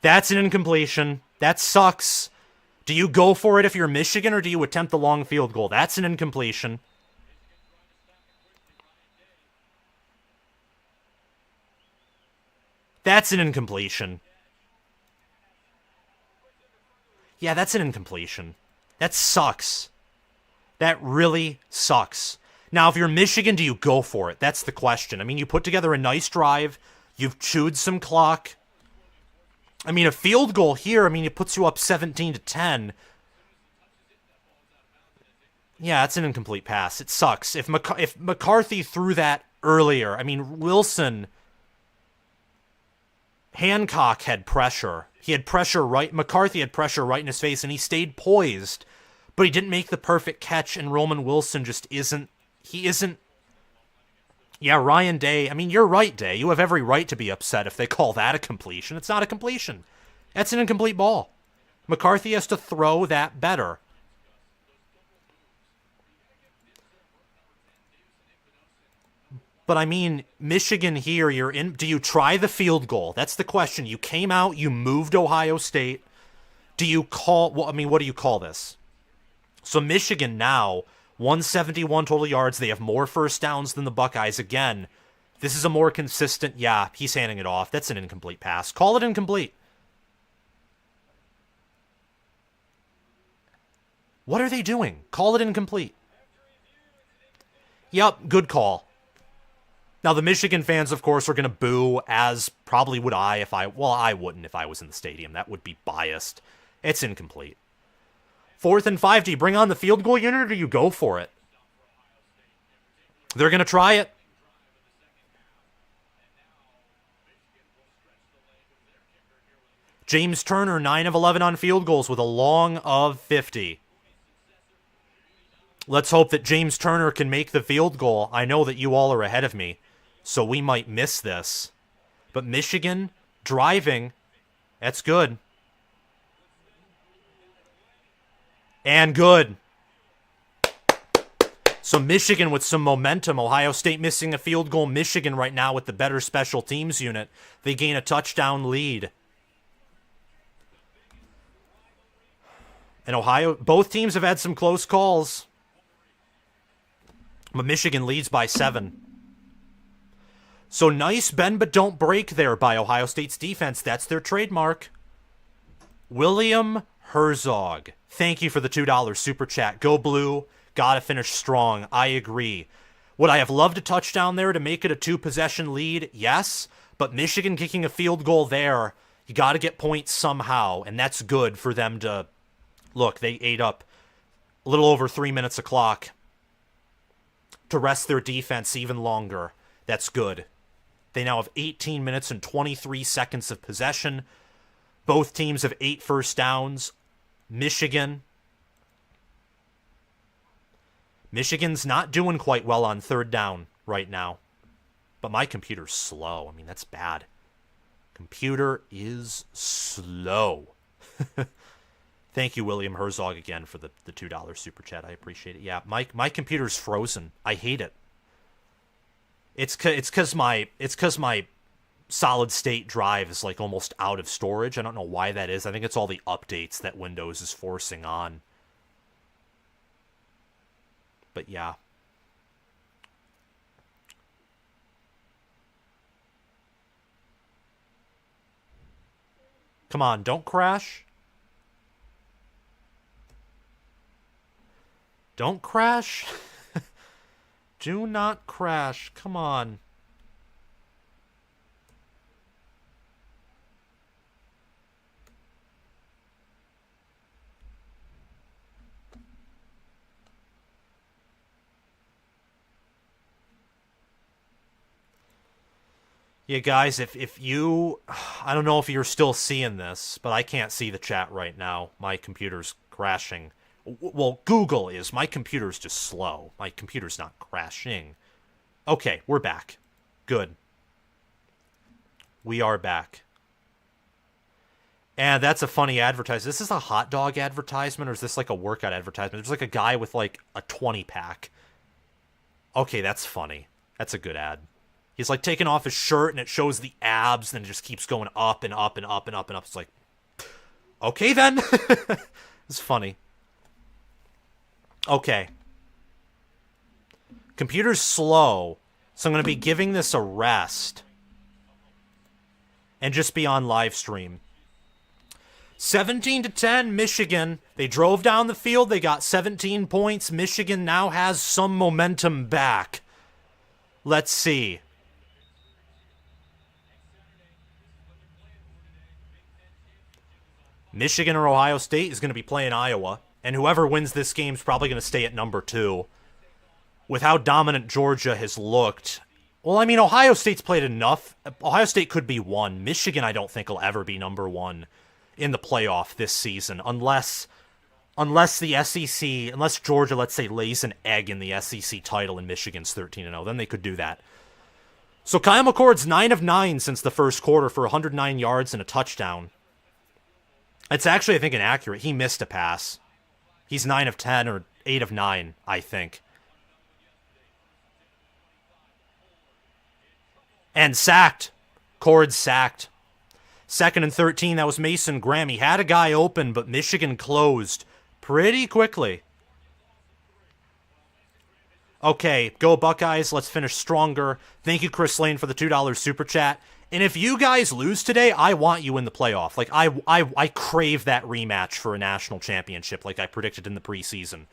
That's an incompletion. That sucks. Do you go for it if you're Michigan, or do you attempt the long field goal? That's an incompletion. That's an incompletion. Yeah, that's an incompletion. That sucks. That really sucks. Now, if you're Michigan, do you go for it? That's the question. I mean, you put together a nice drive. You've chewed some clock. I mean, a field goal here, I mean, it puts you up 17-10. Yeah, it's an incomplete pass. It sucks. If McCarthy threw that earlier, I mean, Wilson, Hancock had pressure. He had pressure right. McCarthy had pressure right in his face, and he stayed poised, but he didn't make the perfect catch. And Roman Wilson just isn't. He isn't. Yeah, Ryan Day. I mean, you're right, Day. You have every right to be upset if they call that a completion. It's not a completion. That's an incomplete ball. McCarthy has to throw that better. But I mean, Michigan here, you're in. Do you try the field goal? That's the question. You came out, you moved Ohio State. Do you call, well, I mean, what do you call this? So Michigan now, 171 total yards. They have more first downs than the Buckeyes. Again, this is a more consistent, yeah, he's handing it off. That's an incomplete pass. Call it incomplete. What are they doing? Call it incomplete. Yep, good call. Now, the Michigan fans, of course, are going to boo, as probably would I if I wouldn't if I was in the stadium. That would be biased. It's incomplete. 4th and 5, do you bring on the field goal unit, or do you go for it? They're going to try it. James Turner, 9 of 11 on field goals with a long of 50. Let's hope that James Turner can make the field goal. I know that you all are ahead of me, so we might miss this. But Michigan driving, that's good. And good. So Michigan with some momentum. Ohio State missing a field goal. Michigan right now with the better special teams unit. They gain a touchdown lead. And Ohio, both teams have had some close calls. But Michigan leads by 7. So nice bend but don't break there by Ohio State's defense. That's their trademark. William Herzog, thank you for the $2 super chat. Go Blue. Gotta finish strong. I agree. Would I have loved a touchdown there to make it a 2-possession lead? Yes. But Michigan kicking a field goal there, you gotta get points somehow. And that's good for them to... Look, they ate up a little over 3 minutes of clock to rest their defense even longer. That's good. They now have 18 minutes and 23 seconds of possession. Both teams have 8 first downs. Michigan's not doing quite well on 3rd down right now. But my computer's slow. I mean, that's bad. Computer is slow. Thank you, William Herzog, again for the $2 super chat. I appreciate it. Yeah, my computer's frozen. I hate it. It's because my solid state drive is like almost out of storage. I don't know why that is. I think it's all the updates that Windows is forcing on. But yeah. Come on, don't crash. Don't crash. Do not crash. Come on. Yeah, guys, if you... I don't know if you're still seeing this, but I can't see the chat right now. My computer's crashing. Well, Google is. My computer's just slow. My computer's not crashing. Okay, we're back. Good. We are back. And that's a funny advertisement. This is a hot dog advertisement, or is this like a workout advertisement? There's like a guy with like a 20-pack. Okay, that's funny. That's a good ad. He's like taking off his shirt and it shows the abs and it just keeps going up and up and up and up and up. It's like, okay then. It's funny. Okay. Computer's slow, so I'm going to be giving this a rest. And just be on live stream. 17-10, Michigan. They drove down the field. They got 17 points. Michigan now has some momentum back. Let's see. Michigan or Ohio State is going to be playing Iowa. And whoever wins this game is probably going to stay at number 2. With how dominant Georgia has looked. Well, I mean, Ohio State's played enough. Ohio State could be 1. Michigan, I don't think, will ever be number 1 in the playoff this season. Unless the SEC, unless Georgia, let's say, lays an egg in the SEC title and Michigan's 13-0. Then they could do that. So Kyle McCord's 9 of 9 since the first quarter for 109 yards and a touchdown. It's actually, I think, inaccurate. He missed a pass. He's 9 of 10 or 8 of 9, I think. And sacked. Cord sacked. 2nd and 13, that was Mason Graham. He had a guy open, but Michigan closed pretty quickly. Okay, go Buckeyes. Let's finish stronger. Thank you, Chris Lane, for the $2 super chat. And if you guys lose today, I want you in the playoff. Like, I crave that rematch for a national championship like I predicted in the preseason.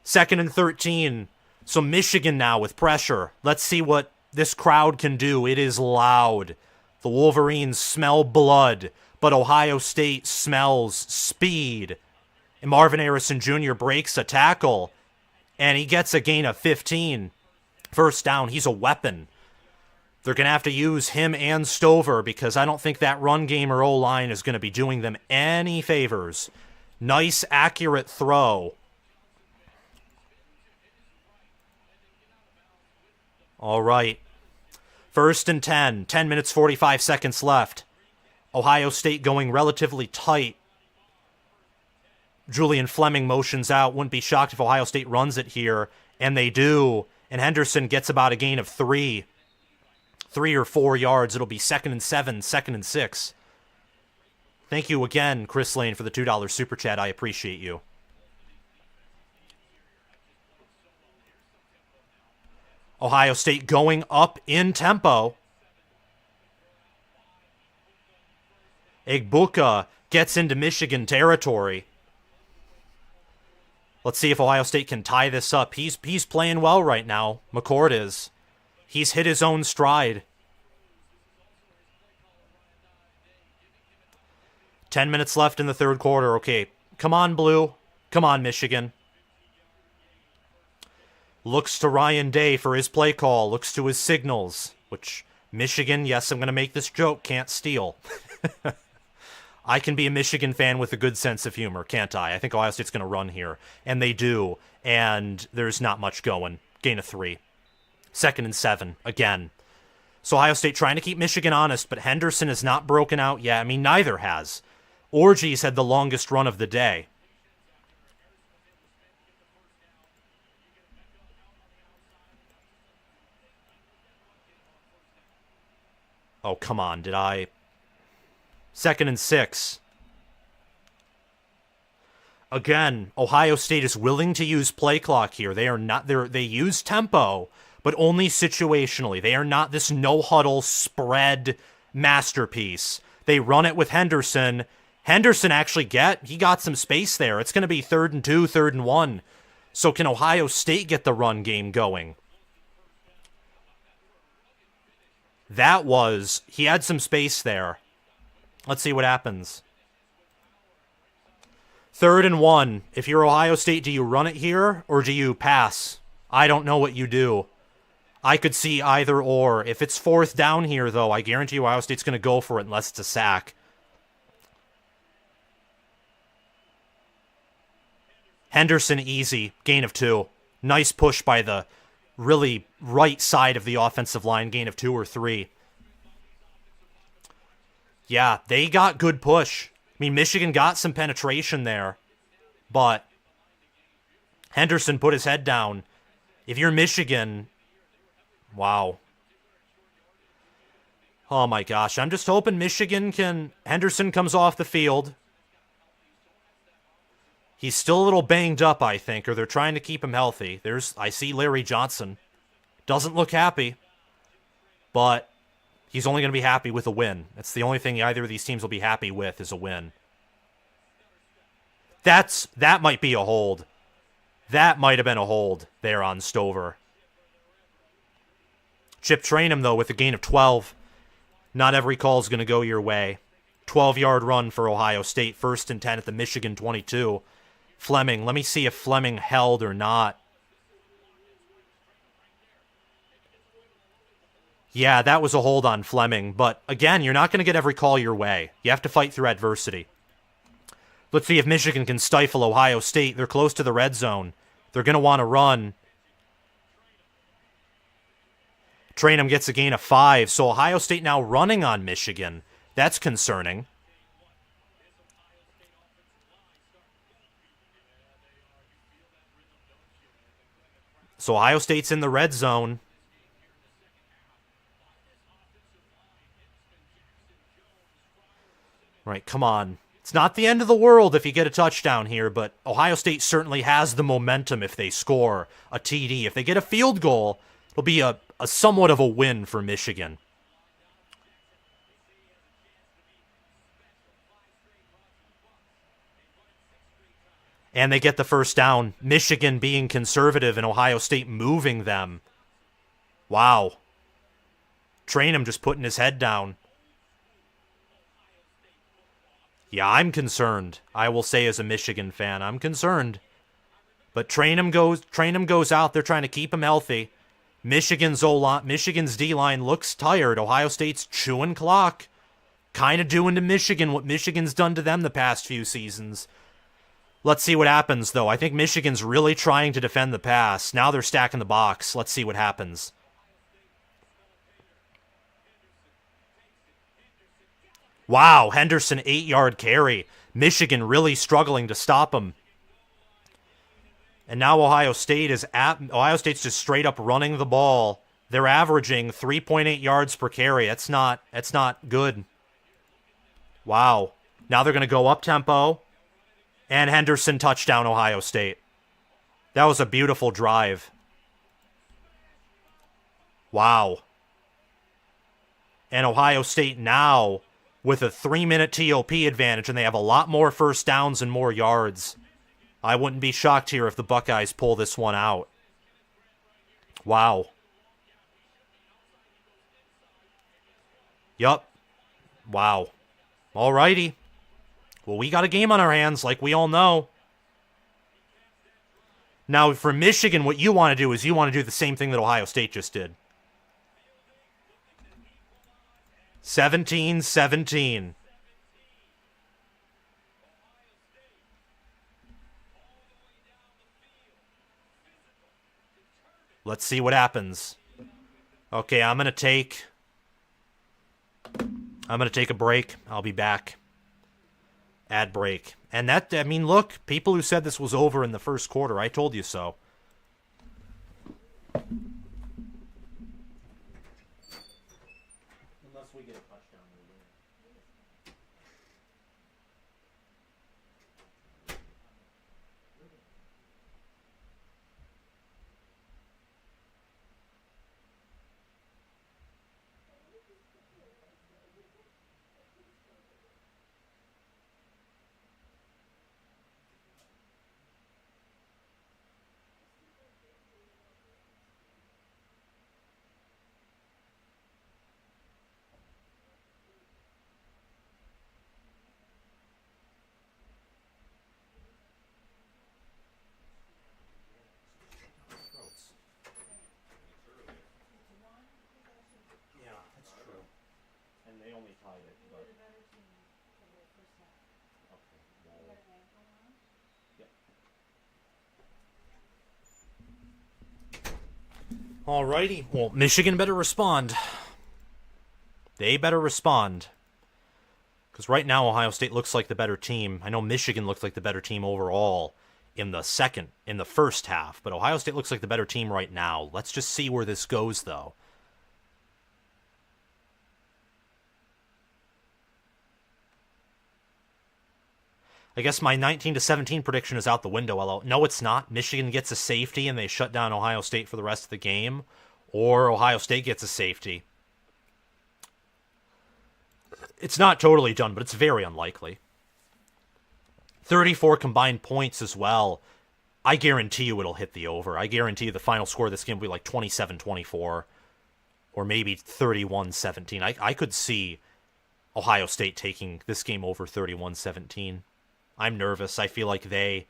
2nd and 13. So Michigan now with pressure. Let's see what this crowd can do. It is loud. The Wolverines smell blood, but Ohio State smells speed. And Marvin Harrison Jr. breaks a tackle, and he gets a gain of 15. First down, he's a weapon. They're going to have to use him and Stover because I don't think that run game or O-line is going to be doing them any favors. Nice, accurate throw. All right. 1st and 10. 10 minutes, 45 seconds left. Ohio State going relatively tight. Julian Fleming motions out. Wouldn't be shocked if Ohio State runs it here. And they do. And Henderson gets about a gain of 3. 3 or 4 yards. It'll be 2nd and 7, 2nd and 6. Thank you again, Chris Lane, for the $2 super chat. I appreciate you. Ohio State going up in tempo. Egbuka gets into Michigan territory. Let's see if Ohio State can tie this up. He's playing well right now. McCord is. He's hit his own stride. 10 minutes left in the third quarter. Okay, come on, Blue. Come on, Michigan. Looks to Ryan Day for his play call. Looks to his signals, which Michigan, yes, I'm going to make this joke, can't steal. I can be a Michigan fan with a good sense of humor, can't I? I think Ohio State's going to run here, and they do, and there's not much going. Gain of 3. 2nd and 7, again. So Ohio State trying to keep Michigan honest, but Henderson has not broken out yet. I mean, neither has. Orgy's had the longest run of the day. Oh, come on, did I... 2nd and 6. Again, Ohio State is willing to use play clock here. They are not... They use tempo, but only situationally. They are not this no-huddle spread masterpiece. They run it with Henderson. Henderson actually he got some space there. It's going to be 3rd and 2, 3rd and 1. So can Ohio State get the run game going? He had some space there. Let's see what happens. 3rd and 1. If you're Ohio State, do you run it here or do you pass? I don't know what you do. I could see either or. If it's fourth down here, though, I guarantee you Ohio State's going to go for it unless it's a sack. Henderson easy. Gain of 2. Nice push by the really right side of the offensive line. Gain of 2 or 3. Yeah, they got good push. I mean, Michigan got some penetration there. But Henderson put his head down. If you're Michigan... Wow. Oh my gosh. I'm just hoping Michigan can... Henderson comes off the field. He's still a little banged up, I think, or they're trying to keep him healthy. I see Larry Johnson. Doesn't look happy. But he's only going to be happy with a win. That's the only thing either of these teams will be happy with is a win. That might be a hold. That might have been a hold there on Stover. Chip Trainum, though, with a gain of 12. Not every call is going to go your way. 12-yard run for Ohio State. 1st and 10 at the Michigan 22. Fleming. Let me see if Fleming held or not. Yeah, that was a hold on Fleming. But, again, you're not going to get every call your way. You have to fight through adversity. Let's see if Michigan can stifle Ohio State. They're close to the red zone. They're going to want to run. Trainum gets a gain of 5, so Ohio State now running on Michigan. That's concerning. So Ohio State's in the red zone. Right, come on. It's not the end of the world if you get a touchdown here, but Ohio State certainly has the momentum if they score a TD. If they get a field goal, it'll be a somewhat of a win for Michigan. And they get the first down. Michigan being conservative and Ohio State moving them. Wow. Trainum just putting his head down. Yeah, I'm concerned. I will say as a Michigan fan, I'm concerned. But Trainum goes out. They're trying to keep him healthy. Michigan's D-line looks tired. Ohio State's chewing clock. Kind of doing to Michigan what Michigan's done to them the past few seasons. Let's see what happens, though. I think Michigan's really trying to defend the pass. Now they're stacking the box. Let's see what happens. Wow, Henderson 8-yard carry. Michigan really struggling to stop him. And now Ohio State's just straight up running the ball. They're averaging 3.8 yards per carry. That's not good. Wow. Now they're going to go up tempo. And Henderson touchdown Ohio State. That was a beautiful drive. Wow. And Ohio State now with a 3-minute TOP advantage, and they have a lot more first downs and more yards. I wouldn't be shocked here if the Buckeyes pull this one out. Wow. Yup. Wow. Alrighty. Well, we got a game on our hands, like we all know. Now, for Michigan, what you want to do is you want to do the same thing that Ohio State just did. 17-17. Let's see what happens. Okay, I'm going to take a break. I'll be back. Ad break. And look, people who said this was over in the first quarter, I told you so. Unless we get a touchdown. Alrighty. Well, Michigan better respond. They better respond. Because right now, Ohio State looks like the better team. I know Michigan looks like the better team overall in the first half. But Ohio State looks like the better team right now. Let's just see where this goes, though. I guess my 19-17 prediction is out the window. No, it's not. Michigan gets a safety and they shut down Ohio State for the rest of the game. Or Ohio State gets a safety. It's not totally done, but it's very unlikely. 34 combined points as well. I guarantee you it'll hit the over. I guarantee you the final score of this game will be like 27-24. Or maybe 31-17. I could see Ohio State taking this game over 31-17. I'm nervous. I feel like they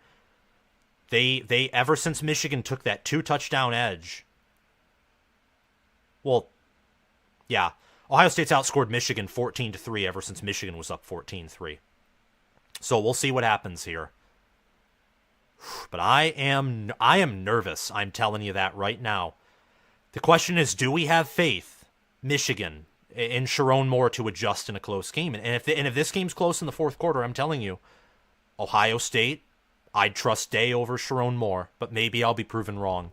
ever since Michigan took that 2-touchdown edge. Well, yeah. Ohio State's outscored Michigan 14-3 ever since Michigan was up 14-3. So we'll see what happens here. But I am nervous. I'm telling you that right now. The question is, do we have faith, Michigan, in Sharon Moore to adjust in a close game? And if this game's close in the fourth quarter, I'm telling you, Ohio State, I'd trust Day over Sharon Moore, but maybe I'll be proven wrong.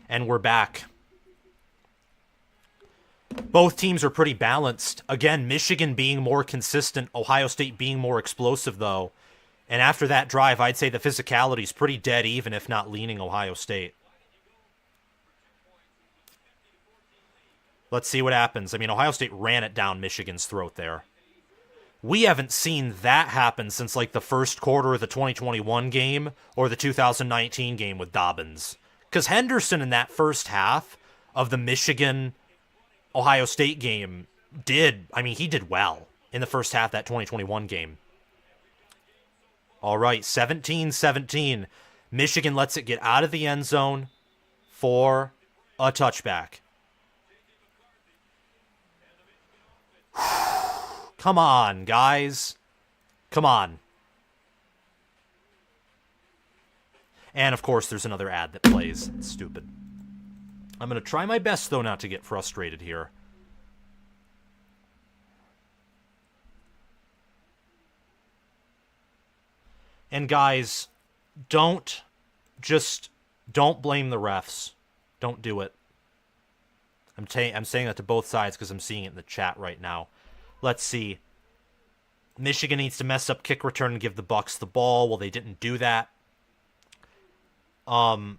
And we're back. Both teams are pretty balanced. Again, Michigan being more consistent, Ohio State being more explosive, though. And after that drive, I'd say the physicality is pretty dead even, if not leaning Ohio State. Let's see what happens. I mean, Ohio State ran it down Michigan's throat there. We haven't seen that happen since like the first quarter of the 2021 game or the 2019 game with Dobbins. Because Henderson in that first half of the Michigan-Ohio State game he did well in the first half of that 2021 game. All right, 17-17. Michigan lets it get out of the end zone for a touchback. Come on, guys. Come on. And, of course, there's another ad that plays. It's stupid. I'm going to try my best, though, not to get frustrated here. And, guys, don't blame the refs. Don't do it. I'm saying that to both sides because I'm seeing it in the chat right now. Let's see. Michigan needs to mess up kick return and give the Bucks the ball. Well, they didn't do that. My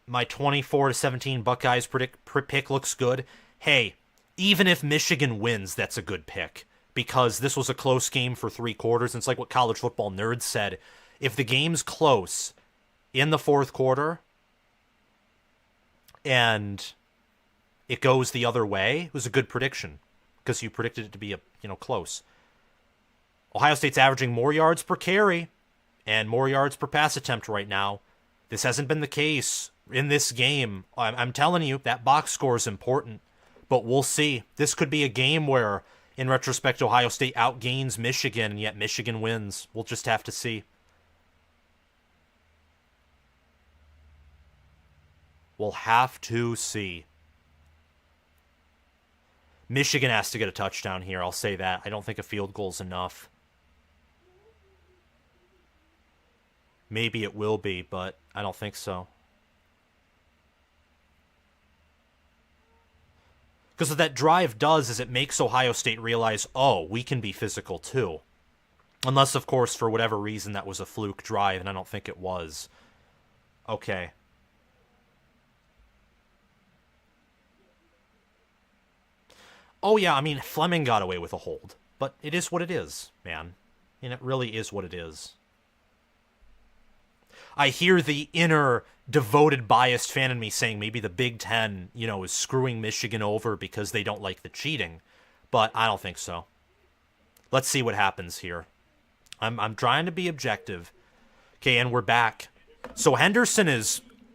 24-17 Buckeyes pick looks good. Hey, even if Michigan wins, that's a good pick. Because this was a close game for 3 quarters. And it's like what College Football Nerds said. If the game's close in the fourth quarter and it goes the other way, it was a good prediction because you predicted it to be close. Ohio State's averaging more yards per carry and more yards per pass attempt right now. This hasn't been the case in this game. I'm telling you, that box score is important, but we'll see. This could be a game where, in retrospect, Ohio State outgains Michigan, and yet Michigan wins. We'll just have to see. We'll have to see. Michigan has to get a touchdown here, I'll say that. I don't think a field goal's enough. Maybe it will be, but I don't think so. Because what that drive does is it makes Ohio State realize, oh, we can be physical too. Unless, of course, for whatever reason that was a fluke drive, and I don't think it was. Okay. Oh, yeah, I mean, Fleming got away with a hold. But it is what it is, man. And it really is what it is. I hear the inner devoted, biased fan in me saying maybe the Big Ten, is screwing Michigan over because they don't like the cheating. But I don't think so. Let's see what happens here. I'm trying to be objective. Okay, and we're back. So Henderson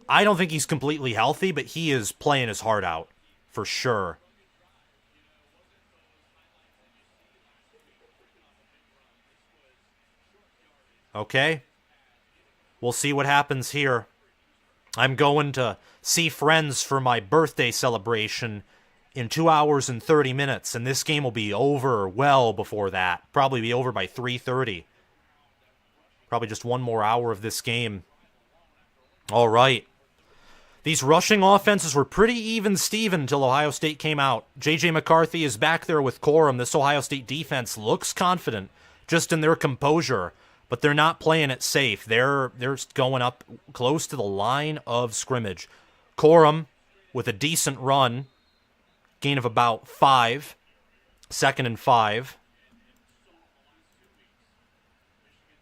I don't think he's completely healthy, but he is playing his heart out. For sure. Okay. We'll see what happens here. I'm going to see friends for my birthday celebration in 2 hours and 30 minutes, and this game will be over well before that. Probably be over by 3:30. Probably just one more hour of this game. All right. These rushing offenses were pretty even-steven until Ohio State came out. J.J. McCarthy is back there with Corum. This Ohio State defense looks confident just in their composure, but they're not playing it safe. They're going up close to the line of scrimmage. Corum with a decent run, gain of about 5, 2nd and 5.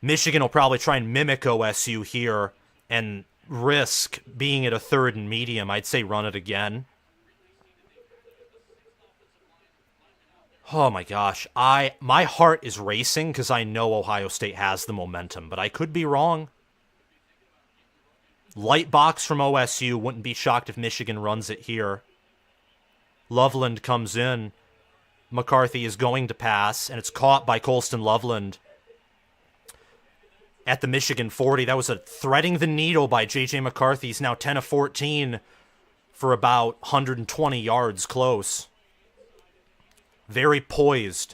Michigan will probably try and mimic OSU here and risk being at a 3rd and medium. I'd say run it again. Oh my gosh, my heart is racing because I know Ohio State has the momentum, but I could be wrong. Light box from OSU, wouldn't be shocked if Michigan runs it here. Loveland comes in. McCarthy is going to pass, and it's caught by Colston Loveland at the Michigan 40. That was a threading the needle by J.J. McCarthy. He's now 10 of 14 for about 120 yards close. Very poised.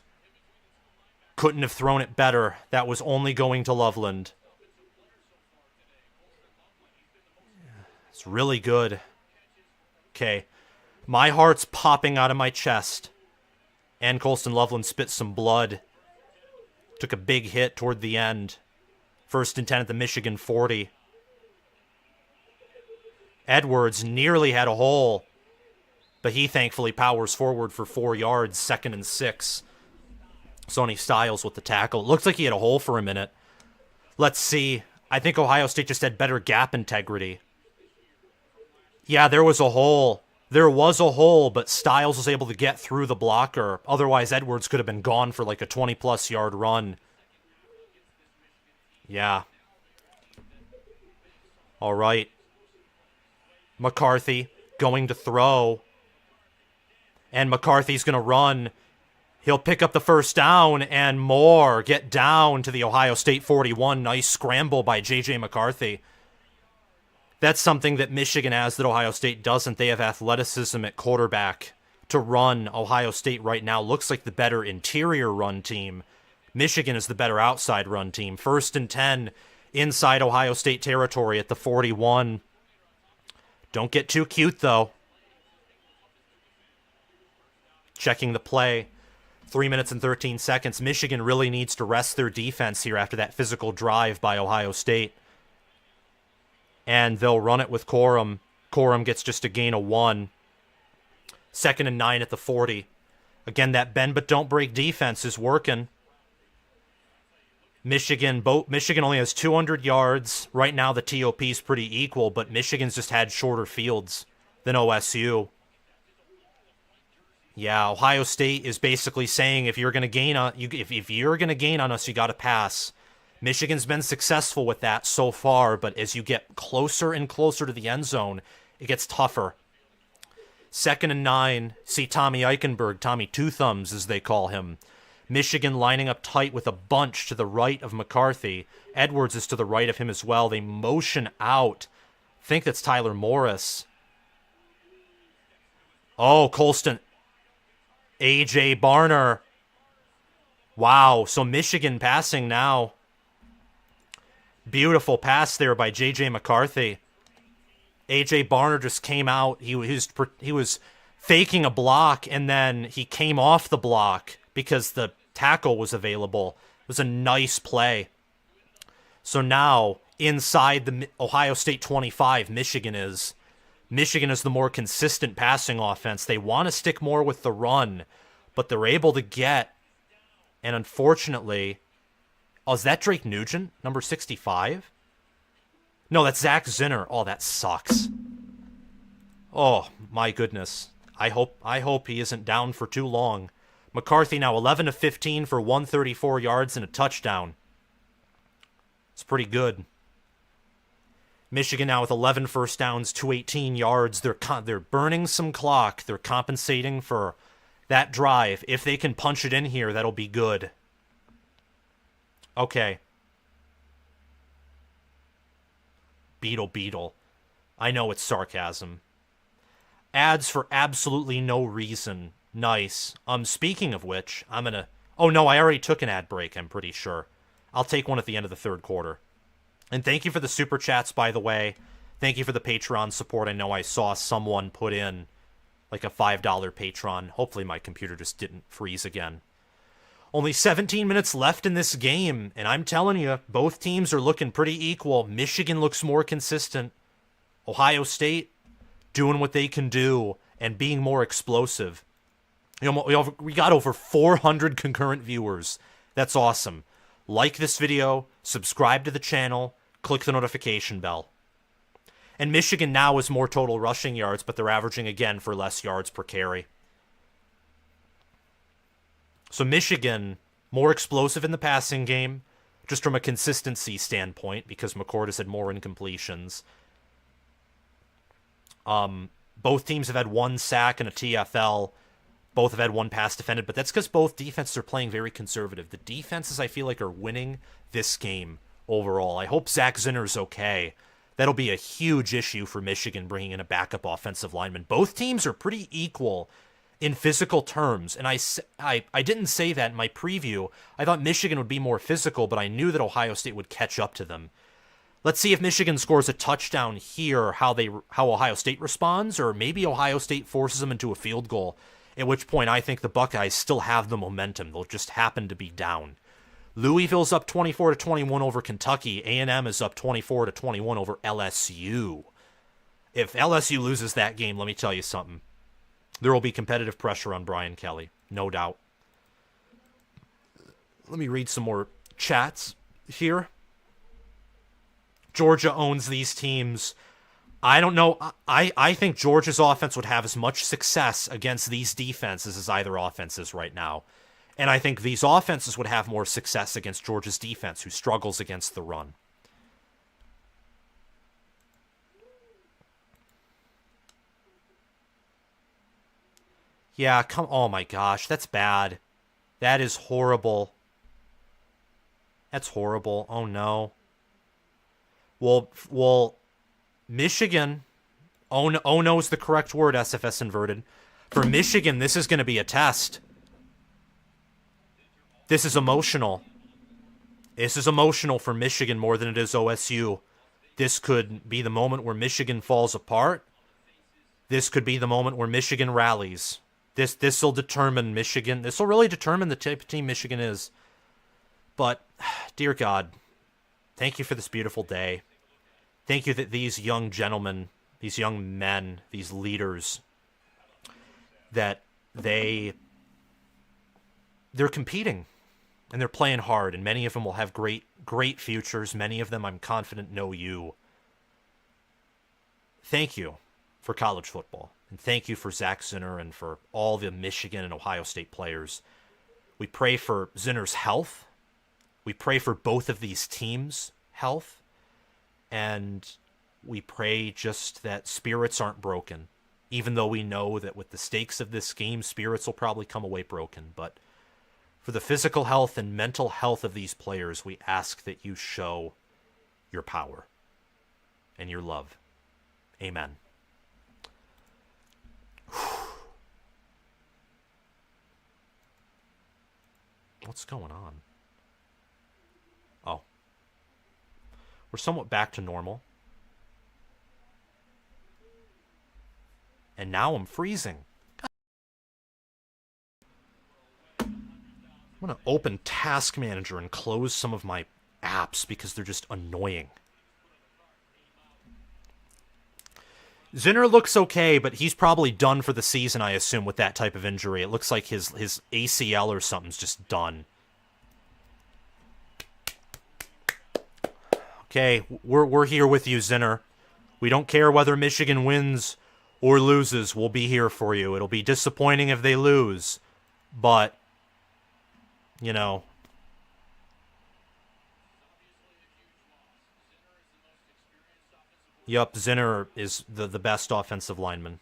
Couldn't have thrown it better. That was only going to Loveland. It's really good. Okay. My heart's popping out of my chest. And Colston Loveland spit some blood. Took a big hit toward the end. 1st and 10 at the Michigan 40. Edwards nearly had a hole, but he thankfully powers forward for 4 yards, 2nd and 6. Sonny Styles with the tackle. It looks like he had a hole for a minute. Let's see. I think Ohio State just had better gap integrity. Yeah, there was a hole. There was a hole, but Styles was able to get through the blocker. Otherwise, Edwards could have been gone for like a 20-plus yard run. Yeah. All right. McCarthy going to throw. And McCarthy's going to run. He'll pick up the 1st down and more. Get down to the Ohio State 41. Nice scramble by J.J. McCarthy. That's something that Michigan has that Ohio State doesn't. They have athleticism at quarterback to run. Ohio State right now looks like the better interior run team. Michigan is the better outside run team. 1st and 10 inside Ohio State territory at the 41. Don't get too cute, though. Checking the play. 3 minutes and 13 seconds. Michigan really needs to rest their defense here after that physical drive by Ohio State. And they'll run it with Corum. Corum gets just a gain of 1. 2nd and 9 at the 40. Again, that bend but don't break defense is working. Michigan only has 200 yards. Right now, the TOP is pretty equal, but Michigan's just had shorter fields than OSU. Yeah, Ohio State is basically saying if you're going to gain on if you're going to gain on us, you got to pass. Michigan's been successful with that so far, but as you get closer and closer to the end zone, it gets tougher. 2nd and 9. See Tommy Eichenberg, Tommy Two Thumbs as they call him. Michigan lining up tight with a bunch to the right of McCarthy. Edwards is to the right of him as well. They motion out. I think that's Tyler Morris. Oh, Colston. A.J. Barner. Wow, so Michigan passing now. Beautiful pass there by J.J. McCarthy. A.J. Barner just came out. He was faking a block, and then he came off the block because the tackle was available. It was a nice play. So now, inside the Ohio State 25, Michigan is the more consistent passing offense. They want to stick more with the run, but they're able to get, and unfortunately, is that Drake Nugent, number 65? No, that's Zach Zinner. Oh, that sucks. Oh, my goodness. I hope he isn't down for too long. McCarthy now 11 of 15 for 134 yards and a touchdown. It's pretty good. Michigan now with 11 first downs, 218 yards. They're burning some clock. They're compensating for that drive. If they can punch it in here, that'll be good. Okay. Beetle. I know it's sarcasm. Ads for absolutely no reason. Nice. Speaking of which, I'm gonna... Oh, no, I already took an ad break, I'm pretty sure. I'll take one at the end of the third quarter. And thank you for the super chats, by the way. Thank you for the Patreon support. I know I saw someone put in like a $5 Patreon. Hopefully my computer just didn't freeze again. Only 17 minutes left in this game, and I'm telling you, both teams are looking pretty equal. Michigan looks more consistent. Ohio State doing what they can do and being more explosive. You know, we got over 400 concurrent viewers. That's awesome. Like this video, subscribe to the channel, click the notification bell. And Michigan now is more total rushing yards, but they're averaging again for less yards per carry. So Michigan, more explosive in the passing game, just from a consistency standpoint, because McCord has had more incompletions. Both teams have had one sack and a TFL. Both have had one pass defended, but that's because both defenses are playing very conservative. The defenses, I feel like, are winning this game overall. I hope Zach Zinner's okay. That'll be a huge issue for Michigan, bringing in a backup offensive lineman. Both teams are pretty equal in physical terms, and I didn't say that in my preview. I thought Michigan would be more physical, but I knew that Ohio State would catch up to them. Let's see if Michigan scores a touchdown here, how Ohio State responds, or maybe Ohio State forces them into a field goal, at which point I think the Buckeyes still have the momentum. They'll just happen to be down. Louisville's up 24-21 over Kentucky. A&M is up 24-21 over LSU. If LSU loses that game, let me tell you something. There will be competitive pressure on Brian Kelly, no doubt. Let me read some more chats here. Georgia owns these teams. I don't know. I think Georgia's offense would have as much success against these defenses as either offenses right now. And I think these offenses would have more success against Georgia's defense, who struggles against the run. Yeah, oh my gosh, that's bad. That is horrible. That's horrible. Oh no. Well, Michigan. Oh no is the correct word, SFS inverted. For Michigan, this is going to be a test. This is emotional. This is emotional for Michigan more than it is OSU. This could be the moment where Michigan falls apart. This could be the moment where Michigan rallies. This will determine Michigan. This will really determine the type of team Michigan is. But, dear God, thank you for this beautiful day. Thank you that these young gentlemen, these young men, these leaders, that they're competing and they're playing hard, and many of them will have great futures. Many of them, I'm confident, know you. Thank you for college football. And thank you for Zach Zinner and for all the Michigan and Ohio State players. We pray for Zinner's health. We pray for both of these teams' health. And we pray just that spirits aren't broken. Even though we know that with the stakes of this game, spirits will probably come away broken. But for the physical health and mental health of these players, we ask that you show your power and your love. Amen. What's going on? Oh. We're somewhat back to normal. And now I'm freezing. I'm going to open Task Manager and close some of my apps because they're just annoying. Zinner looks okay, but he's probably done for the season, I assume, with that type of injury. It looks like his ACL or something's just done. Okay, we're here with you, Zinner. We don't care whether Michigan wins or loses. We'll be here for you. It'll be disappointing if they lose, but, you know. Yup, Zinner is the best offensive lineman.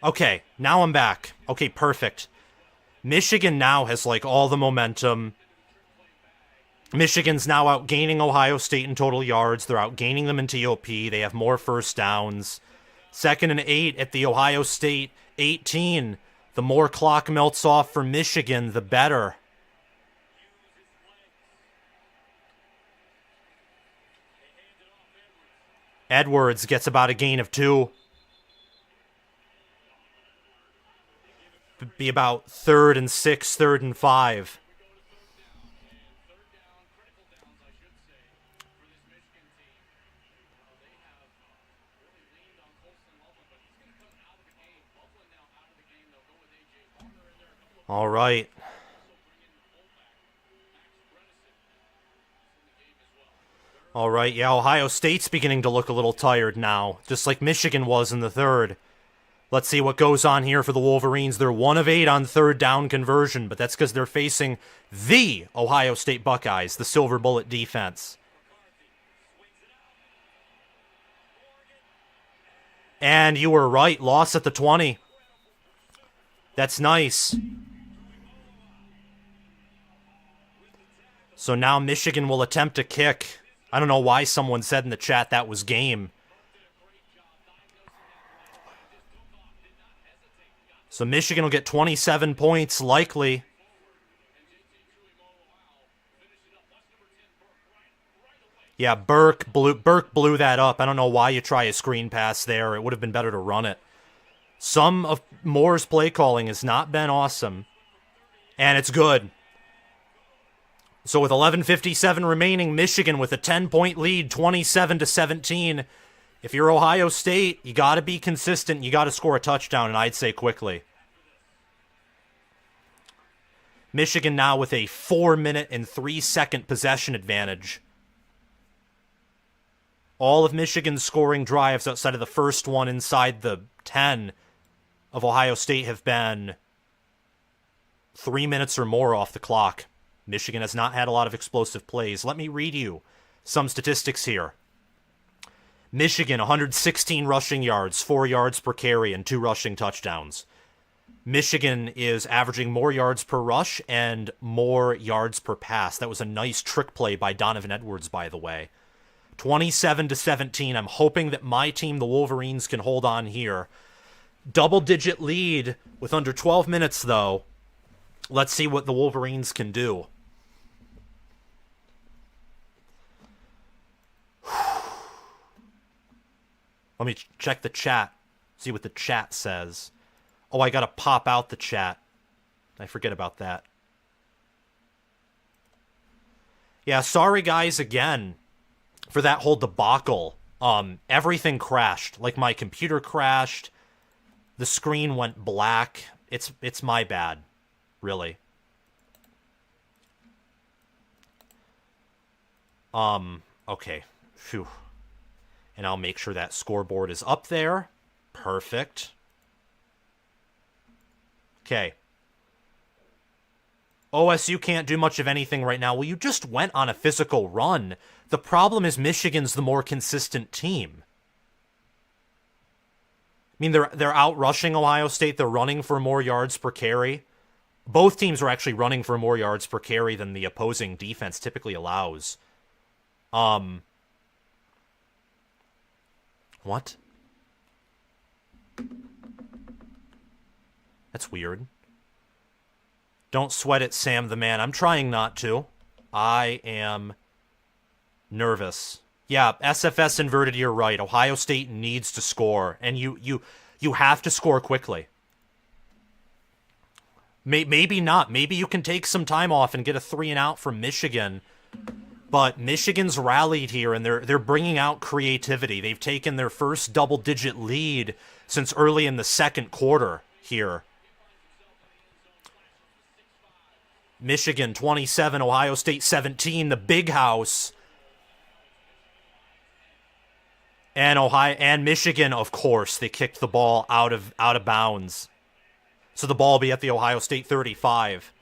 Okay, now I'm back. Okay, perfect. Michigan now has, like, all the momentum. Michigan's now outgaining Ohio State in total yards. They're outgaining them in TOP. They have more first downs. 2nd and 8 at the Ohio State 18. The more clock melts off for Michigan, the better. Edwards gets about a gain of 2. Be about 3rd and 6, 3rd and 5. All right. All right, yeah, Ohio State's beginning to look a little tired now, just like Michigan was in the 3rd. Let's see what goes on here for the Wolverines. They're 1 of 8 on 3rd down conversion, but that's because they're facing the Ohio State Buckeyes, the Silver Bullet defense. And you were right, loss at the 20. That's nice. So now Michigan will attempt a kick. I don't know why someone said in the chat that was game. So Michigan will get 27 points, likely. Yeah, Burke blew that up. I don't know why you try a screen pass there. It would have been better to run it. Some of Moore's play calling has not been awesome. And it's good. So with 11:57 remaining, Michigan with a 10-point lead, 27-17. If you're Ohio State, you got to be consistent. You got to score a touchdown, and I'd say quickly. Michigan now with a 4-minute and 3-second possession advantage. All of Michigan's scoring drives outside of the first one inside the 10 of Ohio State have been 3 minutes or more off the clock. Michigan has not had a lot of explosive plays. Let me read you some statistics here. Michigan, 116 rushing yards, 4 yards per carry, and 2 rushing touchdowns. Michigan is averaging more yards per rush and more yards per pass. That was a nice trick play by Donovan Edwards, by the way. 27-17. I'm hoping that my team, the Wolverines, can hold on here. Double-digit lead with under 12 minutes, though. Let's see what the Wolverines can do. Let me check the chat, see what the chat says. Oh, I gotta pop out the chat. I forget about that. Yeah, sorry guys again for that whole debacle. Everything crashed. Like my computer crashed. The screen went black. It's my bad, really. Okay. Phew. And I'll make sure that scoreboard is up there. Perfect. Okay. OSU can't do much of anything right now. Well, you just went on a physical run. The problem is Michigan's the more consistent team. I mean, they're out rushing Ohio State. They're running for more yards per carry. Both teams are actually running for more yards per carry than the opposing defense typically allows. What? That's weird. Don't sweat it, Sam the man. I'm trying not to. I am nervous. Yeah, SFS inverted, you're right. Ohio State needs to score, and you have to score quickly. Maybe not. Maybe you can take some time off and get a 3-and-out from Michigan. But Michigan's rallied here, and they're bringing out creativity. They've taken their first double-digit lead since early in the second quarter here. Michigan 27, Ohio State 17, the big house. And Michigan, of course, they kicked the ball out of bounds. So the ball will be at the Ohio State 35.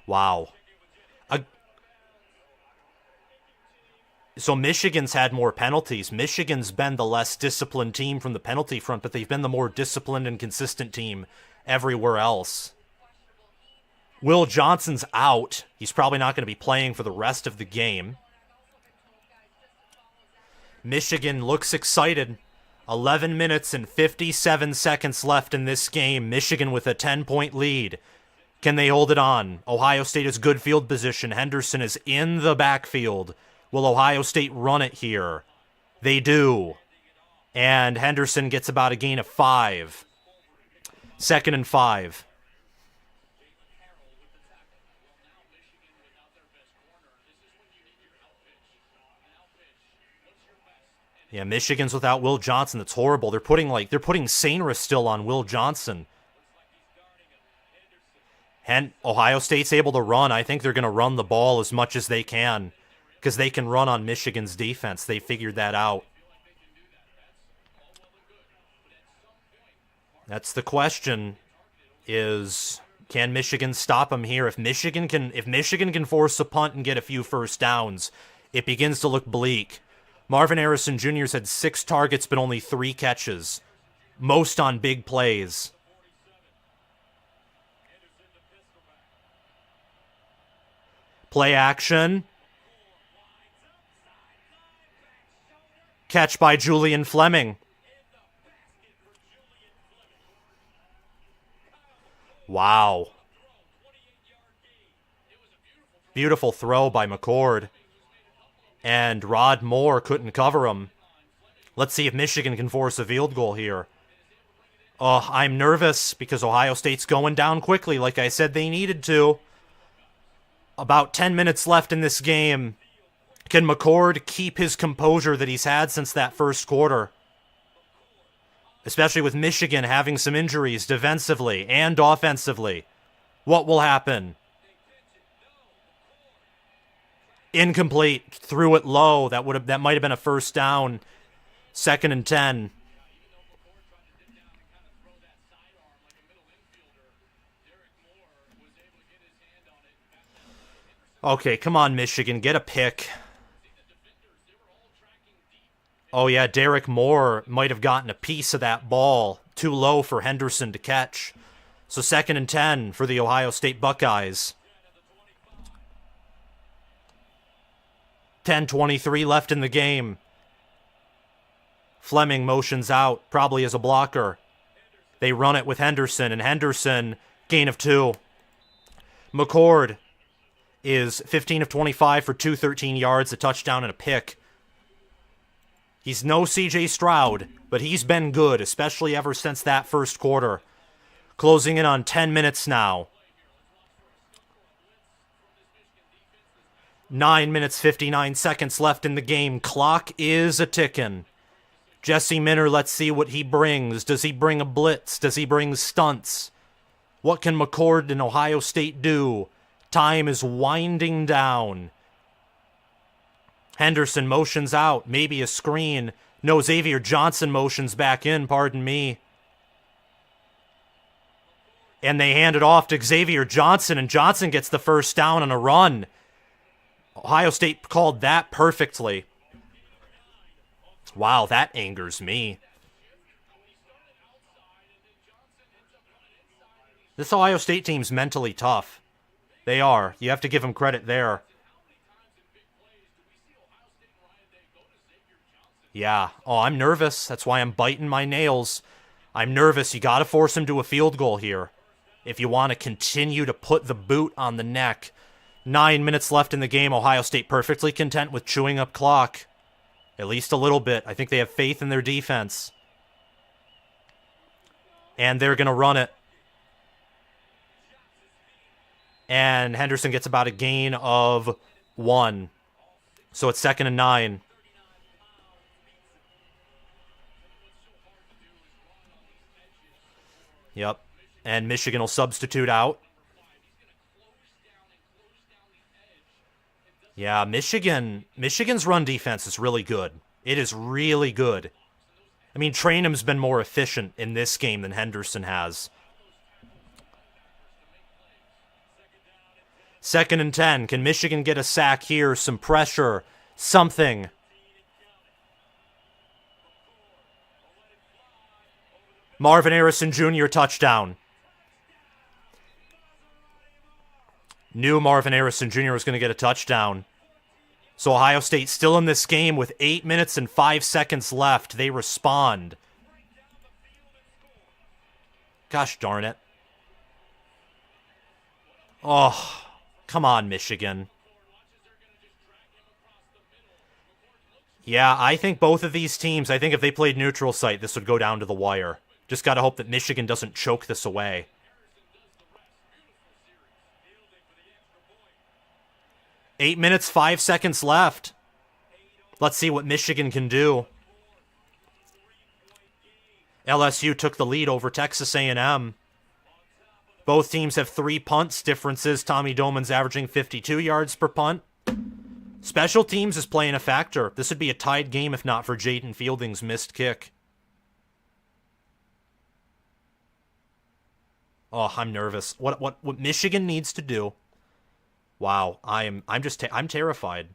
Wow. So Michigan's had more penalties. Michigan's been the less disciplined team from the penalty front, but they've been the more disciplined and consistent team everywhere else. Will Johnson's out. He's probably not going to be playing for the rest of the game. Michigan looks excited. 11 minutes and 57 seconds left in this game. Michigan with a 10-point lead. Can they hold it on? Ohio State has good field position. Henderson is in the backfield. Will Ohio State run it here? They do. And Henderson gets about a gain of 5. 2nd and 5. Yeah, Michigan's without Will Johnson. That's horrible. They're putting Sainris still on Will Johnson. And Ohio State's able to run. I think they're going to run the ball as much as they can, because they can run on Michigan's defense. They figured that out. That's the question, is can Michigan stop them here? If Michigan can force a punt and get a few first downs, it begins to look bleak. Marvin Harrison Jr.'s had 6 targets but only 3 catches, most on big plays. Play action. Catch by Julian Fleming. Wow. Beautiful throw by McCord. And Rod Moore couldn't cover him. Let's see if Michigan can force a field goal here. Oh, I'm nervous because Ohio State's going down quickly like I said they needed to. About 10 minutes left in this game. Can McCord keep his composure that he's had since that first quarter? Especially with Michigan having some injuries defensively and offensively. What will happen? Incomplete. Threw it low. That might have been a first down. 2nd and 10. Okay, come on, Michigan. Get a pick. Oh, yeah, Derek Moore might have gotten a piece of that ball. Too low for Henderson to catch. So 2nd and 10 for the Ohio State Buckeyes. 10:23 left in the game. Fleming motions out, probably as a blocker. They run it with Henderson, and Henderson, gain of 2. McCord is 15 of 25 for 213 yards, a touchdown and a pick. He's no C.J. Stroud, but he's been good, especially ever since that first quarter. Closing in on 10 minutes now. 9 minutes, 59 seconds left in the game. Clock is a-ticking. Jesse Minter, let's see what he brings. Does he bring a blitz? Does he bring stunts? What can McCord and Ohio State do? Time is winding down. Henderson motions out. Maybe a screen. No, Xavier Johnson motions back in, pardon me. And they hand it off to Xavier Johnson, and Johnson gets the first down on a run. Ohio State called that perfectly. Wow, that angers me. This Ohio State team's mentally tough. They are. You have to give them credit there. Yeah. Oh, I'm nervous. That's why I'm biting my nails. I'm nervous. You got to force him to a field goal here if you want to continue to put the boot on the neck. 9 minutes left in the game. Ohio State perfectly content with chewing up clock. At least a little bit. I think they have faith in their defense. And they're going to run it. And Henderson gets about a gain of 1. So it's 2nd and 9. Yep. And Michigan will substitute out. Yeah, Michigan's run defense is really good. It is really good. I mean, Trainham's been more efficient in this game than Henderson has. 2nd and 10. Can Michigan get a sack here? Some pressure. Something. Marvin Harrison Jr. touchdown. Knew Marvin Harrison Jr. was going to get a touchdown. So Ohio State still in this game with 8 minutes and 5 seconds left. They respond. Gosh darn it. Oh, come on, Michigan. Yeah, I think both of these teams, I think if they played neutral site, this would go down to the wire. Just got to hope that Michigan doesn't choke this away. Eight minutes, 5 seconds left. Let's see what Michigan can do. LSU took the lead over Texas A&M. Both teams have 3 punts. Differences, Tommy Doman's averaging 52 yards per punt. Special teams is playing a factor. This would be a tied game if not for Jaden Fielding's missed kick. Oh, I'm nervous. What Michigan needs to do? Wow, I'm terrified.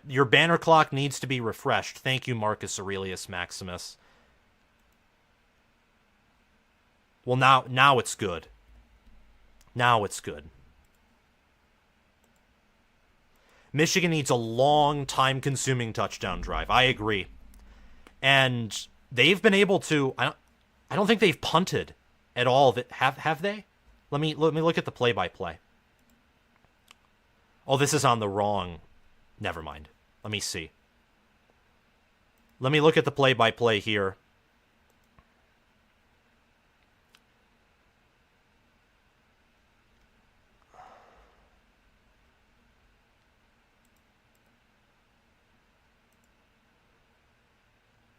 Your banner clock needs to be refreshed. Thank you, Marcus Aurelius Maximus. Well, now it's good. Now it's good. Michigan needs a long, time-consuming touchdown drive. I agree. And they've been able to... I don't think they've punted at all. Have they? Let me look at the play-by-play. Oh, this is on the wrong... Never mind. Let me see. Let me look at the play-by-play here.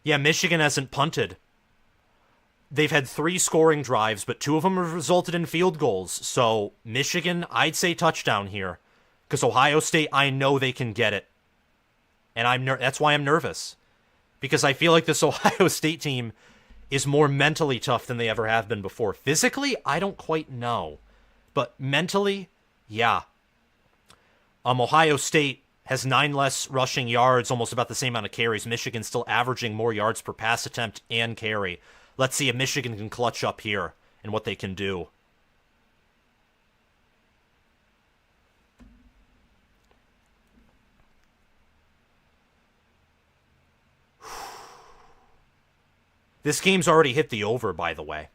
Yeah, Michigan hasn't punted. They've had 3 scoring drives, but 2 of them have resulted in field goals. So, Michigan, I'd say touchdown here. Because Ohio State, I know they can get it. And that's why I'm nervous. Because I feel like this Ohio State team is more mentally tough than they ever have been before. Physically, I don't quite know. But mentally, yeah. Ohio State has 9 less rushing yards, almost about the same amount of carries. Michigan's still averaging more yards per pass attempt and carry. Let's see if Michigan can clutch up here and what they can do. This game's already hit the over, by the way.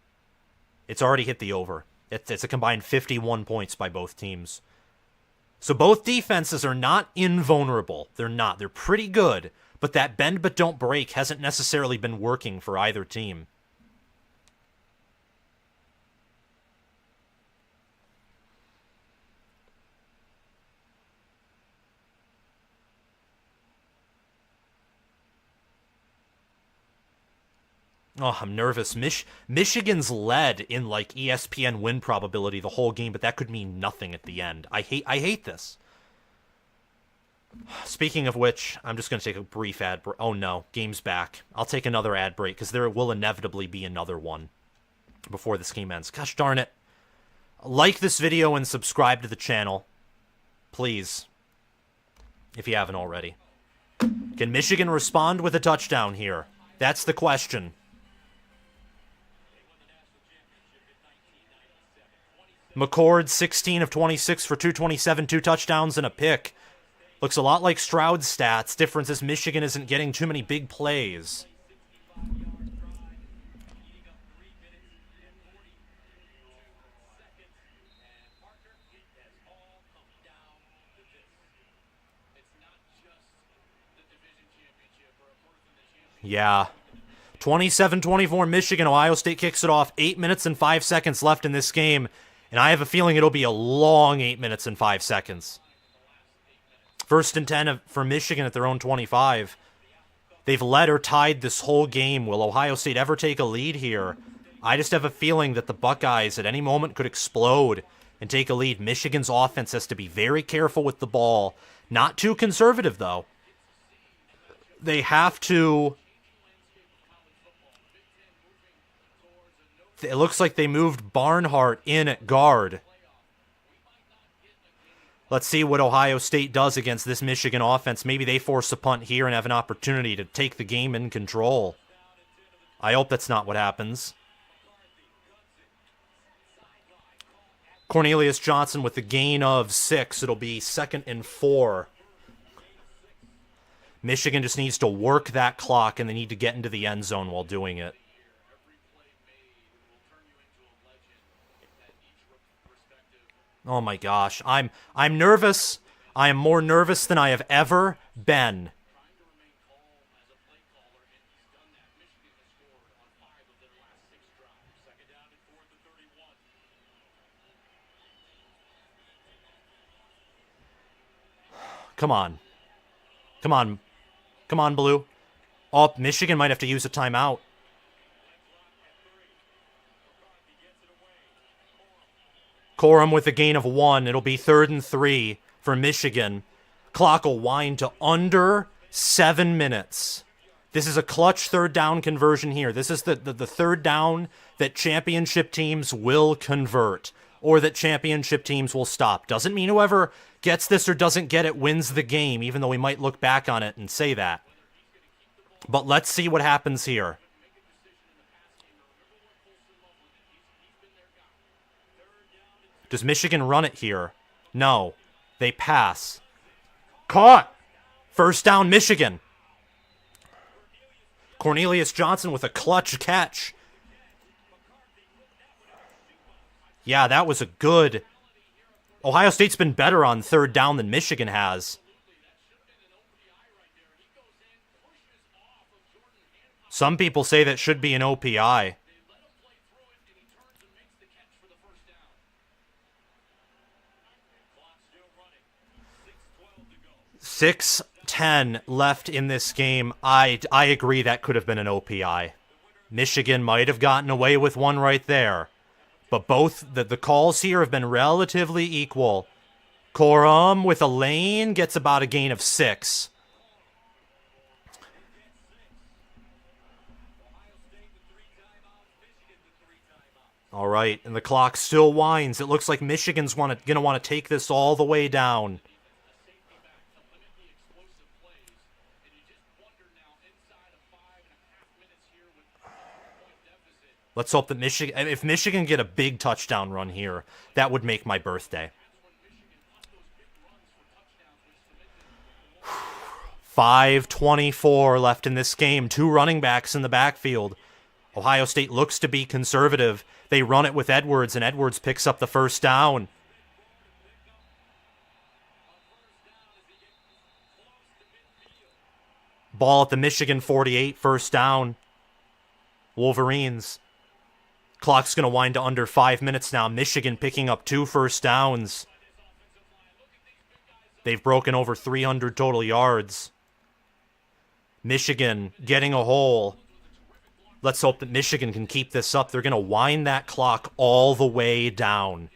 It's already hit the over. It's a combined 51 points by both teams. So both defenses are not invulnerable. They're not. They're pretty good. But that bend but don't break hasn't necessarily been working for either team. Oh, I'm nervous. Michigan's led in like ESPN win probability the whole game, but that could mean nothing at the end. I hate this. Speaking of which, I'm just going to take a brief ad break. Oh no, game's back. I'll take another ad break because there will inevitably be another one before this game ends. Gosh darn it. Like this video and subscribe to the channel. Please. If you haven't already. Can Michigan respond with a touchdown here? That's the question. McCord, 16 of 26 for 227, 2 touchdowns and a pick. Looks a lot like Stroud's stats. Difference is Michigan isn't getting too many big plays. Yeah. 27-24 Michigan. Ohio State kicks it off. 8 minutes and 5 seconds left in this game. And I have a feeling it'll be a long 8 minutes and 5 seconds. First and 10 for Michigan at their own 25. They've led or tied this whole game. Will Ohio State ever take a lead here? I just have a feeling that the Buckeyes at any moment could explode and take a lead. Michigan's offense has to be very careful with the ball. Not too conservative, though. They have to It looks like they moved Barnhart in at guard. Let's see what Ohio State does against this Michigan offense. Maybe they force a punt here and have an opportunity to take the game in control. I hope that's not what happens. Cornelius Johnson with the gain of 6. It'll be 2nd and 4. Michigan just needs to work that clock, and they need to get into the end zone while doing it. Oh my gosh, I'm nervous. I am more nervous than I have ever been. Come on. Come on. Come on, Blue. Oh, Michigan might have to use a timeout. Corum with a gain of 1. It'll be 3rd and 3 for Michigan. Clock will wind to under 7 minutes. This is a clutch 3rd down conversion here. This is the 3rd down that championship teams will convert, or that championship teams will stop. Doesn't mean whoever gets this or doesn't get it wins the game, even though we might look back on it and say that. But let's see what happens here. Does Michigan run it here? No. They pass. Caught! 1st down, Michigan. Cornelius Johnson with a clutch catch. Yeah, that was a good... Ohio State's been better on 3rd down than Michigan has. Some people say that should be an OPI. 6:10 left in this game. I agree that could have been an OPI. Michigan might have gotten away with one right there. But both the calls here have been relatively equal. Corum with a lane gets about a gain of 6. All right, and the clock still winds. It looks like Michigan's going to want to take this all the way down. Let's hope that if Michigan get a big touchdown run here, that would make my birthday. 5:24 left in this game. 2 running backs in the backfield. Ohio State looks to be conservative. They run it with Edwards, and Edwards picks up the 1st down. Ball at the Michigan 48, 1st down. Wolverines. Clock's going to wind to under 5 minutes now. Michigan picking up 2 first downs. They've broken over 300 total yards. Michigan getting a hole. Let's hope that Michigan can keep this up. They're going to wind that clock all the way down.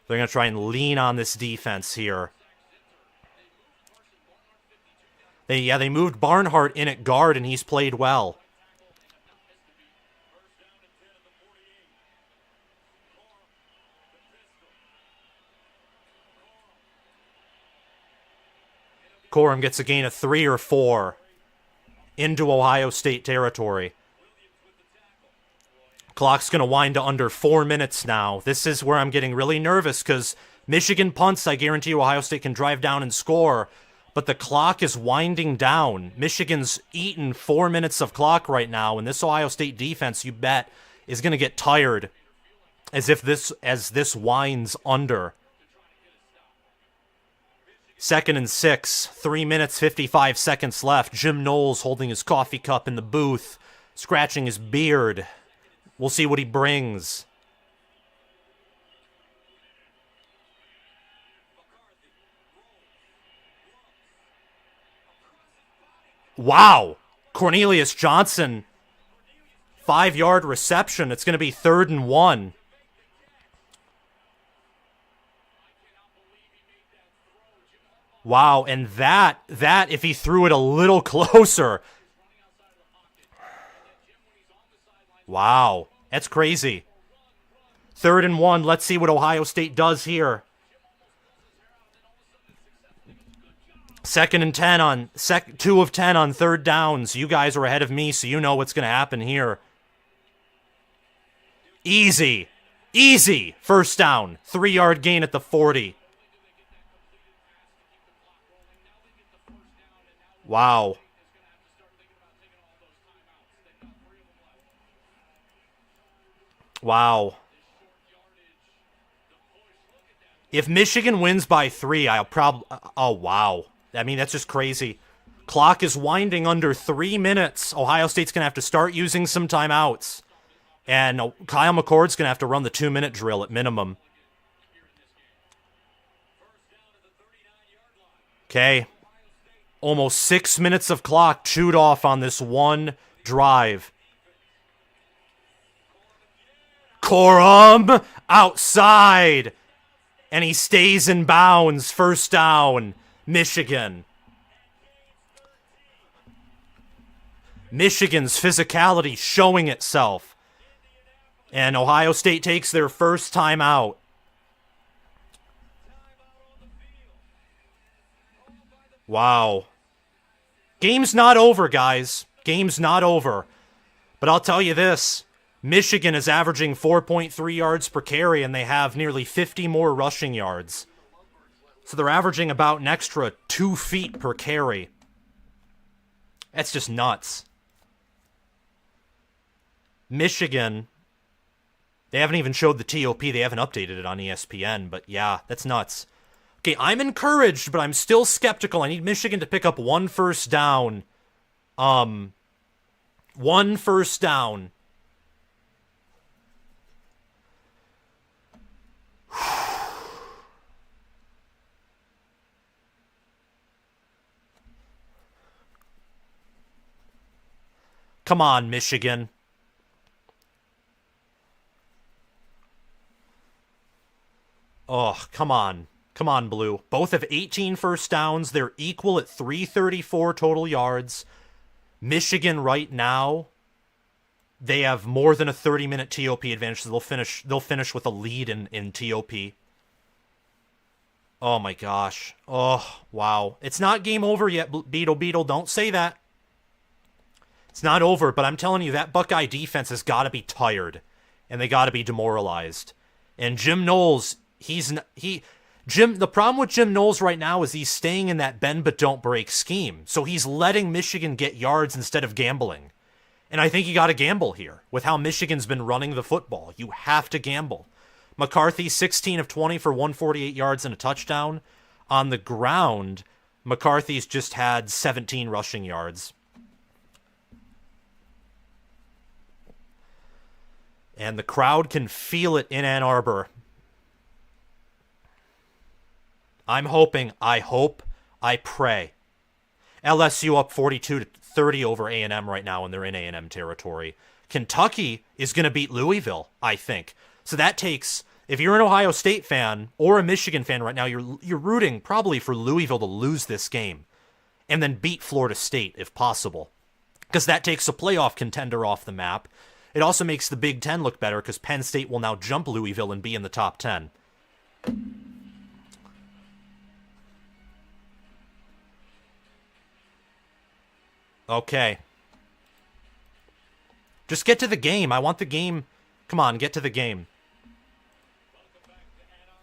They're going to try and lean on this defense here. They moved Barnhart in at guard, and he's played well. Corum gets a gain of 3 or 4 into Ohio State territory. Clock's going to wind to under 4 minutes now. This is where I'm getting really nervous because Michigan punts, I guarantee you Ohio State can drive down and score, but the clock is winding down. Michigan's eaten 4 minutes of clock right now, and this Ohio State defense, you bet, is going to get tired as this winds under. 2nd and 6, 3 minutes, 55 seconds left. Jim Knowles holding his coffee cup in the booth, scratching his beard. We'll see what he brings. Wow! Cornelius Johnson, 5-yard reception. It's going to be 3rd and 1. Wow, and that, if he threw it a little closer. Wow. That's crazy. 3rd and 1. Let's see what Ohio State does here. 2nd and 10 on 2 of 10 on 3rd downs. You guys are ahead of me, so you know what's going to happen here. Easy. Easy. 1st down. 3-yard gain at the 40. Wow. Wow. If Michigan wins by 3, I'll probably... Oh, wow. I mean, that's just crazy. Clock is winding under 3 minutes. Ohio State's going to have to start using some timeouts. And Kyle McCord's going to have to run the 2-minute drill at minimum. Okay. Almost 6 minutes of clock chewed off on this one drive. Corum outside. And he stays in bounds. 1st down. Michigan. Michigan's physicality showing itself. And Ohio State takes their first timeout. Wow. Game's not over, guys. Game's not over. But I'll tell you this. Michigan is averaging 4.3 yards per carry, and they have nearly 50 more rushing yards. So they're averaging about an extra 2 feet per carry. That's just nuts. Michigan, they haven't even showed the TOP. They haven't updated it on ESPN, but yeah, that's nuts. Okay, I'm encouraged, but I'm still skeptical. I need Michigan to pick up 1 first down. 1 first down. Come on, Michigan. Oh, come on. Come on, Blue. Both have 18 first downs. They're equal at 334 total yards. Michigan right now, they have more than a 30-minute TOP advantage, so they'll finish with a lead in TOP. Oh my gosh. Oh, wow. It's not game over yet, Beetle. Don't say that. It's not over, but I'm telling you, that Buckeye defense has got to be tired, and they got to be demoralized. And Jim Knowles, the problem with Jim Knowles right now is he's staying in that bend but don't break scheme. So he's letting Michigan get yards instead of gambling. And I think you got to gamble here. With how Michigan's been running the football, you have to gamble. McCarthy, 16 of 20 for 148 yards and a touchdown. On the ground, McCarthy's just had 17 rushing yards. And the crowd can feel it in Ann Arbor. I'm hoping, I pray. LSU up 42-30 over A&M right now, and they're in A&M territory. Kentucky is going to beat Louisville, I think. So that takes, if you're an Ohio State fan or a Michigan fan right now, you're rooting probably for Louisville to lose this game and then beat Florida State if possible, because that takes a playoff contender off the map. It also makes the Big Ten look better because Penn State will now jump Louisville and be in the top 10. Okay. Just get to the game. I want the game. Come on, get to the game.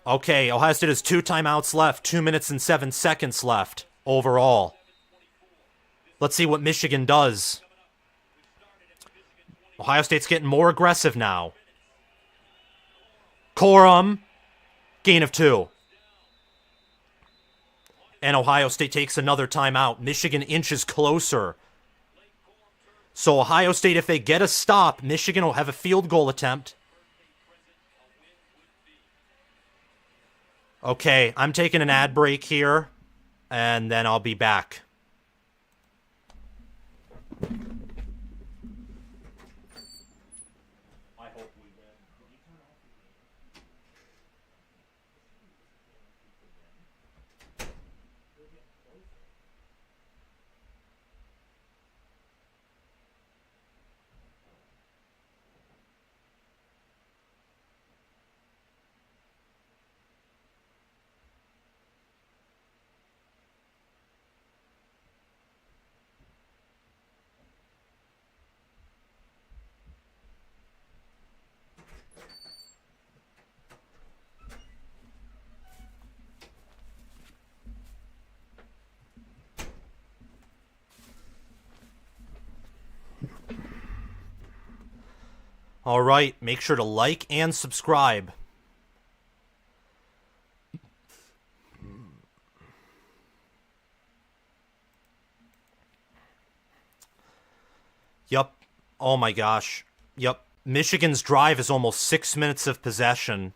Okay, Ohio State has 2 timeouts left. 2 minutes and 7 seconds left overall. Let's see what Michigan does. Ohio State's getting more aggressive now. Corum, gain of 2. And Ohio State takes another timeout. Michigan inches closer. So Ohio State, if they get a stop, Michigan will have a field goal attempt. Okay, I'm taking an ad break here, and then I'll be back. All right, make sure to like and subscribe. Yup. Oh my gosh. Yup. Michigan's drive is almost 6 minutes of possession.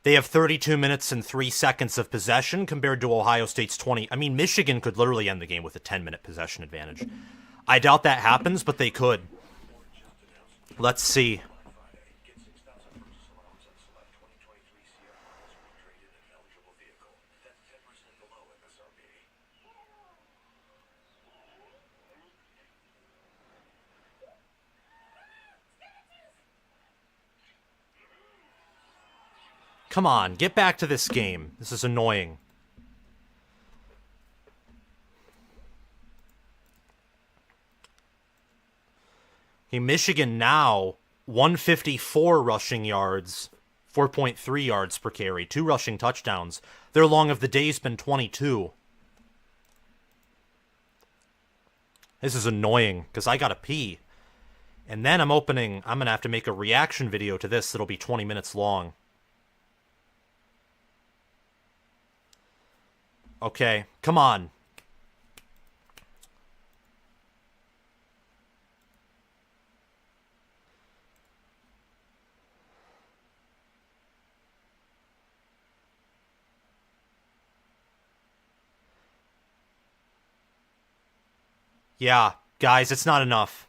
They have 32 minutes and 3 seconds of possession compared to Ohio State's 20. I mean, Michigan could literally end the game with a 10-minute possession advantage. I doubt that happens, but they could. Let's see. Come on, get back to this game. This is annoying. Okay, Michigan now, 154 rushing yards, 4.3 yards per carry, 2 rushing touchdowns. Their long of the day's been 22. This is annoying, because I gotta pee. And then I'm gonna have to make a reaction video to this that'll be 20 minutes long. Okay, come on. Yeah, guys, it's not enough.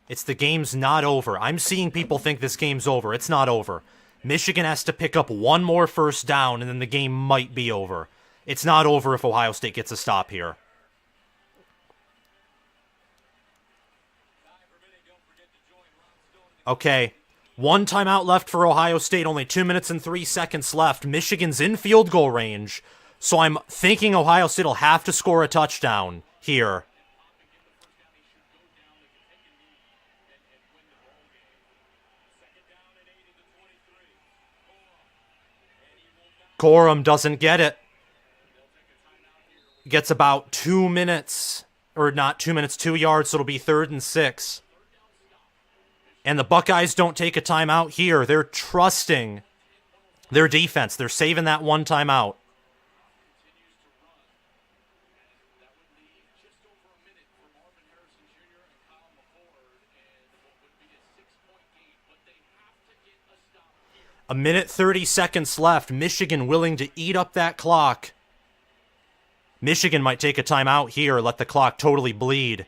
The game's not over. I'm seeing people think this game's over. It's not over. Michigan has to pick up one more first down, and then the game might be over. It's not over if Ohio State gets a stop here. Okay, 1 timeout left for Ohio State, only 2 minutes and 3 seconds left. Michigan's in field goal range, so I'm thinking Ohio State will have to score a touchdown here. Corum doesn't get it. Gets about 2 minutes, or not 2 minutes, 2 yards, so it'll be 3rd and 6. And the Buckeyes don't take a timeout here. They're trusting their defense. They're saving that 1 timeout. A minute 30 seconds left. Michigan willing to eat up that clock. Michigan might take a timeout here, let the clock totally bleed.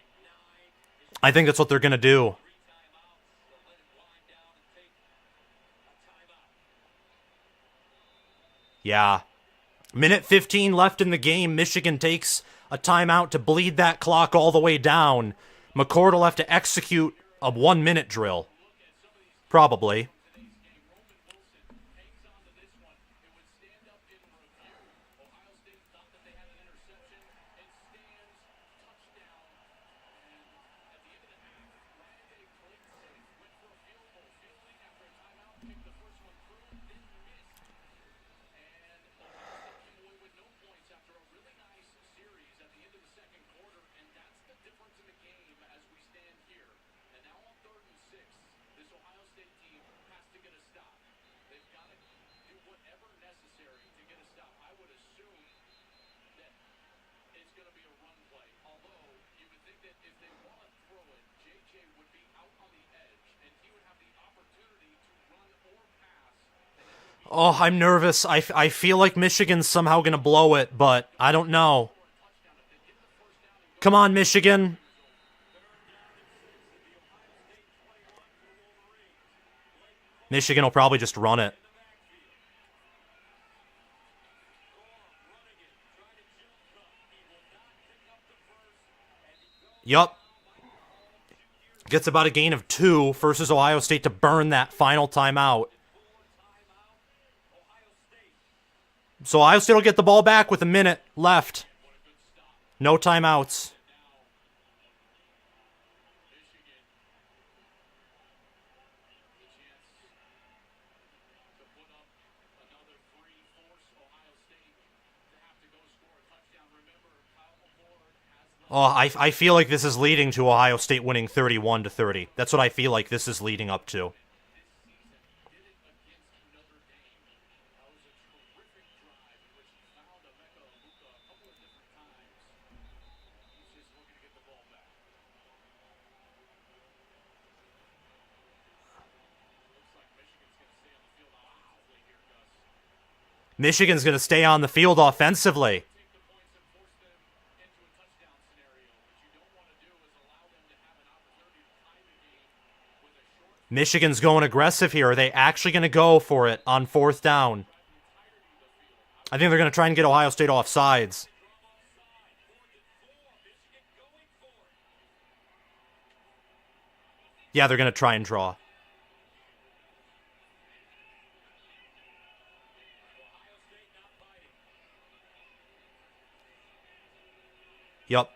I think that's what they're going to do. Yeah. Minute 15 left in the game. Michigan takes a timeout to bleed that clock all the way down. McCord will have to execute a 1-minute drill. Probably. Oh, I'm nervous. I feel like Michigan's somehow going to blow it, but I don't know. Come on, Michigan. Michigan will probably just run it. Yup. Gets about a gain of 2, forces Ohio State to burn that final timeout. So Ohio State will get the ball back with a minute left. No timeouts. Oh, I feel like this is leading to Ohio State winning 31-30. That's what I feel like this is leading up to. Michigan's going to stay on the field offensively. Michigan's going aggressive here. Are they actually going to go for it on 4th down? I think they're going to try and get Ohio State off sides. Yeah, they're going to try and draw. Yep.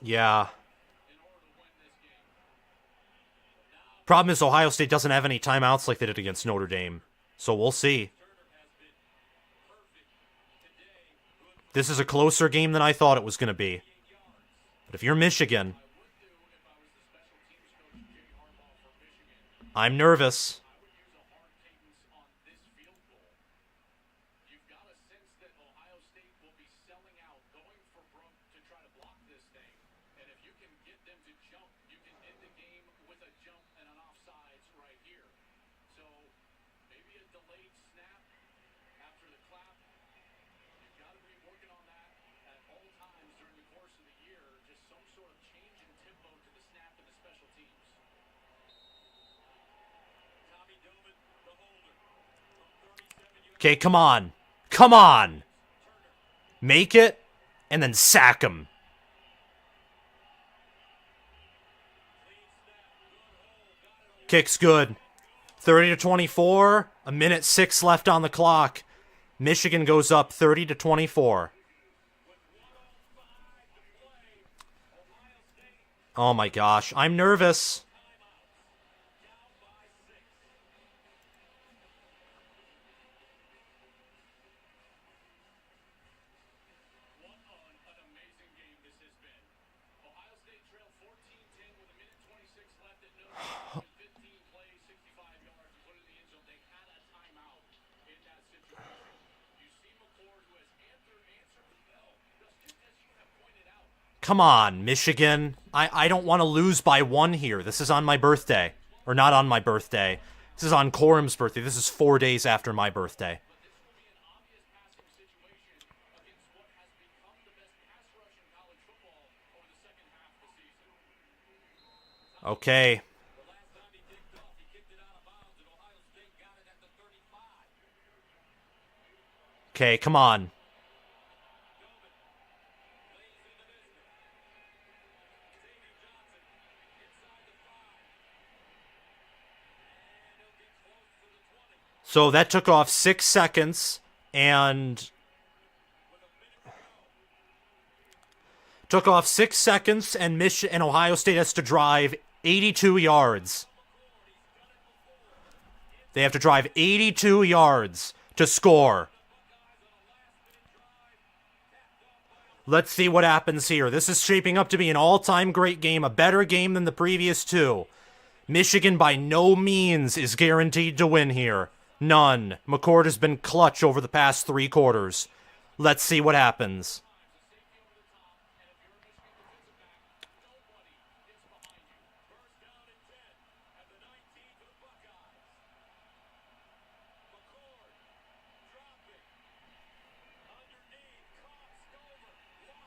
Yeah. Problem is Ohio State doesn't have any timeouts like they did against Notre Dame. So we'll see. This is a closer game than I thought it was going to be. But if you're Michigan, I'm nervous. Okay, come on. Come on. Make it, and then sack him. Kick's good. 30-24. A minute 6 left on the clock. Michigan goes up 30-24. Oh my gosh, I'm nervous. Come on, Michigan. I don't want to lose by 1 here. This is on my birthday. Or not on my birthday. This is on Corum's birthday. This is 4 days after my birthday. Okay. Okay, come on. So that took off 6 seconds and and Ohio State has to drive 82 yards. They have to drive 82 yards to score. Let's see what happens here. This is shaping up to be an all-time great game, a better game than the previous 2. Michigan by no means is guaranteed to win here. None. McCord has been clutch over the past 3 quarters. Let's see what happens.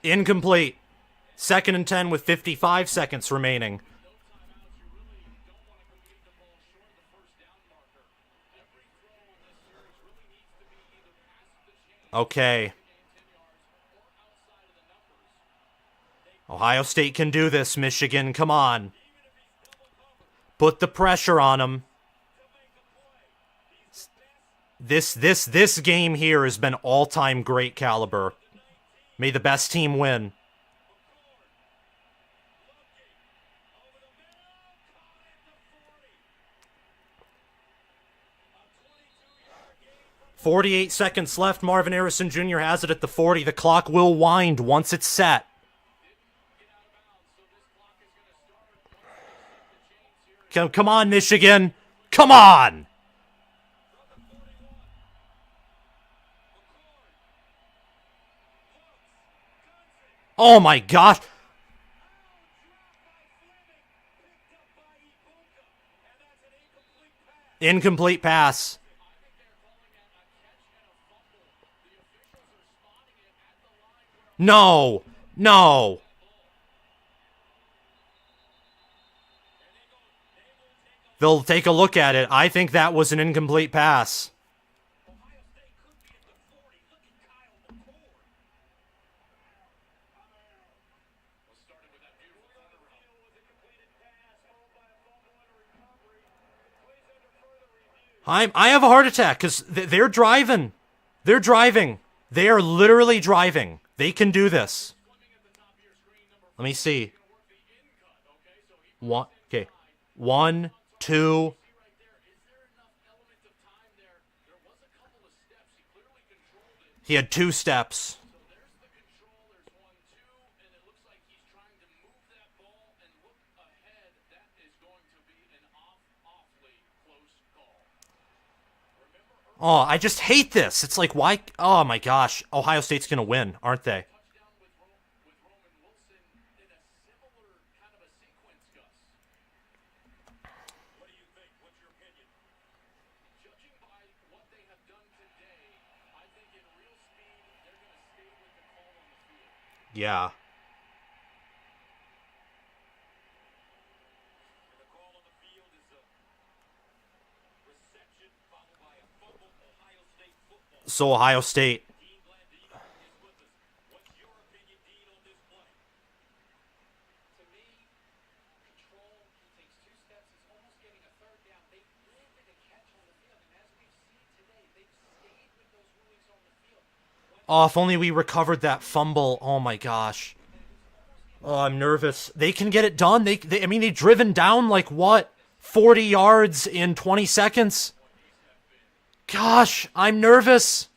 Incomplete. 2nd and 10 with 55 seconds remaining. Okay. Ohio State can do this, Michigan. Come on. Put the pressure on them. This game here has been all-time great caliber. May the best team win. .48 seconds left. Marvin Harrison Jr. has it at the 40. The clock will wind once it's set. Come on, Michigan. Come on. Oh my gosh. Incomplete pass. No. No. They'll take a look at it. I think that was an incomplete pass. I have a heart attack because they're driving. They're driving. They are literally driving. They can do this. Let me see. One. Okay. 1, 2. He had 2 steps. Oh, I just hate this. It's like, why? Oh my gosh. Ohio State's going to win, aren't they? Yeah. So Ohio State. Oh, if only we recovered that fumble. Oh my gosh. Oh, I'm nervous. They can get it done. I mean, they've driven down like what? 40 yards in 20 seconds? Gosh, I'm nervous.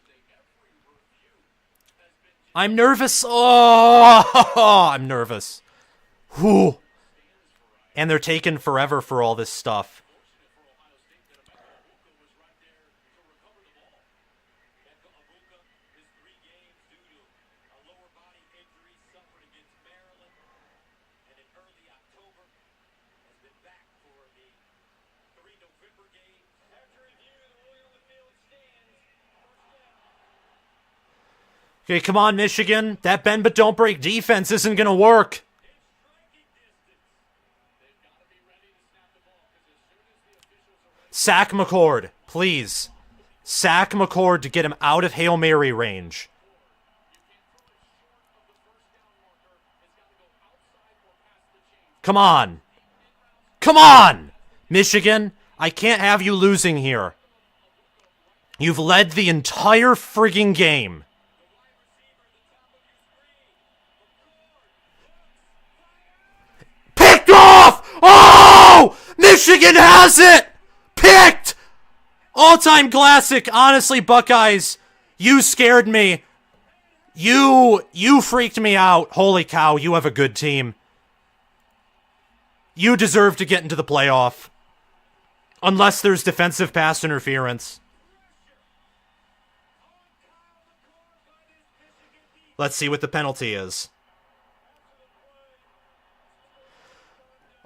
I'm nervous. Oh, I'm nervous. Whew. And they're taking forever for all this stuff. Okay, come on, Michigan. That bend but don't break defense isn't going to work. Sack McCord, please. Sack McCord to get him out of Hail Mary range. Come on. Come on! Michigan, I can't have you losing here. You've led the entire frigging game. Picked off! Oh! Michigan has it! Picked! All-time classic. Honestly, Buckeyes, you scared me. You freaked me out. Holy cow, you have a good team. You deserve to get into the playoff. Unless there's defensive pass interference. Let's see what the penalty is.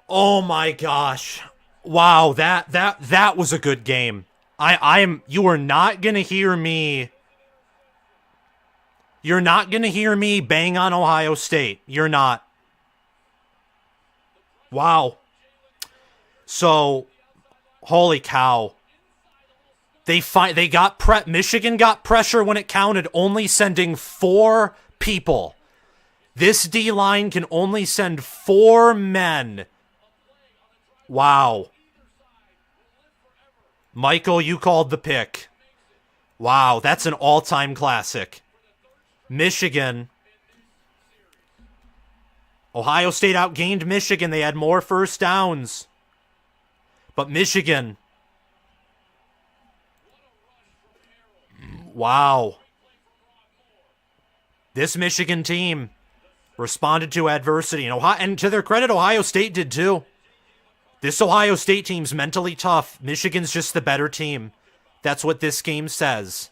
Oh my gosh. Wow, that was a good game. You are not going to hear me. You're not going to hear me bang on Ohio State. You're not. Wow. So, holy cow. Michigan got pressure when it counted, only sending 4 people. This D-line can only send 4 men. Wow. Michael, you called the pick. Wow, that's an all-time classic. Michigan. Ohio State outgained Michigan. They had more first downs. But Michigan. Wow. This Michigan team responded to adversity. And to their credit, Ohio State did too. This Ohio State team's mentally tough. Michigan's just the better team. That's what this game says.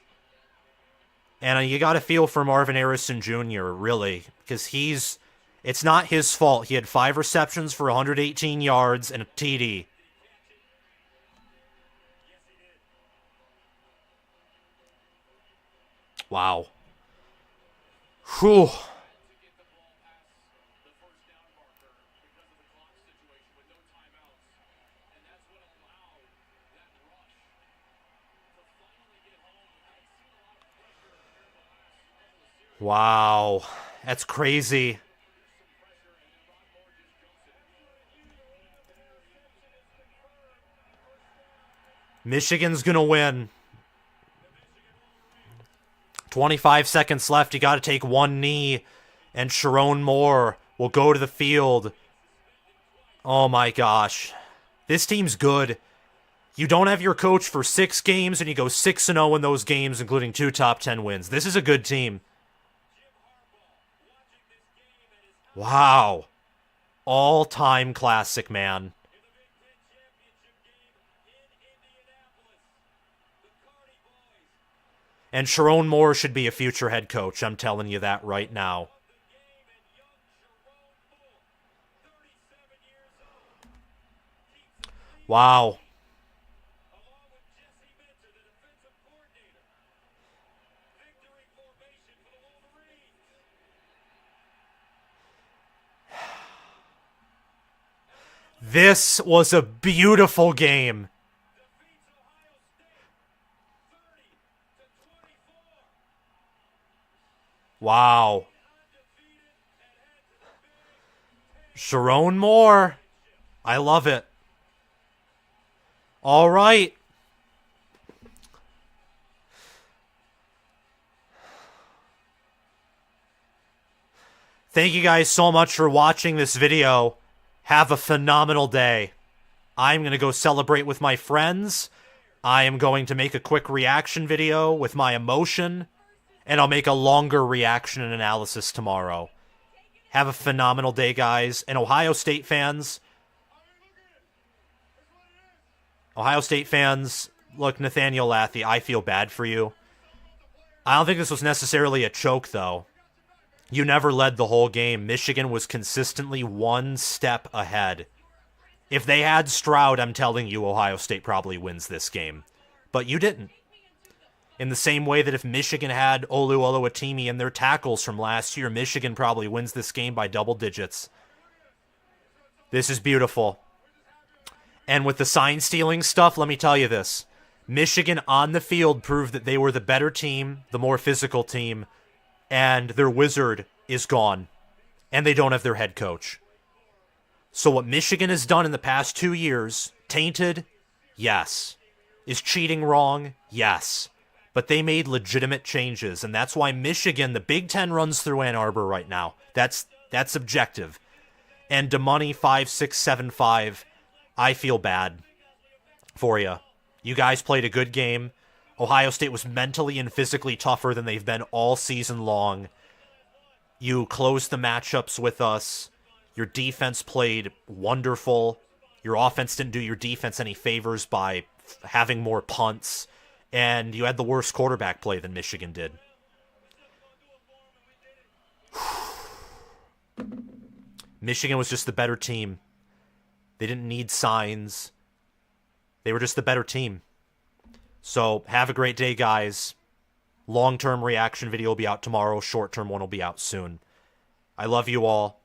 And you got to feel for Marvin Harrison Jr., really, because it's not his fault. He had 5 receptions for 118 yards and a TD. Wow. Whew. Wow. That's crazy. Michigan's going to win. 25 seconds left. You got to take one knee, and Sharon Moore will go to the field. Oh my gosh. This team's good. You don't have your coach for 6 games, and you go 6-0 in those games, including 2 top 10 wins. This is a good team. Wow. All-time classic, man. And Sharon Moore should be a future head coach. I'm telling you that right now. Wow. This was a beautiful game. Wow. Sharon Moore. I love it. All right. Thank you guys so much for watching this video. Have a phenomenal day. I'm going to go celebrate with my friends. I am going to make a quick reaction video with my emotion. And I'll make a longer reaction and analysis tomorrow. Have a phenomenal day, guys. And Ohio State fans, look, Nathaniel Lathey, I feel bad for you. I don't think this was necessarily a choke, though. You never led the whole game. Michigan was consistently 1 step ahead. If they had Stroud, I'm telling you, Ohio State probably wins this game. But you didn't. In the same way that if Michigan had Olu Oluwatimi and their tackles from last year, Michigan probably wins this game by double digits. This is beautiful. And with the sign-stealing stuff, let me tell you this. Michigan on the field proved that they were the better team, the more physical team, and their wizard is gone. And they don't have their head coach. So what Michigan has done in the past 2 years, tainted? Yes. Is cheating wrong? Yes. But they made legitimate changes, and that's why Michigan, the Big Ten runs through Ann Arbor right now. That's objective. And DeMoney 5675, I feel bad for you. You guys played a good game. Ohio State was mentally and physically tougher than they've been all season long. You closed the matchups with us. Your defense played wonderful. Your offense didn't do your defense any favors by having more punts. And you had the worst quarterback play than Michigan did. Michigan was just the better team. They didn't need signs. They were just the better team. So, have a great day, guys. Long-term reaction video will be out tomorrow. Short-term one will be out soon. I love you all.